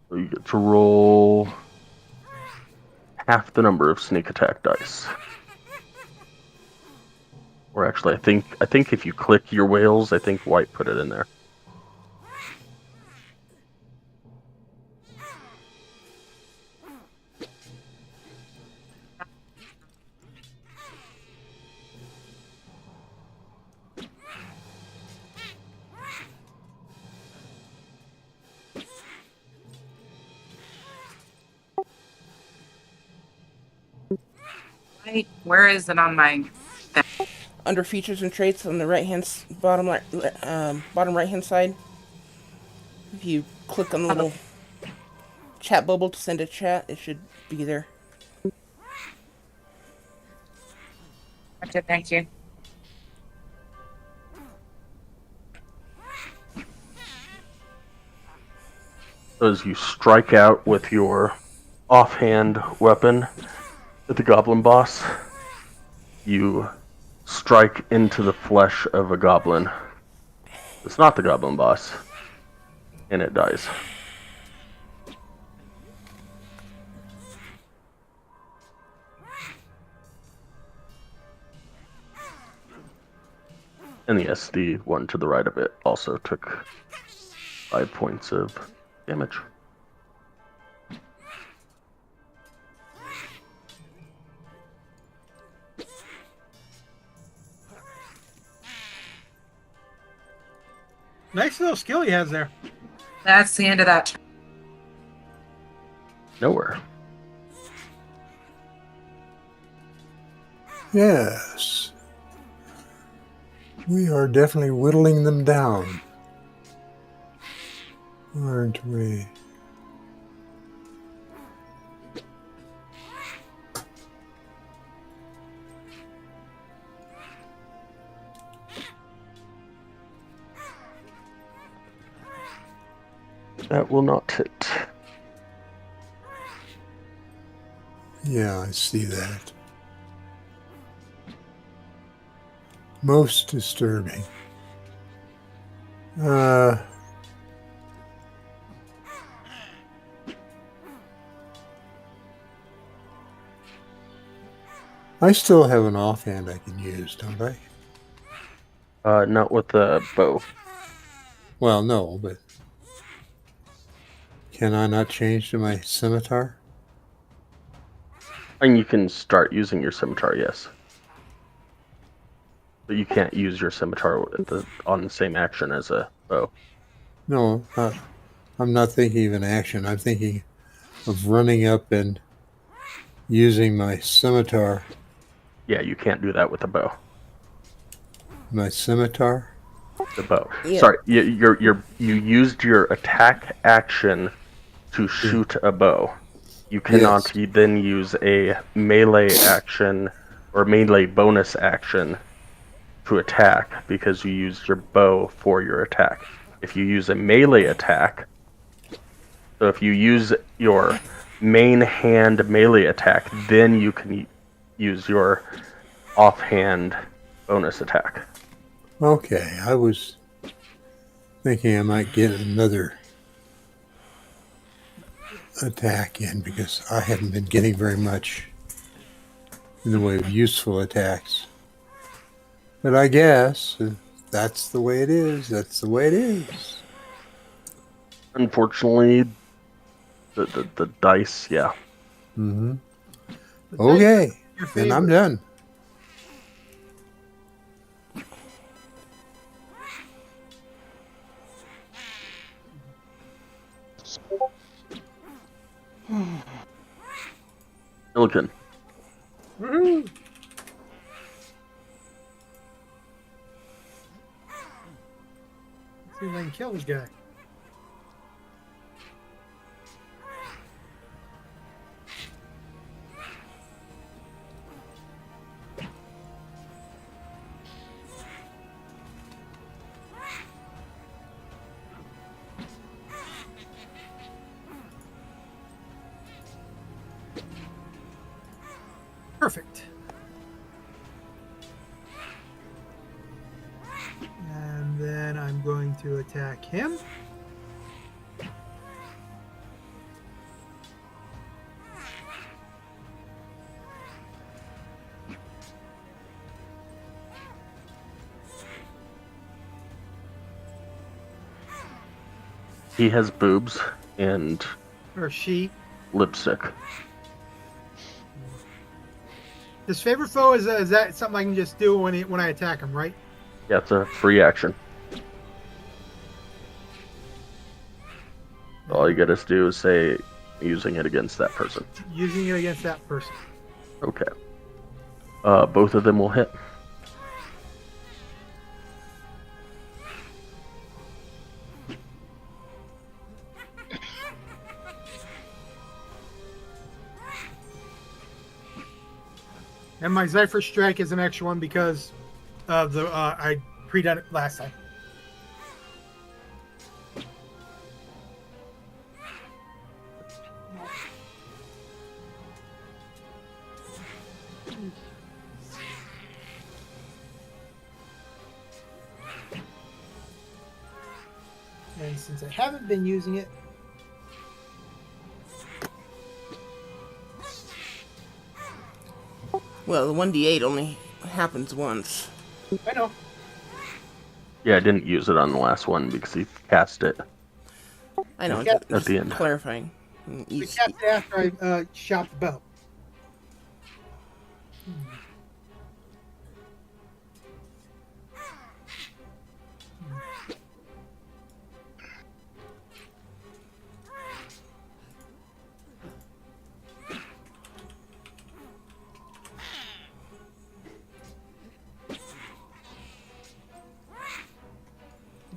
So you get to roll half the number of sneak attack dice. Or actually, I think if you click your whales, I think White put it in there. Right, where is it on my? Under features and traits on the bottom right hand side. If you click on the little chat bubble to send a chat, it should be there. Okay, thank you. So as you strike out with your offhand weapon at the goblin boss, you strike into the flesh of a goblin. It's not the goblin boss, and it dies. And yes, the one to the right of it also took 5 points of damage. Nice little skill he has there. That's the end of that. Nowhere. Yes. We are definitely whittling them down. Aren't we? That will not hit. Yeah, I see that. Most disturbing. I still have an offhand I can use, don't I? Not with the bow. Well, no, but can I not change to my scimitar? And you can start using your scimitar, yes. But you can't use your scimitar on the same action as a bow. No, I'm not thinking of an action. I'm thinking of running up and using my scimitar. Yeah, you can't do that with a bow. My scimitar? The bow. Yeah. Sorry, you used your attack action to shoot a bow. You cannot then use a melee action or melee bonus action to attack because you used your bow for your attack. If you use a melee attack, so if you use your main hand melee attack, then you can use your offhand bonus attack. Okay, I was thinking I might get another attack in because I haven't been getting very much in the way of useful attacks. But I guess that's the way it is. That's the way it is. Unfortunately, the dice, yeah. Mm-hmm. The Okay, dice are your and I'm favorite. done. Milliken. Woohoo! Let's see if I can kill this guy. Perfect. And then I'm going to attack him. He has boobs and Or she. lipstick. His favorite foe is that something I can just do when I attack him, right? Yeah, it's a free action. All you gotta do is say using it against that person. Using it against that person. Okay. Both of them will hit. And my Zephyr Strike is an extra one because of the I pre-done it last time. And since I haven't been using it, Well, the 1d8 only happens once. I know. Yeah, I didn't use it on the last one because he cast it. I know, Yeah. just At the end. clarifying. I cast it after I shot the bow.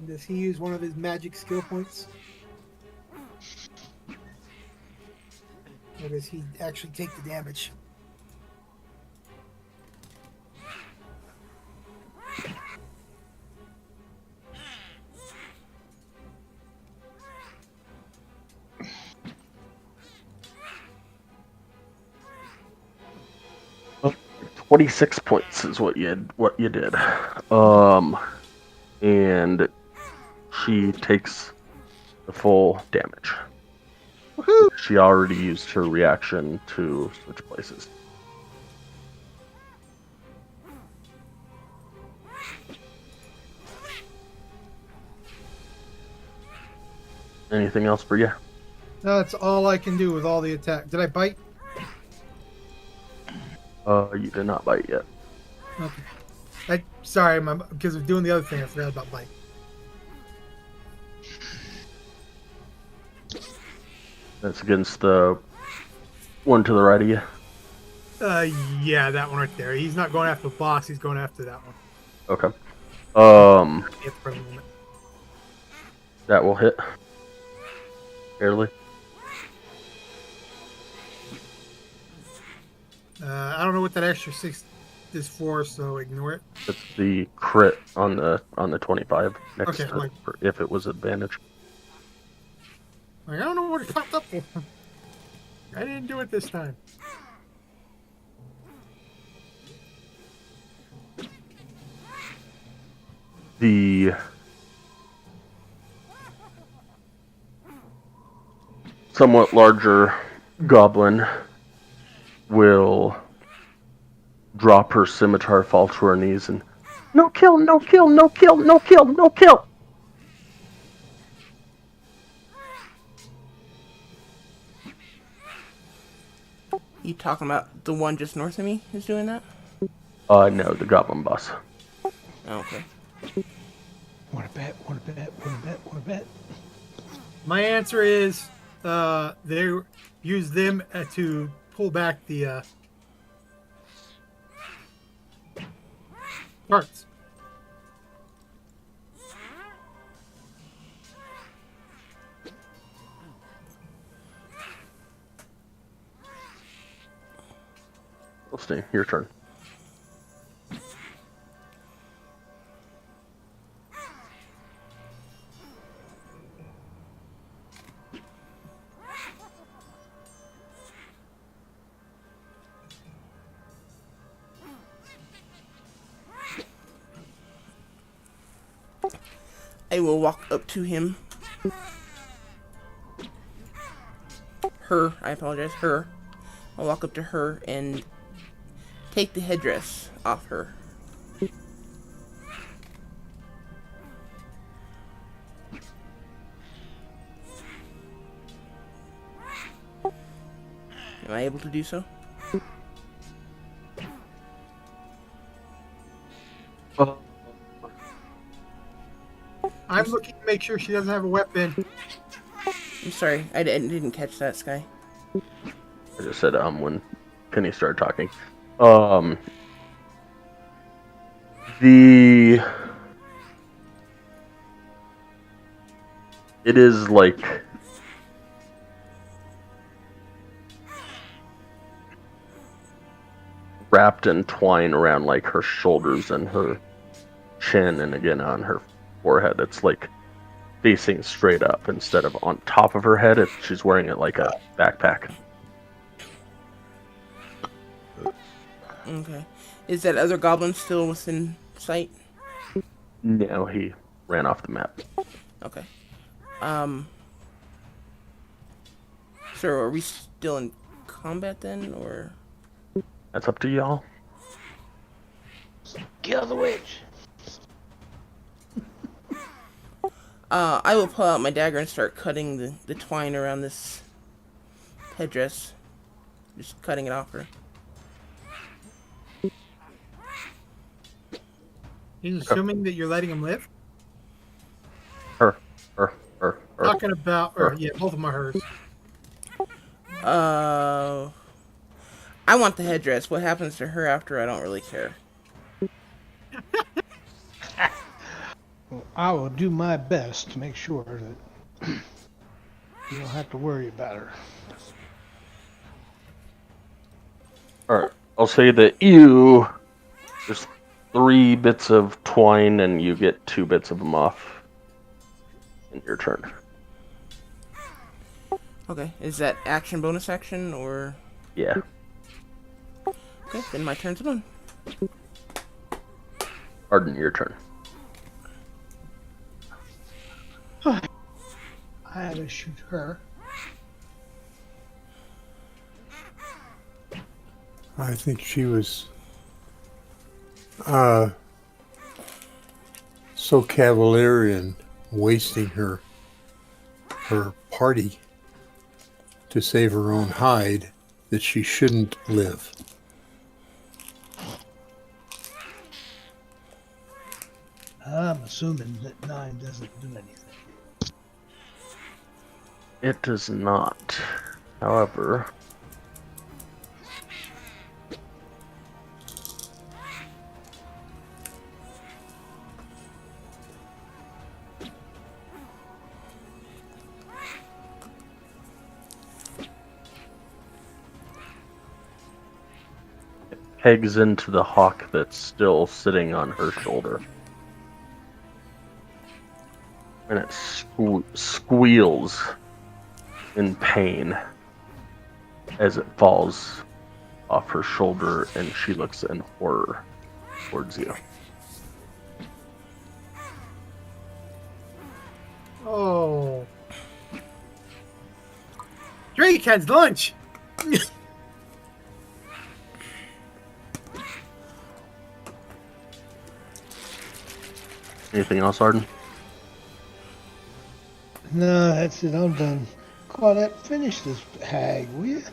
Does he use one of his magic skill points? Or does he actually take the damage? Oh, 26 points is what you did. And she takes the full damage. Woohoo! She already used her reaction to switch places. Anything else for you? That's all I can do with all the attack. Did I bite? You did not bite yet. Okay. Sorry, because of doing the other thing, I forgot about bite. That's against the one to the right of you. Yeah, that one right there. He's not going after the boss. He's going after that one. Okay. At the present moment. That will hit. Barely. I don't know what that extra 6 is for, so ignore it. That's the crit on the 25 next Okay, to if it was advantage. Like, I don't know what it popped up for. I didn't do it this time. The somewhat larger goblin will drop her scimitar, fall to her knees, and no kill, no kill, no kill, no kill, no kill. You talking about the one just north of me is doing that? No, the goblin boss. Oh, okay. Want to bet? Want to bet? Want to bet? Want to bet? My answer is they use them to pull back the parts. Stay. Your turn. I will walk up to him. Her, I apologize, her. I'll walk up to her and take the headdress off her. Am I able to do so? I'm looking to make sure she doesn't have a weapon. I'm sorry, I didn't catch that, Sky. I just said when Kenny started talking. It is like wrapped in twine around like her shoulders and her chin, and again on her forehead. It's like facing straight up instead of on top of her head. She's wearing it like a backpack. Okay. Is that other goblin still within sight? No, he ran off the map. Okay. Um. So are we still in combat then, or? That's up to y'all. Kill the witch. I will pull out my dagger and start cutting the twine around this headdress. Just cutting it off her. He's assuming that you're letting him live. Her. Talking about, or yeah, both of them are hers. I want the headdress. What happens to her after, I don't really care. Well, I will do my best to make sure that you don't have to worry about her. Alright. I'll say that there's 3 bits of twine and you get 2 bits of them off in your turn. Okay, is that action bonus action, or? Yeah. Okay, then my turn's done. Arden, your turn. I had to shoot her. I think she was so cavalier in wasting her party to save her own hide that she shouldn't live. I'm assuming that 9 doesn't do anything. It does not. However, it pegs into the hawk that's still sitting on her shoulder. And it squeals in pain as it falls off her shoulder, and she looks in horror towards you. Oh. Drake has lunch. Anything else, Arden? No, that's it. I'm done. Claudette, finish this hag, will you?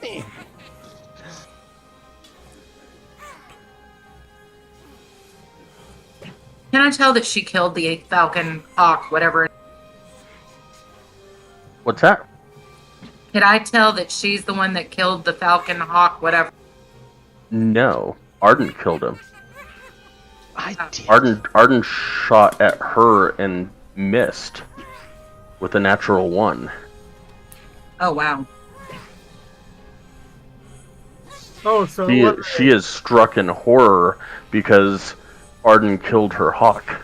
Man. Can I tell that she killed the falcon hawk, whatever? What's that? Can I tell that she's the one that killed the falcon hawk, whatever? No. Arden killed him. I did. Arden shot at her and missed with a natural 1. Oh, wow. Oh, so She is struck in horror because Arden killed her hawk.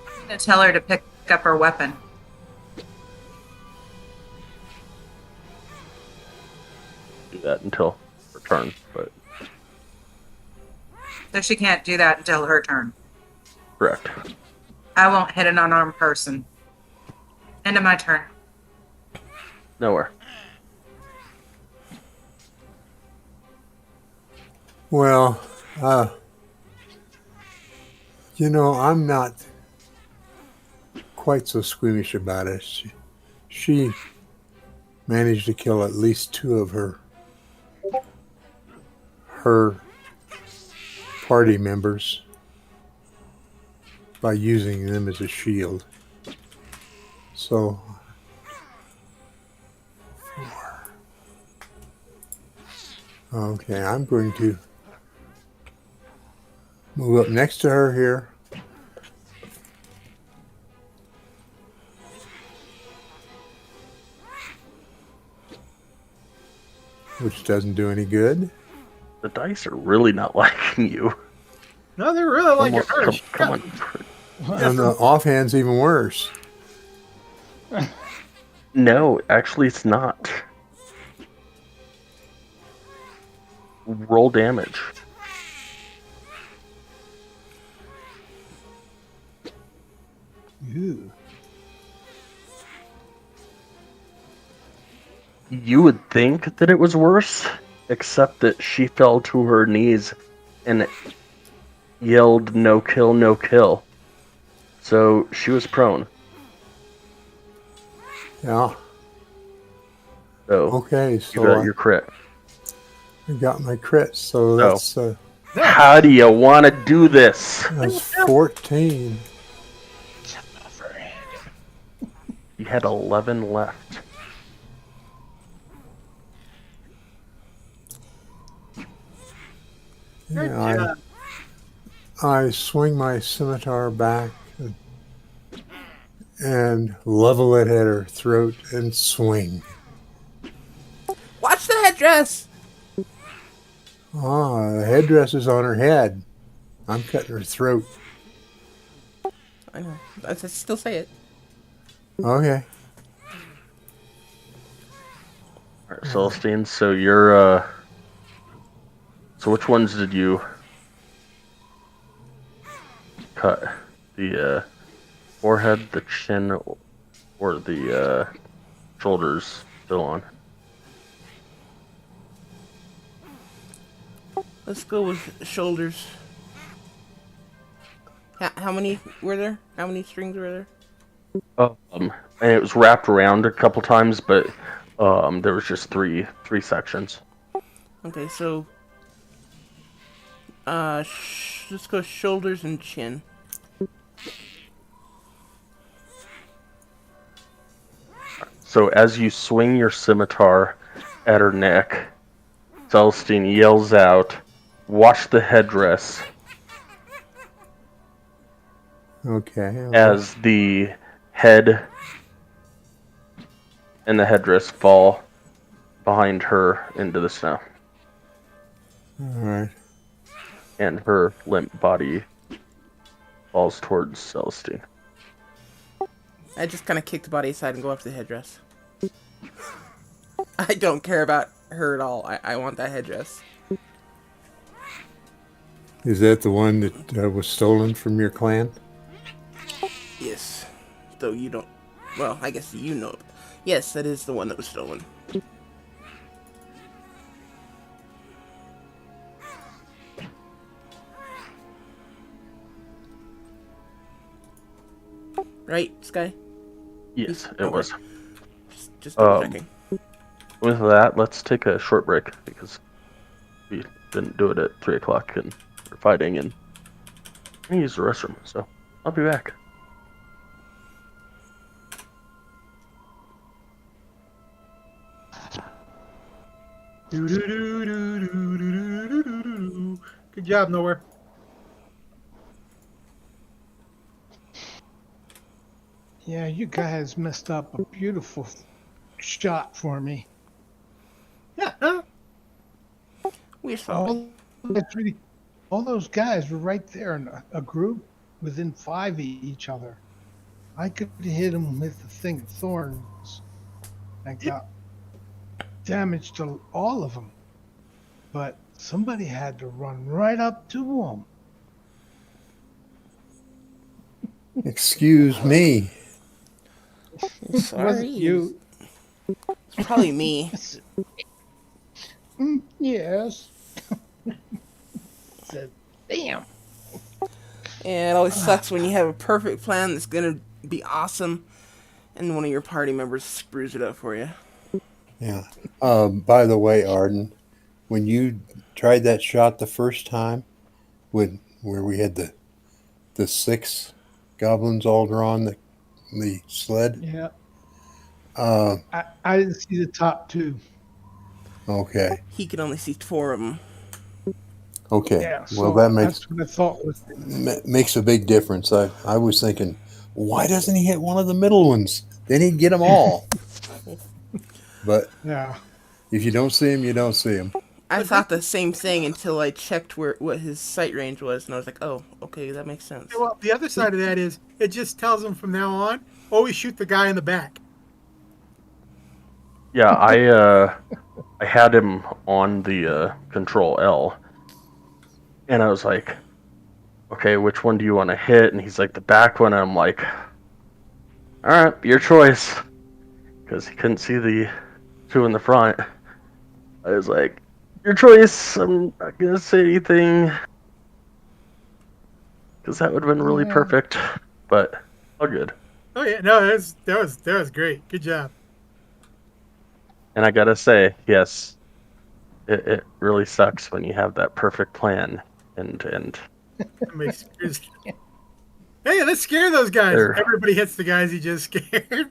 I'm going to tell her to pick up her weapon. Do that until her turn, but So she can't do that until her turn. correct. I won't hit an unarmed person. End of my turn. Nowhere. Well, I'm not quite so squeamish about it. She managed to kill at least 2 of her party members by using them as a shield. So, 4. Okay, I'm going to move up next to her here. Which doesn't do any good. The dice are really not liking you. no, they're really like Almost- your hers. come on. And the offhand's even worse. No, actually it's not. Roll damage. Ooh. You would think that it was worse, except that she fell to her knees and yelled, "No kill, no kill." So she was prone. Yeah. So Okay, you so got your crit. I got my crit, so So that's how do you want to do this? 14. You had 11 left. Good Yeah, job. I swing my scimitar back and level it at her throat and swing. Watch the headdress! Ah, the headdress is on her head. I'm cutting her throat. I know. I still say it. Okay. All right, Celestine, so you're, so which ones did you cut? The, forehead, the chin, or the, shoulders still on? Let's go with shoulders. How many were there? How many strings were there? And it was wrapped around a couple times, but, there was just three sections. Okay, so let's go shoulders and chin. So as you swing your scimitar at her neck, Celestine yells out, "Watch the headdress," Okay. as the head and the headdress fall behind her into the snow, All right. and her limp body falls towards Celestine. I just kind of kick the body aside and go after the headdress. I don't care about her at all. I want that headdress. Is that the one that was stolen from your clan? Yes. Though you don't... Well, I guess you know. Yes, that is the one that was stolen. Right, Sky? Yes, it Okay. was. Just double checking. With that, let's take a short break because we didn't do it at 3 o'clock and we're fighting and I'm gonna use the restroom, so I'll be back. Good job, Nowhere. Yeah, you guys messed up a beautiful shot for me. We're sorry. All those guys were right there in a group within 5 of each other. I could hit them with the thing of thorns. I got damage to all of them. But somebody had to run right up to them. Excuse me. Sorry. Wasn't you? It's probably me. Yes. Said, damn. And it always sucks when you have a perfect plan that's gonna be awesome, and one of your party members screws it up for you. Yeah. By the way, Arden, when you tried that shot the first time, where we had the 6 goblins all drawn the sled. Yeah. Uh, I didn't see the top 2. okay. He could only see 4 of them. Okay. Yeah, Well, so that that's what I thought was. makes a big difference. I was thinking, why doesn't he hit one of the middle ones? Then he'd get them all. But Yeah. if you don't see him, you don't see him. I thought the same thing until I checked what his sight range was, and I was like, oh, okay, that makes sense. Well, the other side of that is it just tells them from now on, always shoot the guy in the back. Yeah, I had him on the control L, and I was like, okay, which one do you want to hit? And he's like, the back one. And I'm like, all right, your choice. Because he couldn't see the two in the front. I was like, your choice. I'm not going to say anything. Because that would have been really Yeah. perfect. But all good. Oh yeah, no, that was great. Good job. And I got to say, yes, it really sucks when you have that perfect plan. And Somebody scares. Hey, let's scare those guys. they're Everybody hits the guys he just scared.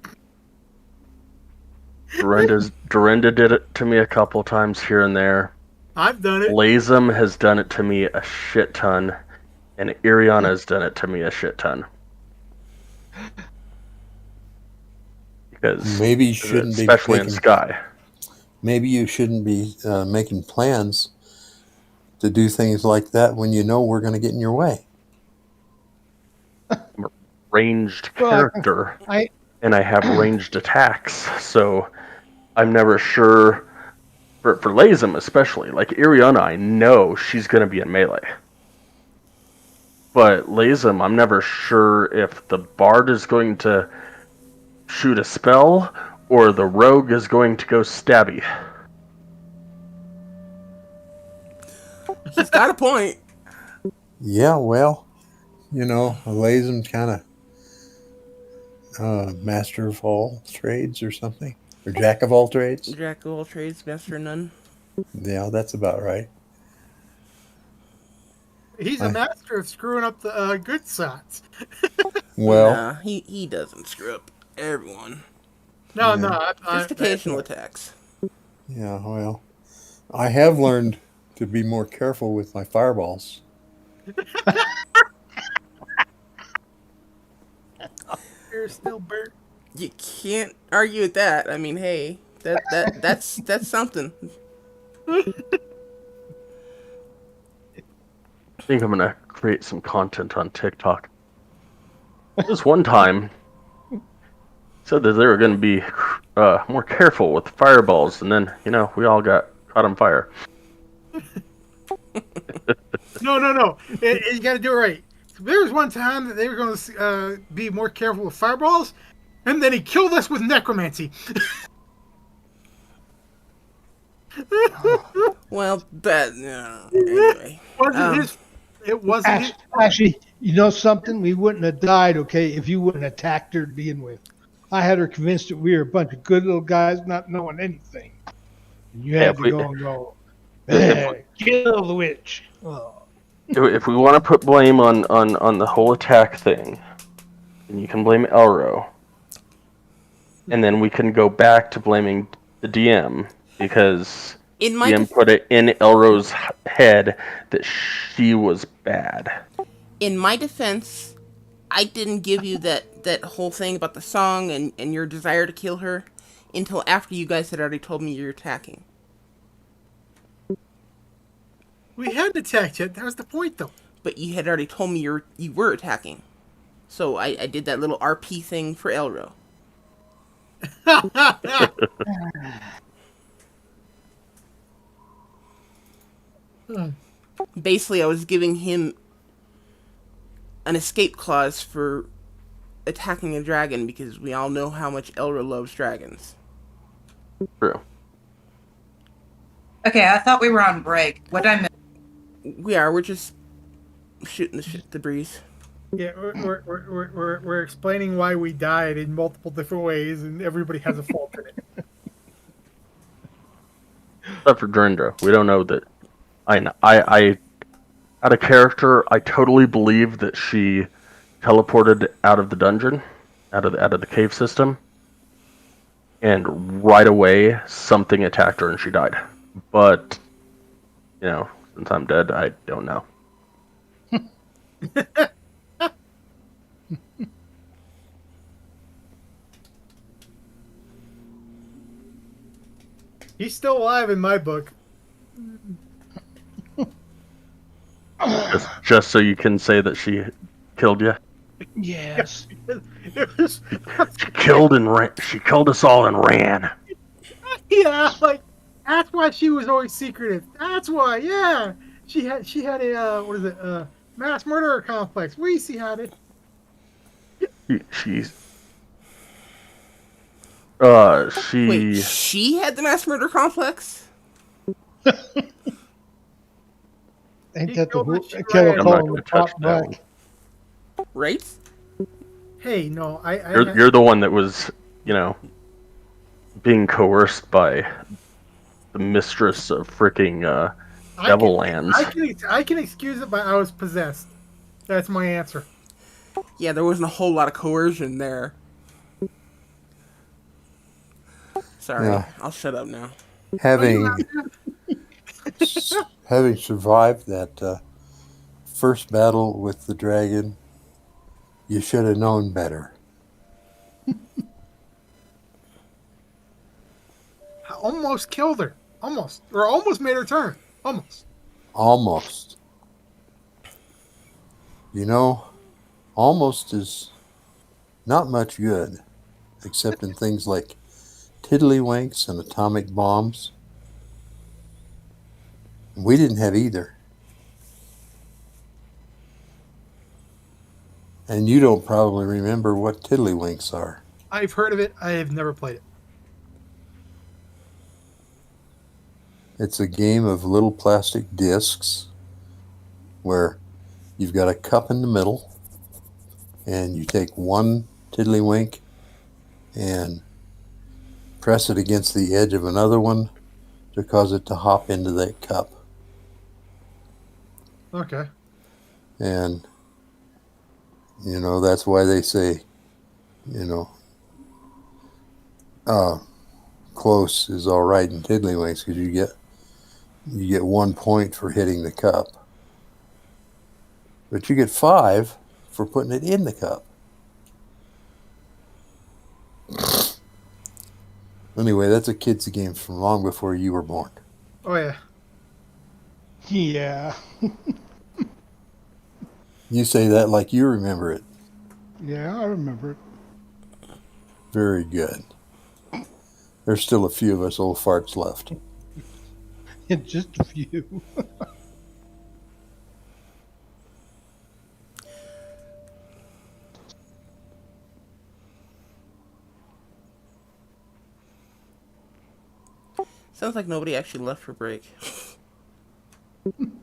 Dorinda did it to me a couple times here and there. I've done it. Lazem has done it to me a shit ton. And Iriana has done it to me a shit ton. Because Maybe you shouldn't be especially in making, Sky. maybe you shouldn't be making plans to do things like that when you know we're going to get in your way. I'm a ranged Well, character, I and I have ranged attacks, so I'm never sure. For Lazem especially, like Iriana, I know she's going to be in melee. But Lazem, I'm never sure if the Bard is going to shoot a spell or the Rogue is going to go stabby. He's got a point. Yeah, well, Lazem's kind of master of all trades or something, or jack of all trades. Jack of all trades, master of none. Yeah, that's about right. He's a master of screwing up the good shots. Well, Nah, he doesn't screw up everyone. No, Yeah. no, Just occasional attacks. yeah, well, I have learned to be more careful with my fireballs. You're still burnt. You can't argue with that. I mean, hey, that's something. I think I'm going to create some content on TikTok. This one time, said that they were going to be more careful with fireballs, and then, we all got caught on fire. No. You got to do it right. There was one time that they were going to be more careful with fireballs, and then he killed us with necromancy. Well, anyway. It wasn't his. actually, you know something? We wouldn't have died, okay, if you wouldn't have attacked her to begin with. I had her convinced that we were a bunch of good little guys not knowing anything. And you had to go, hey, kill the witch. Oh. If we want to put blame on the whole attack thing, then you can blame Elro. And then we can go back to blaming the DM, because DM put it in Elro's head that she was bad. In my defense, I didn't give you that whole thing about the song and your desire to kill her until after you guys had already told me you're attacking. We hadn't attacked yet. That was the point, though. But you had already told me you were attacking. So I did that little RP thing for Elro. Basically, I was giving him an escape clause for attacking a dragon, because we all know how much Elro loves dragons. True. Okay, I thought we were on break. What did I miss? We're just shooting the breeze. Yeah, we're explaining why we died in multiple different ways, and everybody has a fault in it. Except for Drindra. We don't know that. I out of character, I totally believe that she teleported out of the dungeon, out of the cave system, and right away something attacked her and she died. But since I'm dead, I don't know. He's still alive in my book. Just so you can say that she killed you. Yes. She killed and ran. She killed us all and ran. Yeah, like that's why she was always secretive. That's why. Yeah, she had a mass murderer complex. We see how it. She's Wait, She she had the mass murder complex? Ain't He that the killed her, she killer ran. I'm not calling going the to touch pot that one. black? Right? Hey, no, You're the one that was, being coerced by the mistress of freaking I can, Devil Lands. I can excuse it, but I was possessed. That's my answer. Yeah, there wasn't a whole lot of coercion there. Sorry, Now, I'll shut up now. Oh, you having having survived that first battle with the dragon, you should have known better. almost killed her. Almost. Or almost made her turn. Almost. Almost. You know, almost is not much good, except in things like tiddlywinks and atomic bombs. We didn't have either. And you don't probably remember what tiddlywinks are. I've heard of it. I have never played it. It's a game of little plastic discs where you've got a cup in the middle and you take one tiddlywink and press it against the edge of another one to cause it to hop into that cup. Okay. And, that's why they say, uh, close is all right in tiddlywinks because you get 1 point for hitting the cup. But you get 5 for putting it in the cup. Anyway, that's a kid's game from long before you were born. Oh, yeah. Yeah. You say that like you remember it. Yeah, I remember it. Very good. There's still a few of us old farts left. Just a few. Sounds like nobody actually left for break.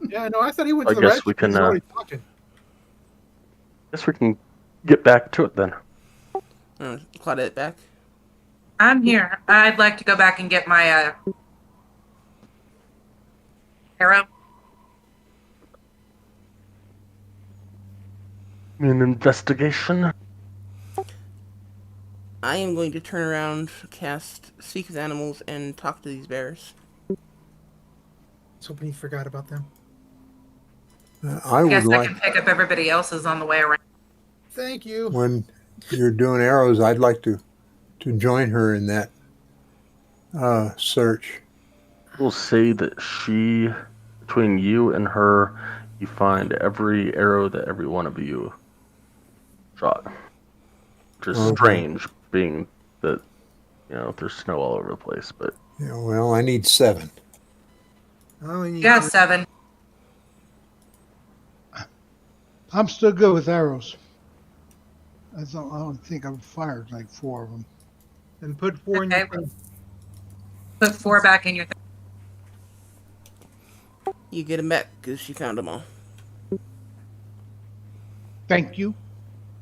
Yeah, no, I thought he went I to the guess we restroom. He's can. already talking. Guess we can get back to it then. Claudette back. I'm here. I'd like to go back and get my arrow. An investigation. I am going to turn around, cast Speak with Animals, and talk to these bears. I was hoping he forgot about them. I I would guess I like, can pick up everybody else's on the way around. Thank you. when you're doing arrows, I'd like to join her in that search. We'll say that between you and her, you find every arrow that every one of you shot. Which is Okay. strange, being that, there's snow all over the place, but Yeah, well, I need 7. I only need Yeah, 3. 7. I'm still good with arrows. I don't think I've fired like 4 of them. And put 4 in your Okay. thing. Put 4 back in your thing. You get them back because she found them all. Thank you.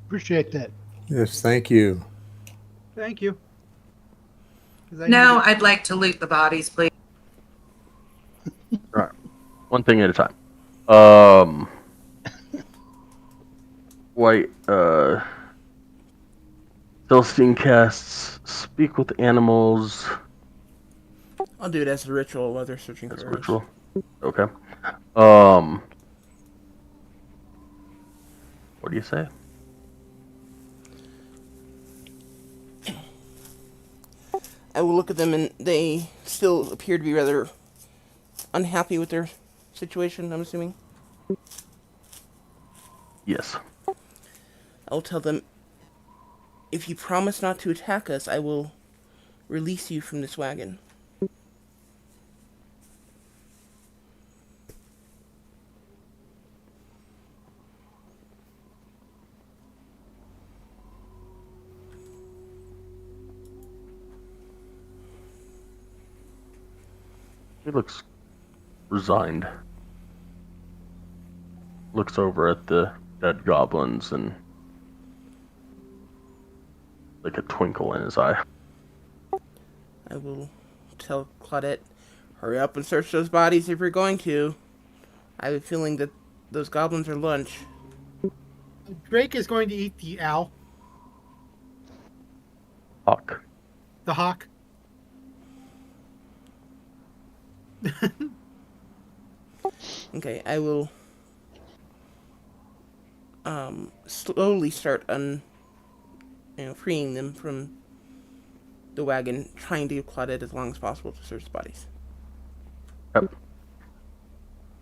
Appreciate that. Yes, thank you. Thank you. 'Cause I No, need it. I'd like to loot the bodies, please. one thing at a time. White, Celestine casts Speak with Animals I'll do it as a ritual while they're searching as for a arrows. ritual. Okay. What do you say? I will look at them, and they still appear to be rather unhappy with their situation, I'm assuming. Yes. I'll tell them, if you promise not to attack us, I will release you from this wagon. He looks resigned. Looks over at the dead goblins and like a twinkle in his eye. I will tell Claudette, hurry up and search those bodies if you're going to. I have a feeling that those goblins are lunch. Drake is going to eat the owl, Hawk. the hawk. Okay, I will slowly start freeing them from the wagon, trying to give Claudette as long as possible to search the bodies. Yep.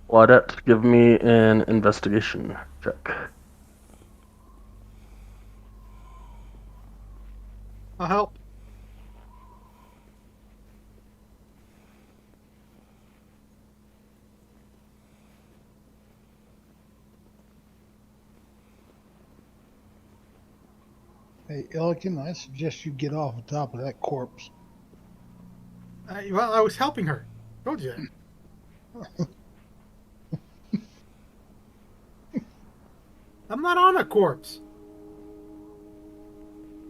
Claudette, give me an investigation check. I'll help. Hey, Elkin, I suggest you get off the top of that corpse. Well, I was helping her. Told you that. I'm not on a corpse.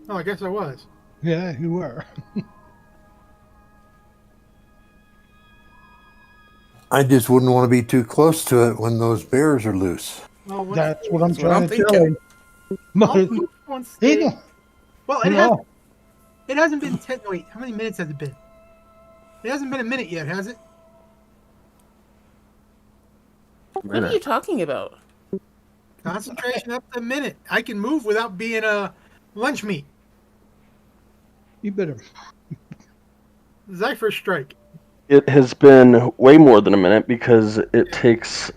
Oh, I guess I was. Yeah, you were. I just wouldn't want to be too close to it when those bears are loose. Well, That's what I'm That's what I'm trying to tell thinking. him. I'll But move once he they- don't, Well, no, it hasn't been 10. Wait, how many minutes has it been? It hasn't been a minute yet, has it? What are you talking about? Concentration up to a minute. I can move without being a lunch meat. you better. Zypher strike. It has been way more than a minute because it takes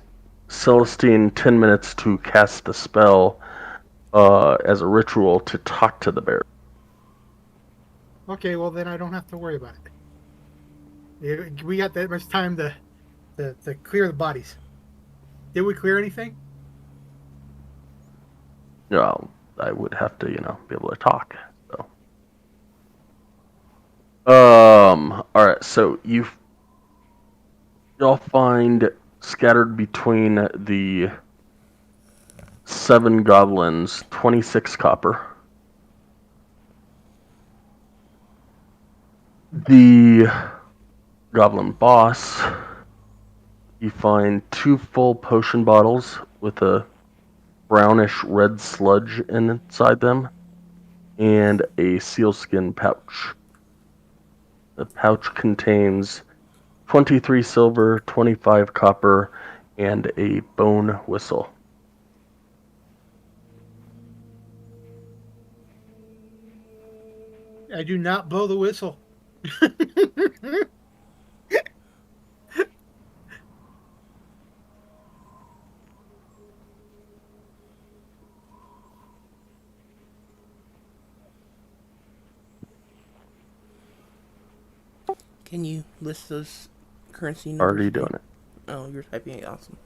Celestine 10 minutes to cast the spell as a ritual to talk to the bear. Okay, well then I don't have to worry about it. We got that much time to clear the bodies. Did we clear anything? No, I would have to, be able to talk. So, all right. So y'all find scattered between the 7 goblins 26 copper. The goblin boss, you find 2 full potion bottles with a brownish red sludge inside them, and a sealskin pouch. The pouch contains 23 silver, 25 copper, and a bone whistle. I do not blow the whistle. Can you list those currency numbers? Already doing it. Oh, you're typing it. Awesome.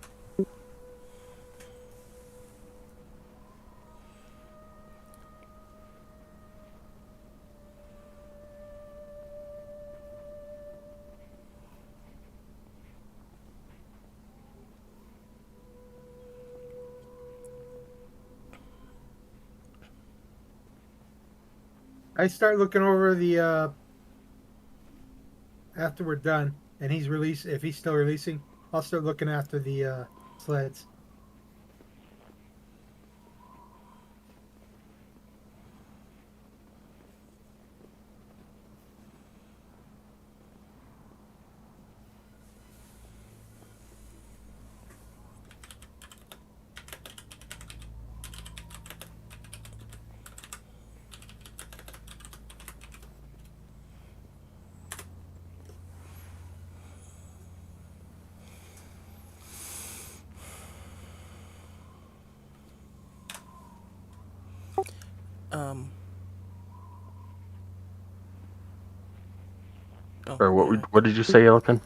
I start looking over the after we're done, and he's released. If he's still releasing, I'll start looking after the sleds. Um. Oh, Or yeah. what did you say, Elkin?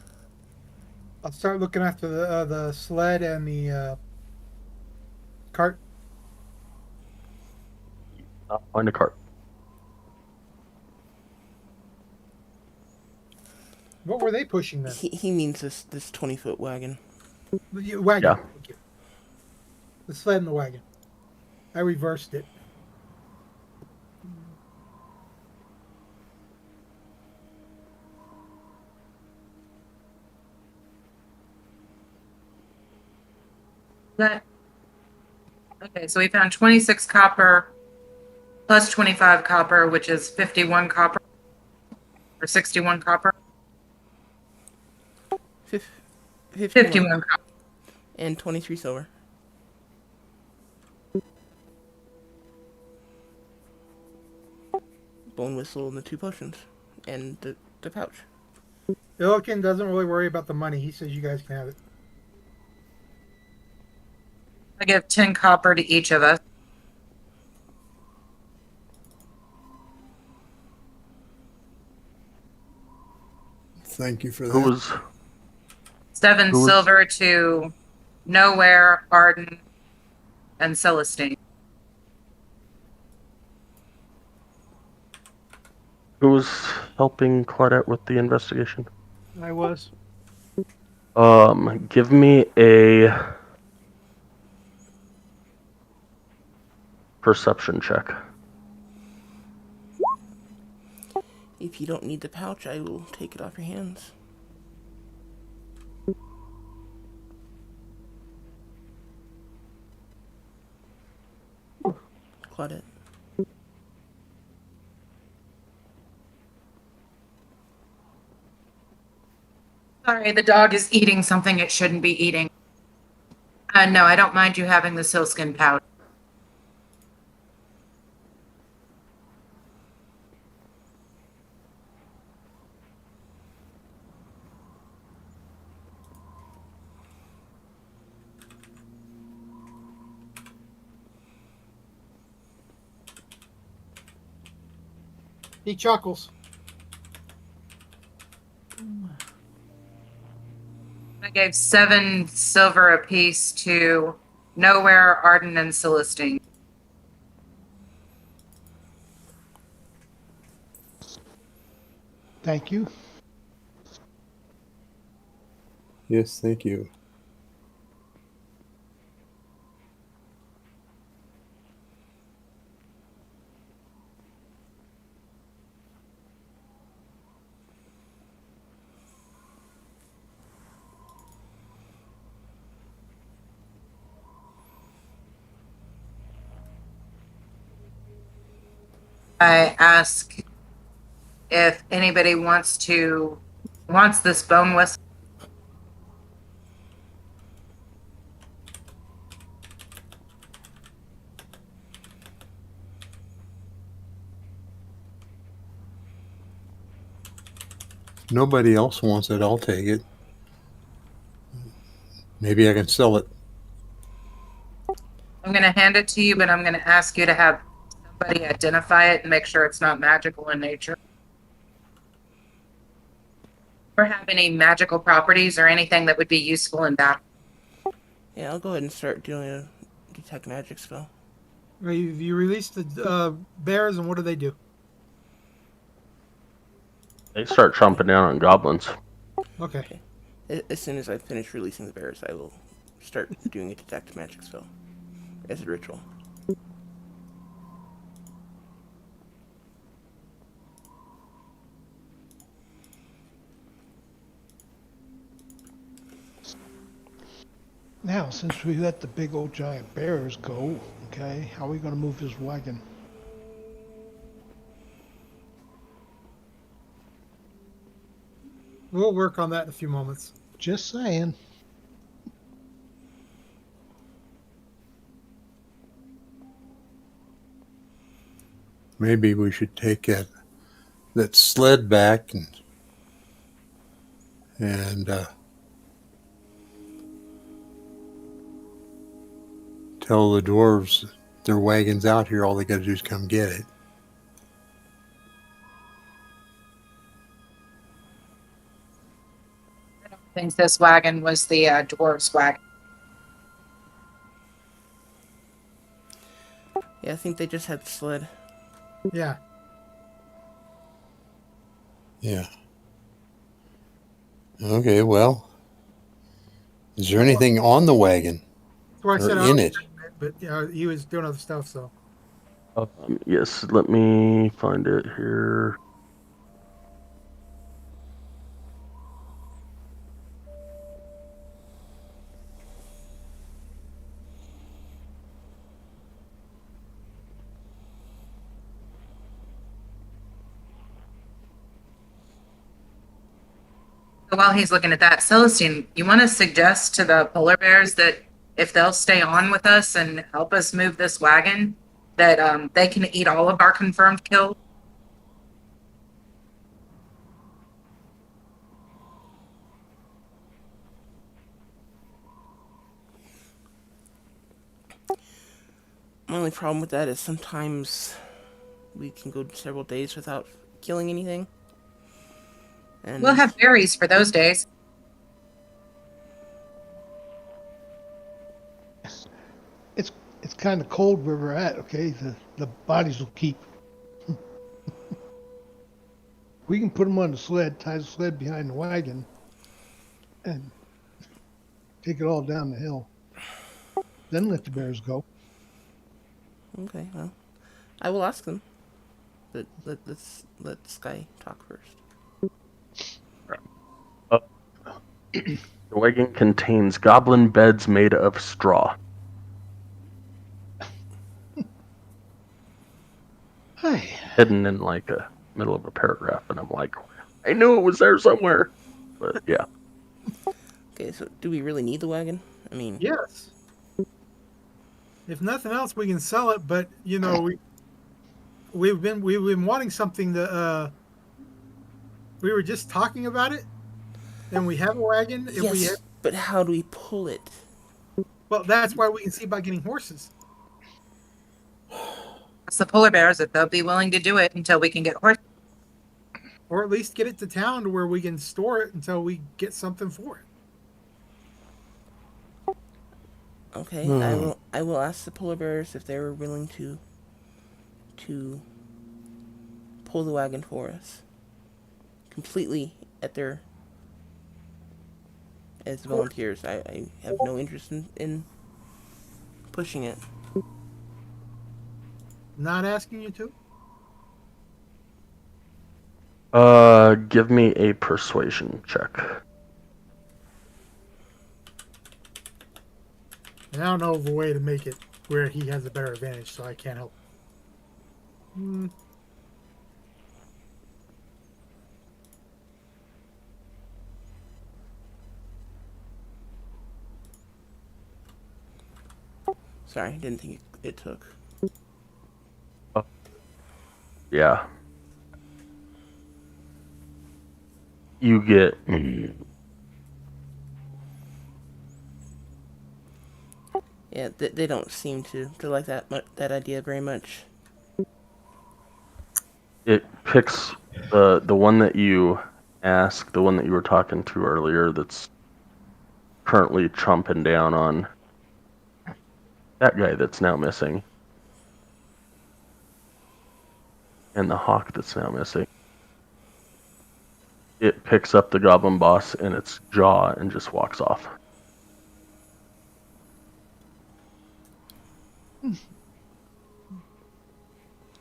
I'll start looking after the sled and the cart. Find a cart. What were they pushing then? He means this 20-foot wagon. The wagon. Yeah. Thank you. The sled and the wagon. I reversed it. That okay, so we found 26 copper plus 25 copper, which is 51 copper or 61 copper. 51 copper. And 23 silver. Bone whistle and the 2 potions. And the pouch. Illiken doesn't really worry about the money. He says you guys can have it. I give 10 copper to each of us. Thank you for that. Who was 7 Who was- silver to Nowhere, Arden, and Celestine. helping Claudette with the investigation? I was. Give me a perception check. If you don't need the pouch, I will take it off your hands. Claudette. Sorry, the dog is eating something it shouldn't be eating. No, I don't mind you having the sealskin pouch. He chuckles. I gave 7 silver apiece to Nowhere, Arden, and Celestine. Thank you. Yes, thank you. I ask if anybody wants this bone whistle. If nobody else wants it, I'll take it. Maybe I can sell it. I'm going to hand it to you, but I'm going to ask you to have somebody identify it and make sure it's not magical in nature. Or have any magical properties or anything that would be useful in battle. Yeah, I'll go ahead and start doing a detect magic spell. You released the bears, and what do they do? They start chomping down on goblins. Okay. As soon as I finish releasing the bears, I will start doing a detect magic spell as a ritual. Now, since we let the big old giant bears go, okay, how are we going to move this wagon? We'll work on that in a few moments. Just saying. Maybe we should take that sled back and tell the dwarves their wagon's out here. All they got to do is come get it. I don't think this wagon was the dwarves' wagon. Yeah, I think they just had the sled. Yeah. Yeah. Okay, well, is there anything on the wagon That's why I or said I in was it? but he was doing other stuff. So Yes, let me find it here. While he's looking at that, Celestine, you want to suggest to the polar bears that if they'll stay on with us and help us move this wagon, that they can eat all of our confirmed kills? My only problem with that is sometimes we can go several days without killing anything. And We'll have berries for those days. It's kind of cold where we're at. Okay, the bodies will keep. We can put them on the sled, tie the sled behind the wagon, and take it all down the hill. Then let the bears go. okay, well, I will ask them. But let Sky talk first. Uh, the wagon contains goblin beds made of straw. Hey, Hidden in like a middle of a paragraph, and I'm like, I knew it was there somewhere. But yeah. Okay, so do we really need the wagon? I mean, yes, if nothing else, we can sell it. But we've been wanting something to. We were just talking about it, and we have a wagon. If we have, yes, but how do we pull it? well, that's why we can see about getting horses, It's the polar bears if they'll be willing to do it until we can get horses. or at least get it to town to where we can store it until we get something for it. Okay, I will ask the polar bears if they're willing to pull the wagon for us completely at their as volunteers. I have no interest in pushing it. Not asking you to. Give me a persuasion check. And I don't know of a way to make it where he has a better advantage, so I can't help. Sorry, didn't think it took. Yeah. You get. Yeah, they don't seem to like that idea very much. It picks the one that you asked, the one that you were talking to earlier, that's currently chomping down on that guy that's now missing, and the hawk that's now missing. It picks up the goblin boss in its jaw and just walks off.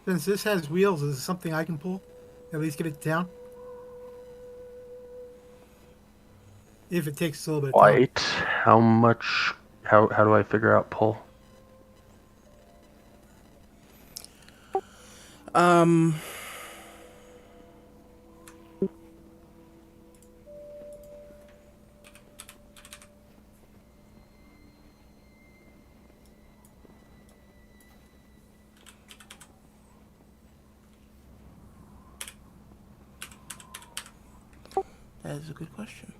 Since this has wheels, is it something I can pull? At least get it to town? If it takes a little bit of time. White. How much? How do I figure out pull? Um, that is a good question.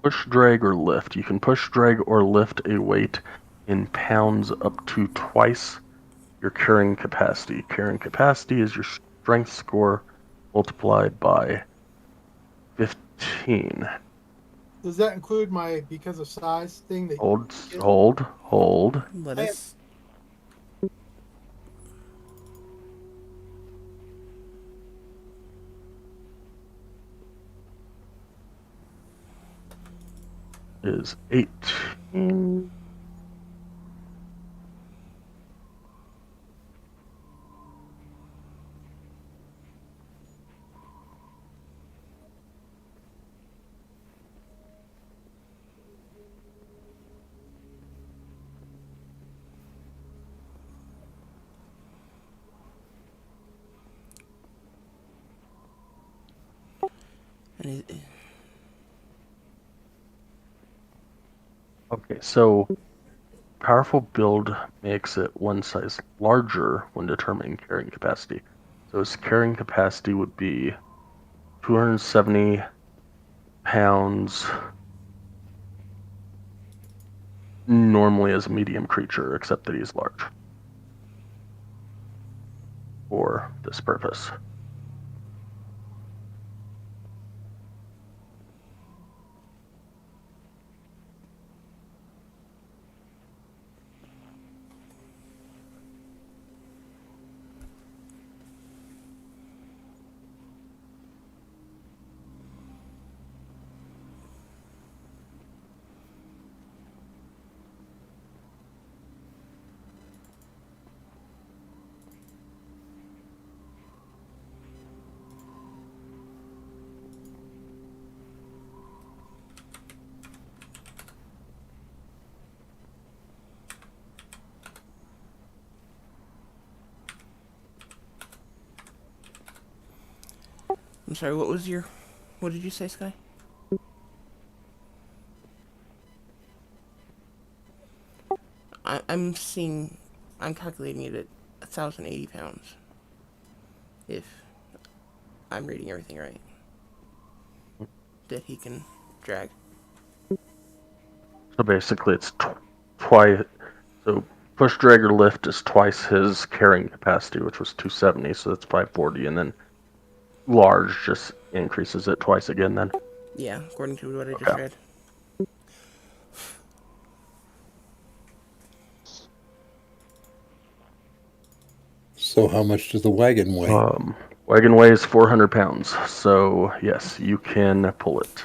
Push, drag, or lift. You can push, drag, or lift a weight in pounds up to twice your carrying capacity. Carrying capacity is your strength score multiplied by 15. Does that include my because of size thing? That Hold. Let I am us. Is 18. And it, Okay, so powerful build makes it one size larger when determining carrying capacity. So its carrying capacity would be 270 pounds normally as a medium creature, except that he's large for this purpose. I'm sorry. What was your? What did you say, Sky? I'm seeing. I'm calculating it at 1,080 pounds. If I'm reading everything right, that he can drag. So basically, it's twice. So push, drag, or lift is twice his carrying capacity, which was 270. So that's 540, and then large just increases it twice again. Then Yeah, according to what I just okay. read. So how much does the wagon weigh? Wagon weighs 400 pounds. So yes, you can pull it.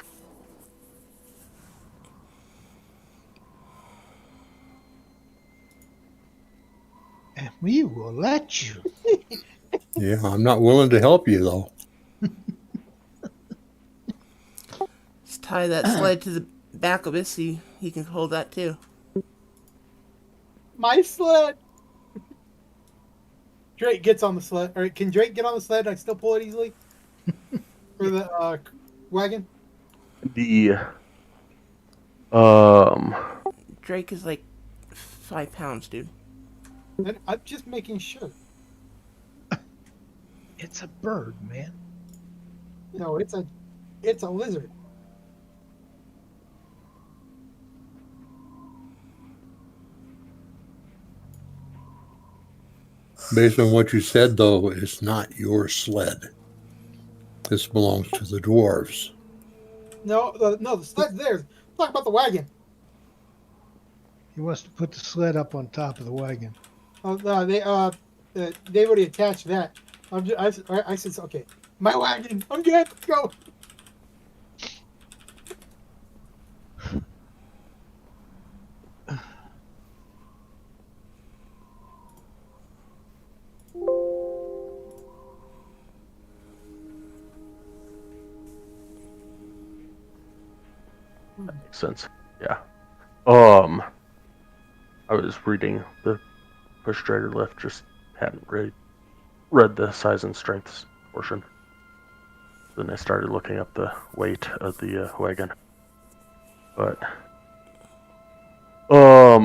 And we will let you. Yeah, I'm not willing to help you though. Just tie that sled to the back of it so he can hold that too. my sled. Drake gets on the sled. Or can Drake get on the sled? And I still pull it easily for the wagon. The um Drake is like 5 pounds, dude. And I'm just making sure. It's a bird, man. No, it's a lizard. Based on what you said though, it's not your sled. This belongs to the dwarves. No, the sled's theirs. Talk about the wagon. He wants to put the sled up on top of the wagon. They already attached that. I said okay. My wagon. I'm good. Go. makes sense. Yeah. I was reading the push, drag, or lift. Just hadn't read the size and strengths portion. Then I started looking up the weight of the wagon. But I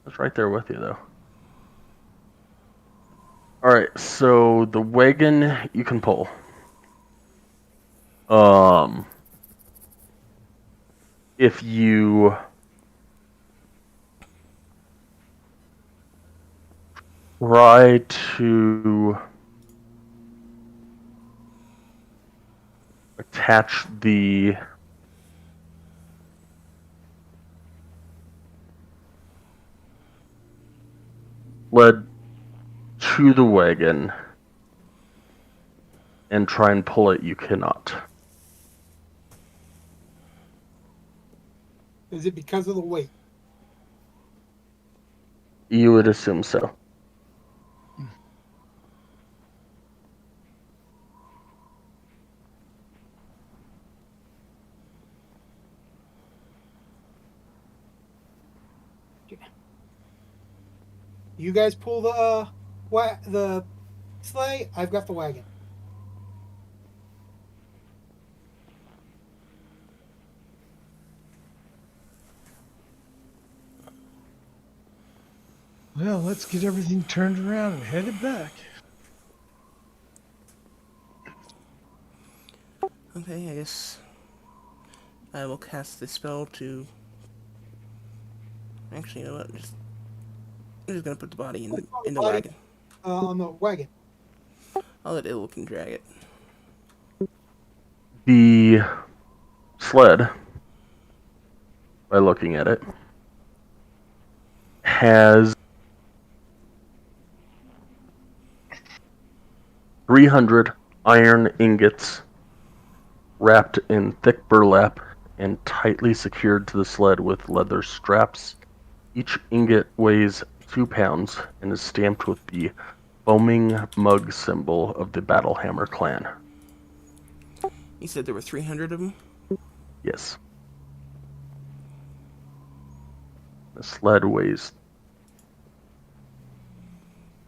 was right there with you though. All right, so the wagon you can pull. if you try to attach the sled to the wagon and try and pull it, you cannot. Is it because of the weight? You would assume so. You guys pull the the sleigh. I've got the wagon. Well, let's get everything turned around and headed back. Okay, I guess I will cast this spell to. Actually, you know what? I'm just gonna put the body in the Body, wagon. on the wagon. I'll let Illican drag it. The sled, by looking at it, has 300 iron ingots wrapped in thick burlap and tightly secured to the sled with leather straps. Each ingot weighs 2 pounds and is stamped with the foaming mug symbol of the Battlehammer clan. You said there were 300 of them? Yes. The sled weighs...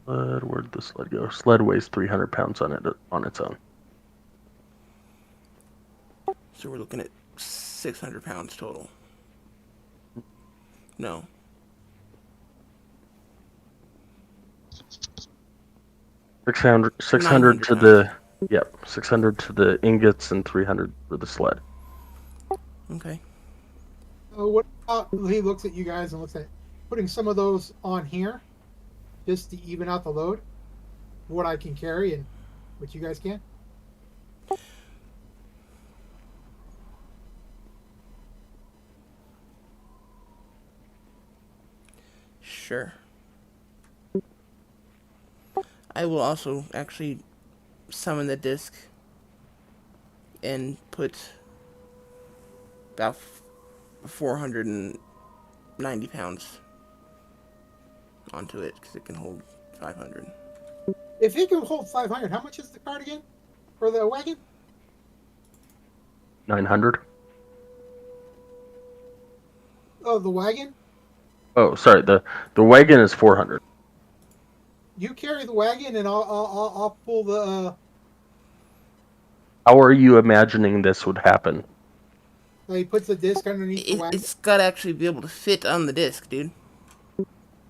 Where'd the sled go? Sled weighs 300 pounds on its own. So we're looking at 600 pounds total. No. 600 to pounds. the... Yep, 600 to the ingots and 300 for the sled. Okay. What about, he looks at you guys and looks at putting some of those on here, just to even out the load, what I can carry and what you guys can. Sure. I will also actually summon the disc and put about 490 pounds onto it because it can hold 500. If he can hold 500, how much is the cart again? For the wagon? 900? Oh, the wagon? Oh, sorry, the wagon is 400. You carry the wagon and I'll pull the, How are you imagining this would happen? he puts the disc underneath the wagon. It's got to actually be able to fit on the disc, dude.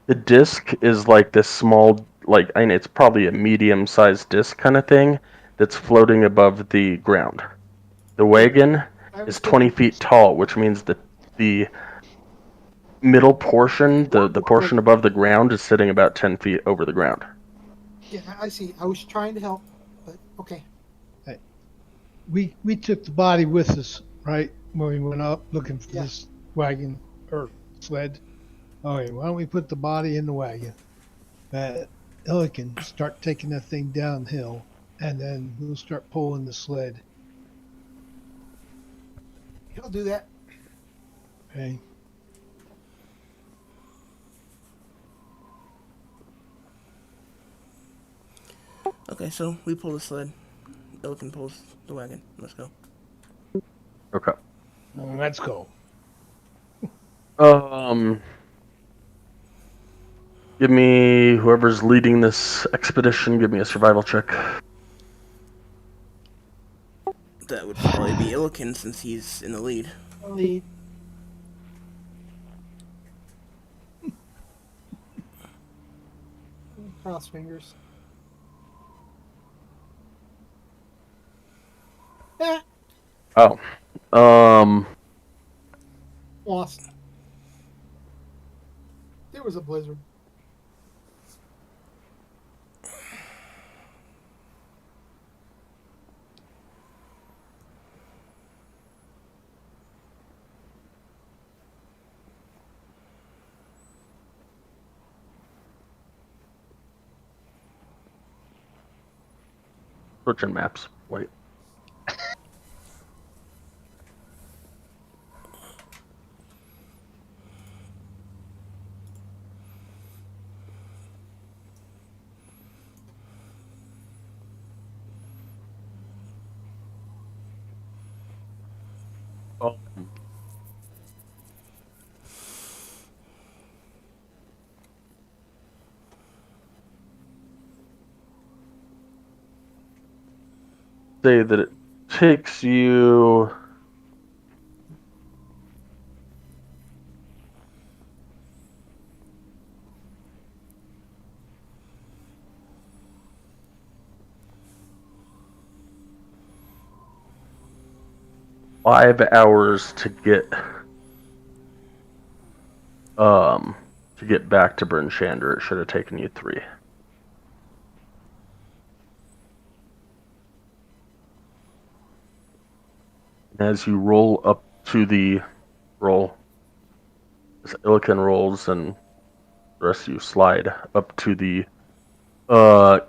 The disc is like this small, I mean, it's probably a medium-sized disc kind of thing that's floating above the ground. The wagon is 20 feet tall, which means that the middle portion, the portion above the ground, is sitting about 10 feet over the ground. Yeah, I see. I was trying to help, but okay. We took the body with us, right? When we went up looking for this wagon or sled. Okay, why don't we put the body in the wagon? Illican start taking that thing downhill, and then we'll start pulling the sled. He'll do that. Okay. Okay, so we pull the sled. Illican pulls the wagon. Let's go. Okay. Let's go. Give me, whoever's leading this expedition, give me a survival check. That would probably be Illican since he's in the lead. Lead. Cross fingers. Yeah. Oh. Lost. There was a blizzard. Switching maps. Wait. Say that it takes you 5 hours to get back to Bryn Shander. It should have taken you 3. As you roll up to the roll, as Illiken rolls and the rest of you slide up to the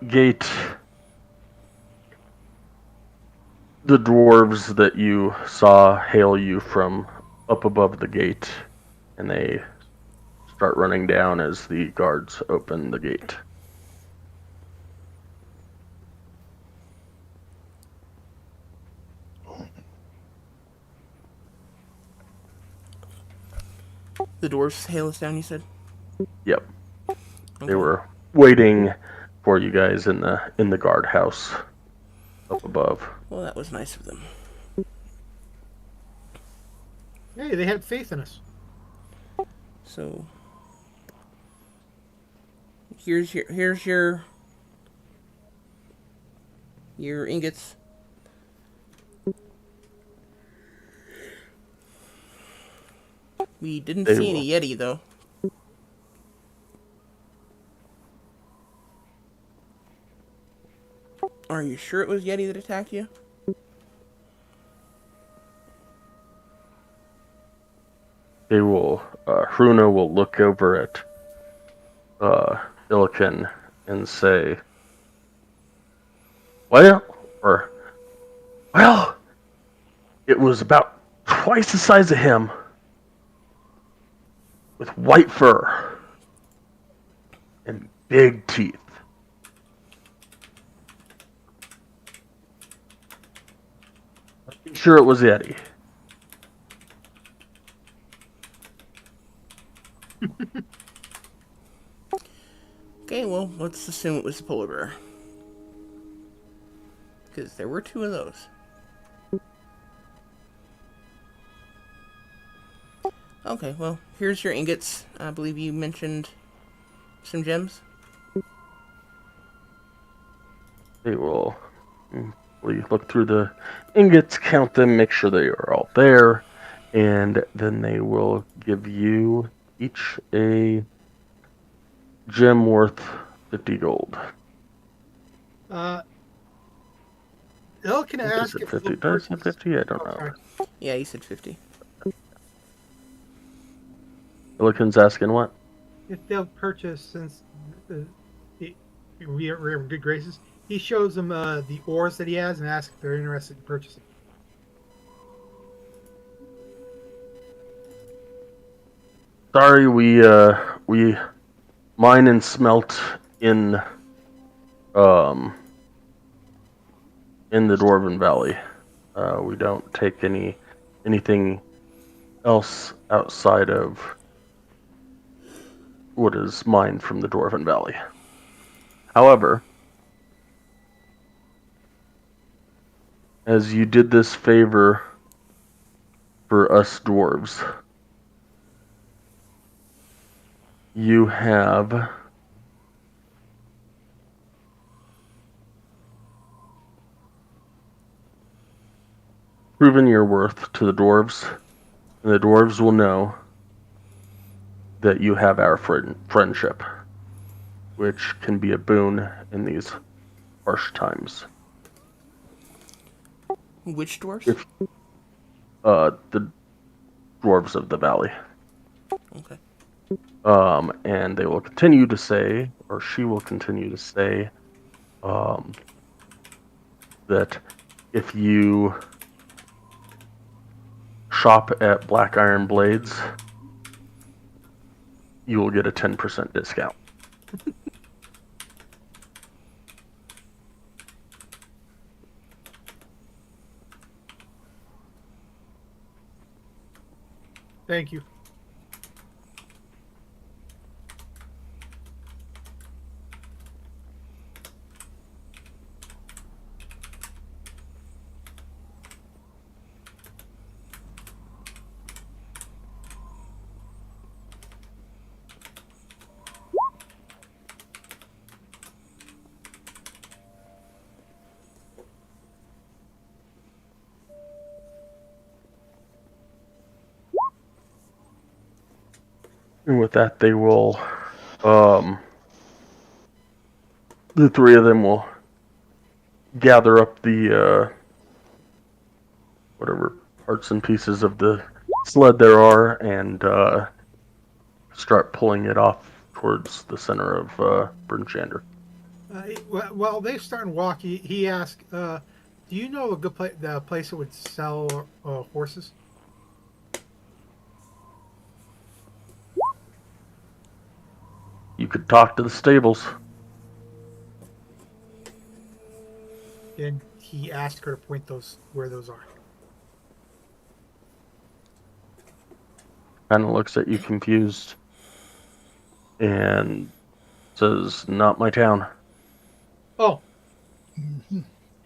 gate, the dwarves that you saw hail you from up above the gate, and they start running down as the guards open the gate. The dwarves hail us down, you said? Yep. Okay. They were waiting for you guys in the guardhouse up above. Well, that was nice of them. Hey, they had faith in us. So here's your ingots. We didn't see any Yeti though. Are you sure it was Yeti that attacked you? They will, Hruna will look over at Illiken and say, well, it was about twice the size of him, with white fur and big teeth. I'm sure it was Yeti. Okay, well, let's assume it was the polar bear. Because there were 2 of those. Okay, well, here's your ingots. I believe you mentioned some gems. They will look through the ingots, count them, make sure they are all there, and then they will give you each a gem worth 50 gold. Elle can ask if 50? they'll Did I say purchase. 50? I don't Oh, know. sorry. Yeah, you said 50. Illiken's asking what? If they'll purchase, since we are in good graces, he shows them the ores that he has and asks if they're interested in purchasing. Sorry, we mine and smelt in the Dwarven Valley. We don't take anything else outside of what is mined from the Dwarven Valley. However, as you did this favor for us dwarves, you have proven your worth to the dwarves And the dwarves will know that you have our friendship, which can be a boon in these harsh times. Which dwarves? If the dwarves of the valley. Okay. And they will continue to say, or she will continue to say, that if you shop at Black Iron Blades, you will get a 10% discount. Thank you. And with that, they will, the three of them will gather up the, whatever parts and pieces of the sled there are and start pulling it off towards the center of Bryn Shander. While they start and walk, he asks, "Do you know a good the place that would sell horses?" You could talk to the stables. And he asked her to point where those are. Kind of looks at you confused and says, "Not my town." Oh,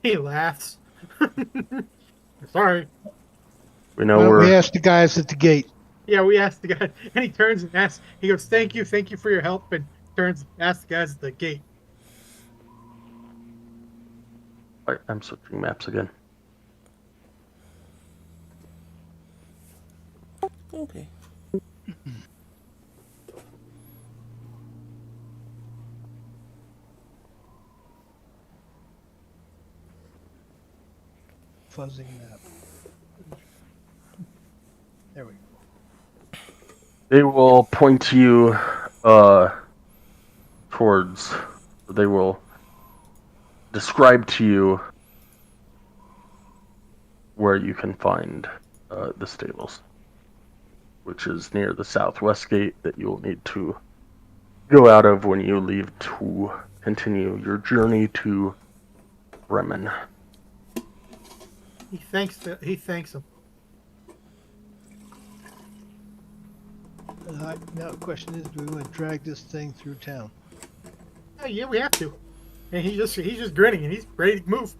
he laughs. Sorry. We know Why don't we we're ask the guys at the gate? Yeah, we asked the guy, and he turns and asks. He goes, thank you for your help," and turns and asks the guys at the gate. I'm switching maps again. Okay. Fuzzing map. There we go. They will point you towards. They will describe to you where you can find the stables, which is near the southwest gate that you will need to go out of when you leave to continue your journey to Bremen. He thanks him. Now the question is, do we want to drag this thing through town? Yeah, we have to. And he's just grinning and he's ready to move.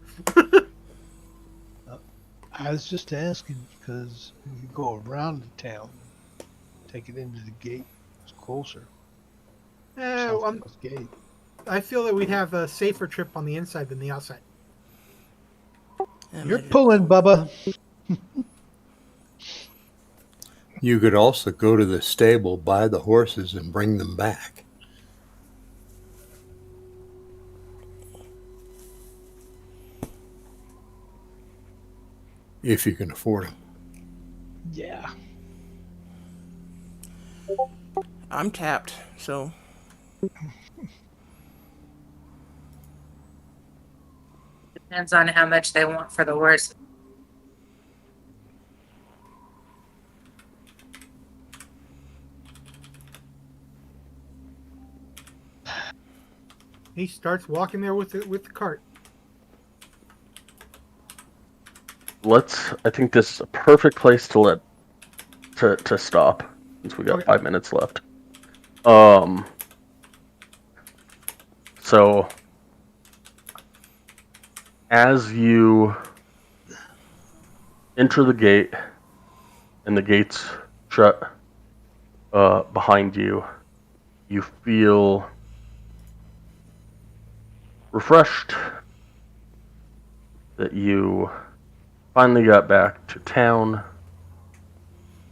I was just asking because we could go around the town, take it into the gate. It's closer. Southwest gate. I feel that we'd have a safer trip on the inside than the outside. You're pulling, Bubba. You could also go to the stable, buy the horses, and bring them back. If you can afford them. Yeah. I'm tapped, so Depends on how much they want for the horse. He starts walking there with the cart. I think this is a perfect place to to stop, since we got 5 minutes left. So as you enter the gate and the gates shut behind you, you feel refreshed that you finally got back to town.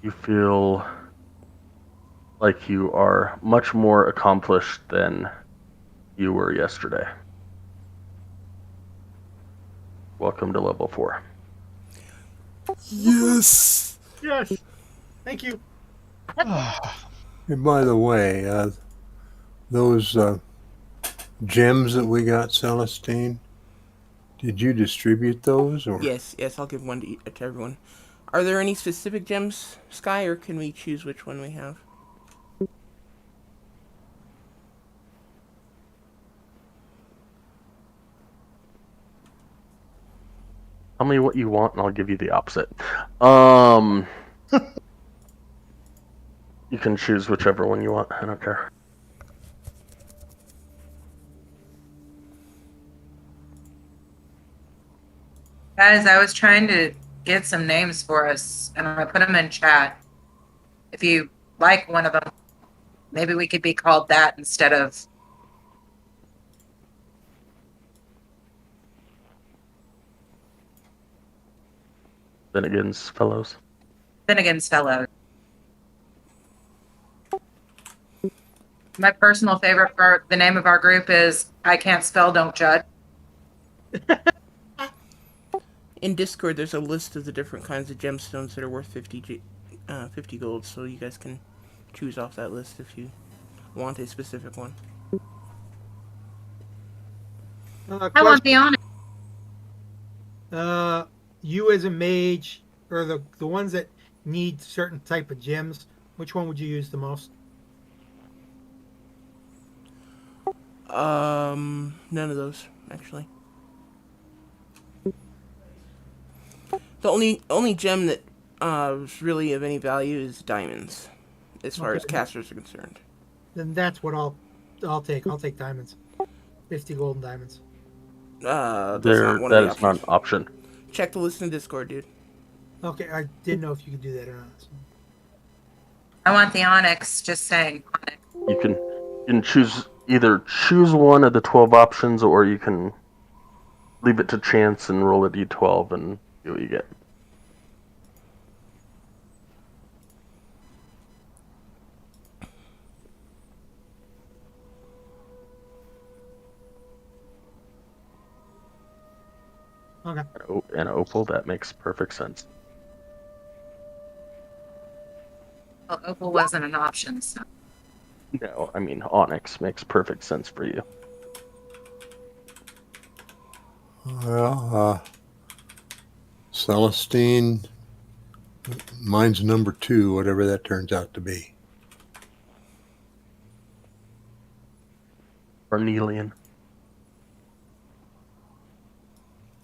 you feel like you are much more accomplished than you were yesterday. Welcome to level 4. Yes. Yes. Thank you. And by the way, those gems that we got, Celestine, did you distribute those, or? Yes, I'll give one to everyone. Are there any specific gems, Sky, or can we choose which one we have? Tell me what you want, and I'll give you the opposite. You can choose whichever one you want. I don't care. Guys, I was trying to get some names for us, and I put them in chat. If you like one of them, maybe we could be called that instead of Finnegan's Fellows. Finnegan's Fellows. My personal favorite for the name of our group is I Can't Spell, Don't Judge. In Discord, there's a list of the different kinds of gemstones that are worth 50 gold, so you guys can choose off that list if you want a specific one. I want the honor. You as a mage, or the ones that need certain type of gems, which one would you use the most? None of those, actually. The only gem that is really of any value is diamonds, as far as casters are concerned. Then that's what I'll take. I'll take diamonds. 50 golden diamonds. That's not one of That the is not an option. Check the list in Discord, dude. Okay, I didn't know if you could do that or not. So. I want the onyx, just saying. Onyx. You can choose one of the 12 options, or you can leave it to chance and roll a d12 and see what you get. Okay. An opal, that makes perfect sense. Well, opal wasn't an option, so. No, I mean, onyx makes perfect sense for you. Well, Celestine, mine's number 2, whatever that turns out to be. Carnelian.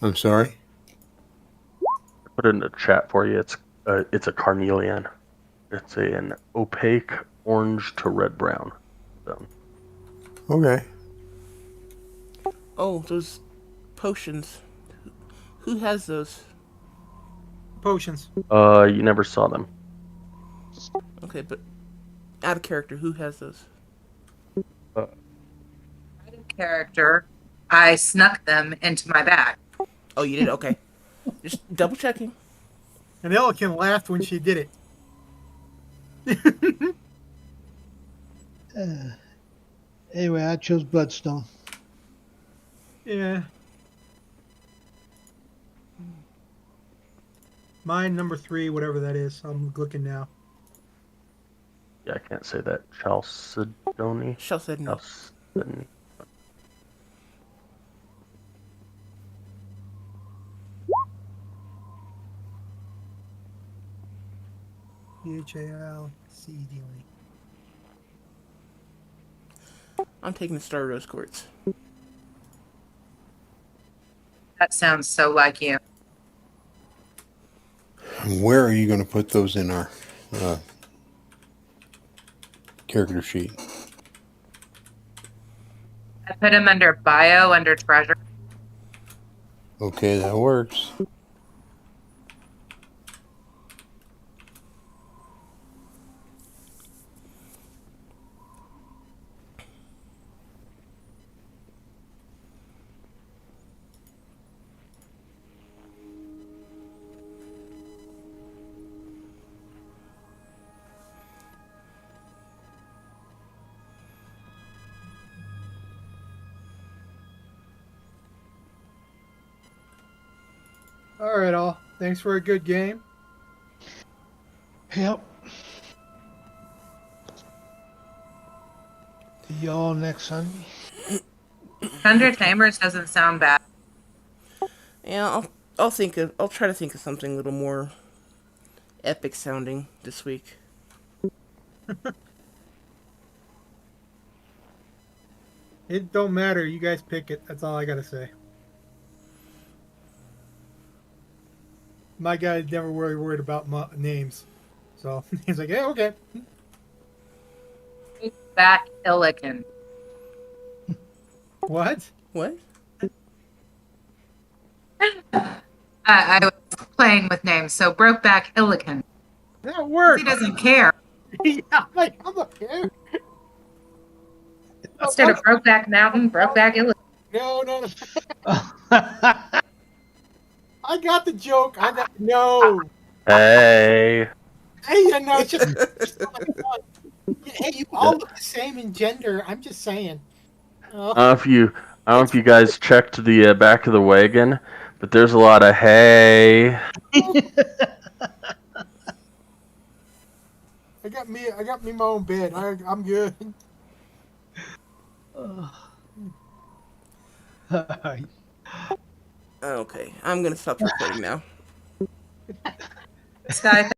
I'm sorry? Put it in the chat for you. It's a carnelian. It's an opaque orange to red brown stone. Okay. Oh, those potions. Who has those? Potions. You never saw them. Okay, but out of character, who has those? Character, I snuck them into my bag. Oh, you did? Okay. Just double checking. And Ellikin laughed when she did it. Anyway, I chose Bloodstone. Yeah. Mine number 3, whatever that is. I'm looking now. Yeah, I can't say that. Chalcedony. Chalcedony. Chalcedony. I'm taking the Star Rose Quartz. That sounds so like you. Where are you going to put those in our character sheet? I put them under bio, under treasure. Okay, that works. All right, all. Thanks for a good game. Yep. See y'all next Sunday. Thunder Tamers doesn't sound bad. Yeah, I'll try to think of something a little more epic sounding this week. It don't matter. You guys pick it. That's all I gotta say. My guy's never really worried about names, so he's like, "Yeah, okay." Back Illican. What? What? I was playing with names, so Brokeback Illican. That worked. He doesn't care. Yeah, like I'm not care. Instead of Brokeback Mountain, Brokeback Illican. No. I got the joke. No. Hey. Hey, no, it's just not like fun. Hey, you all look the same in gender. I'm just saying. Oh, I don't know if you guys checked the back of the wagon, but there's a lot of hay. I got me my own bed. I'm good. Okay, I'm gonna stop recording now. Sky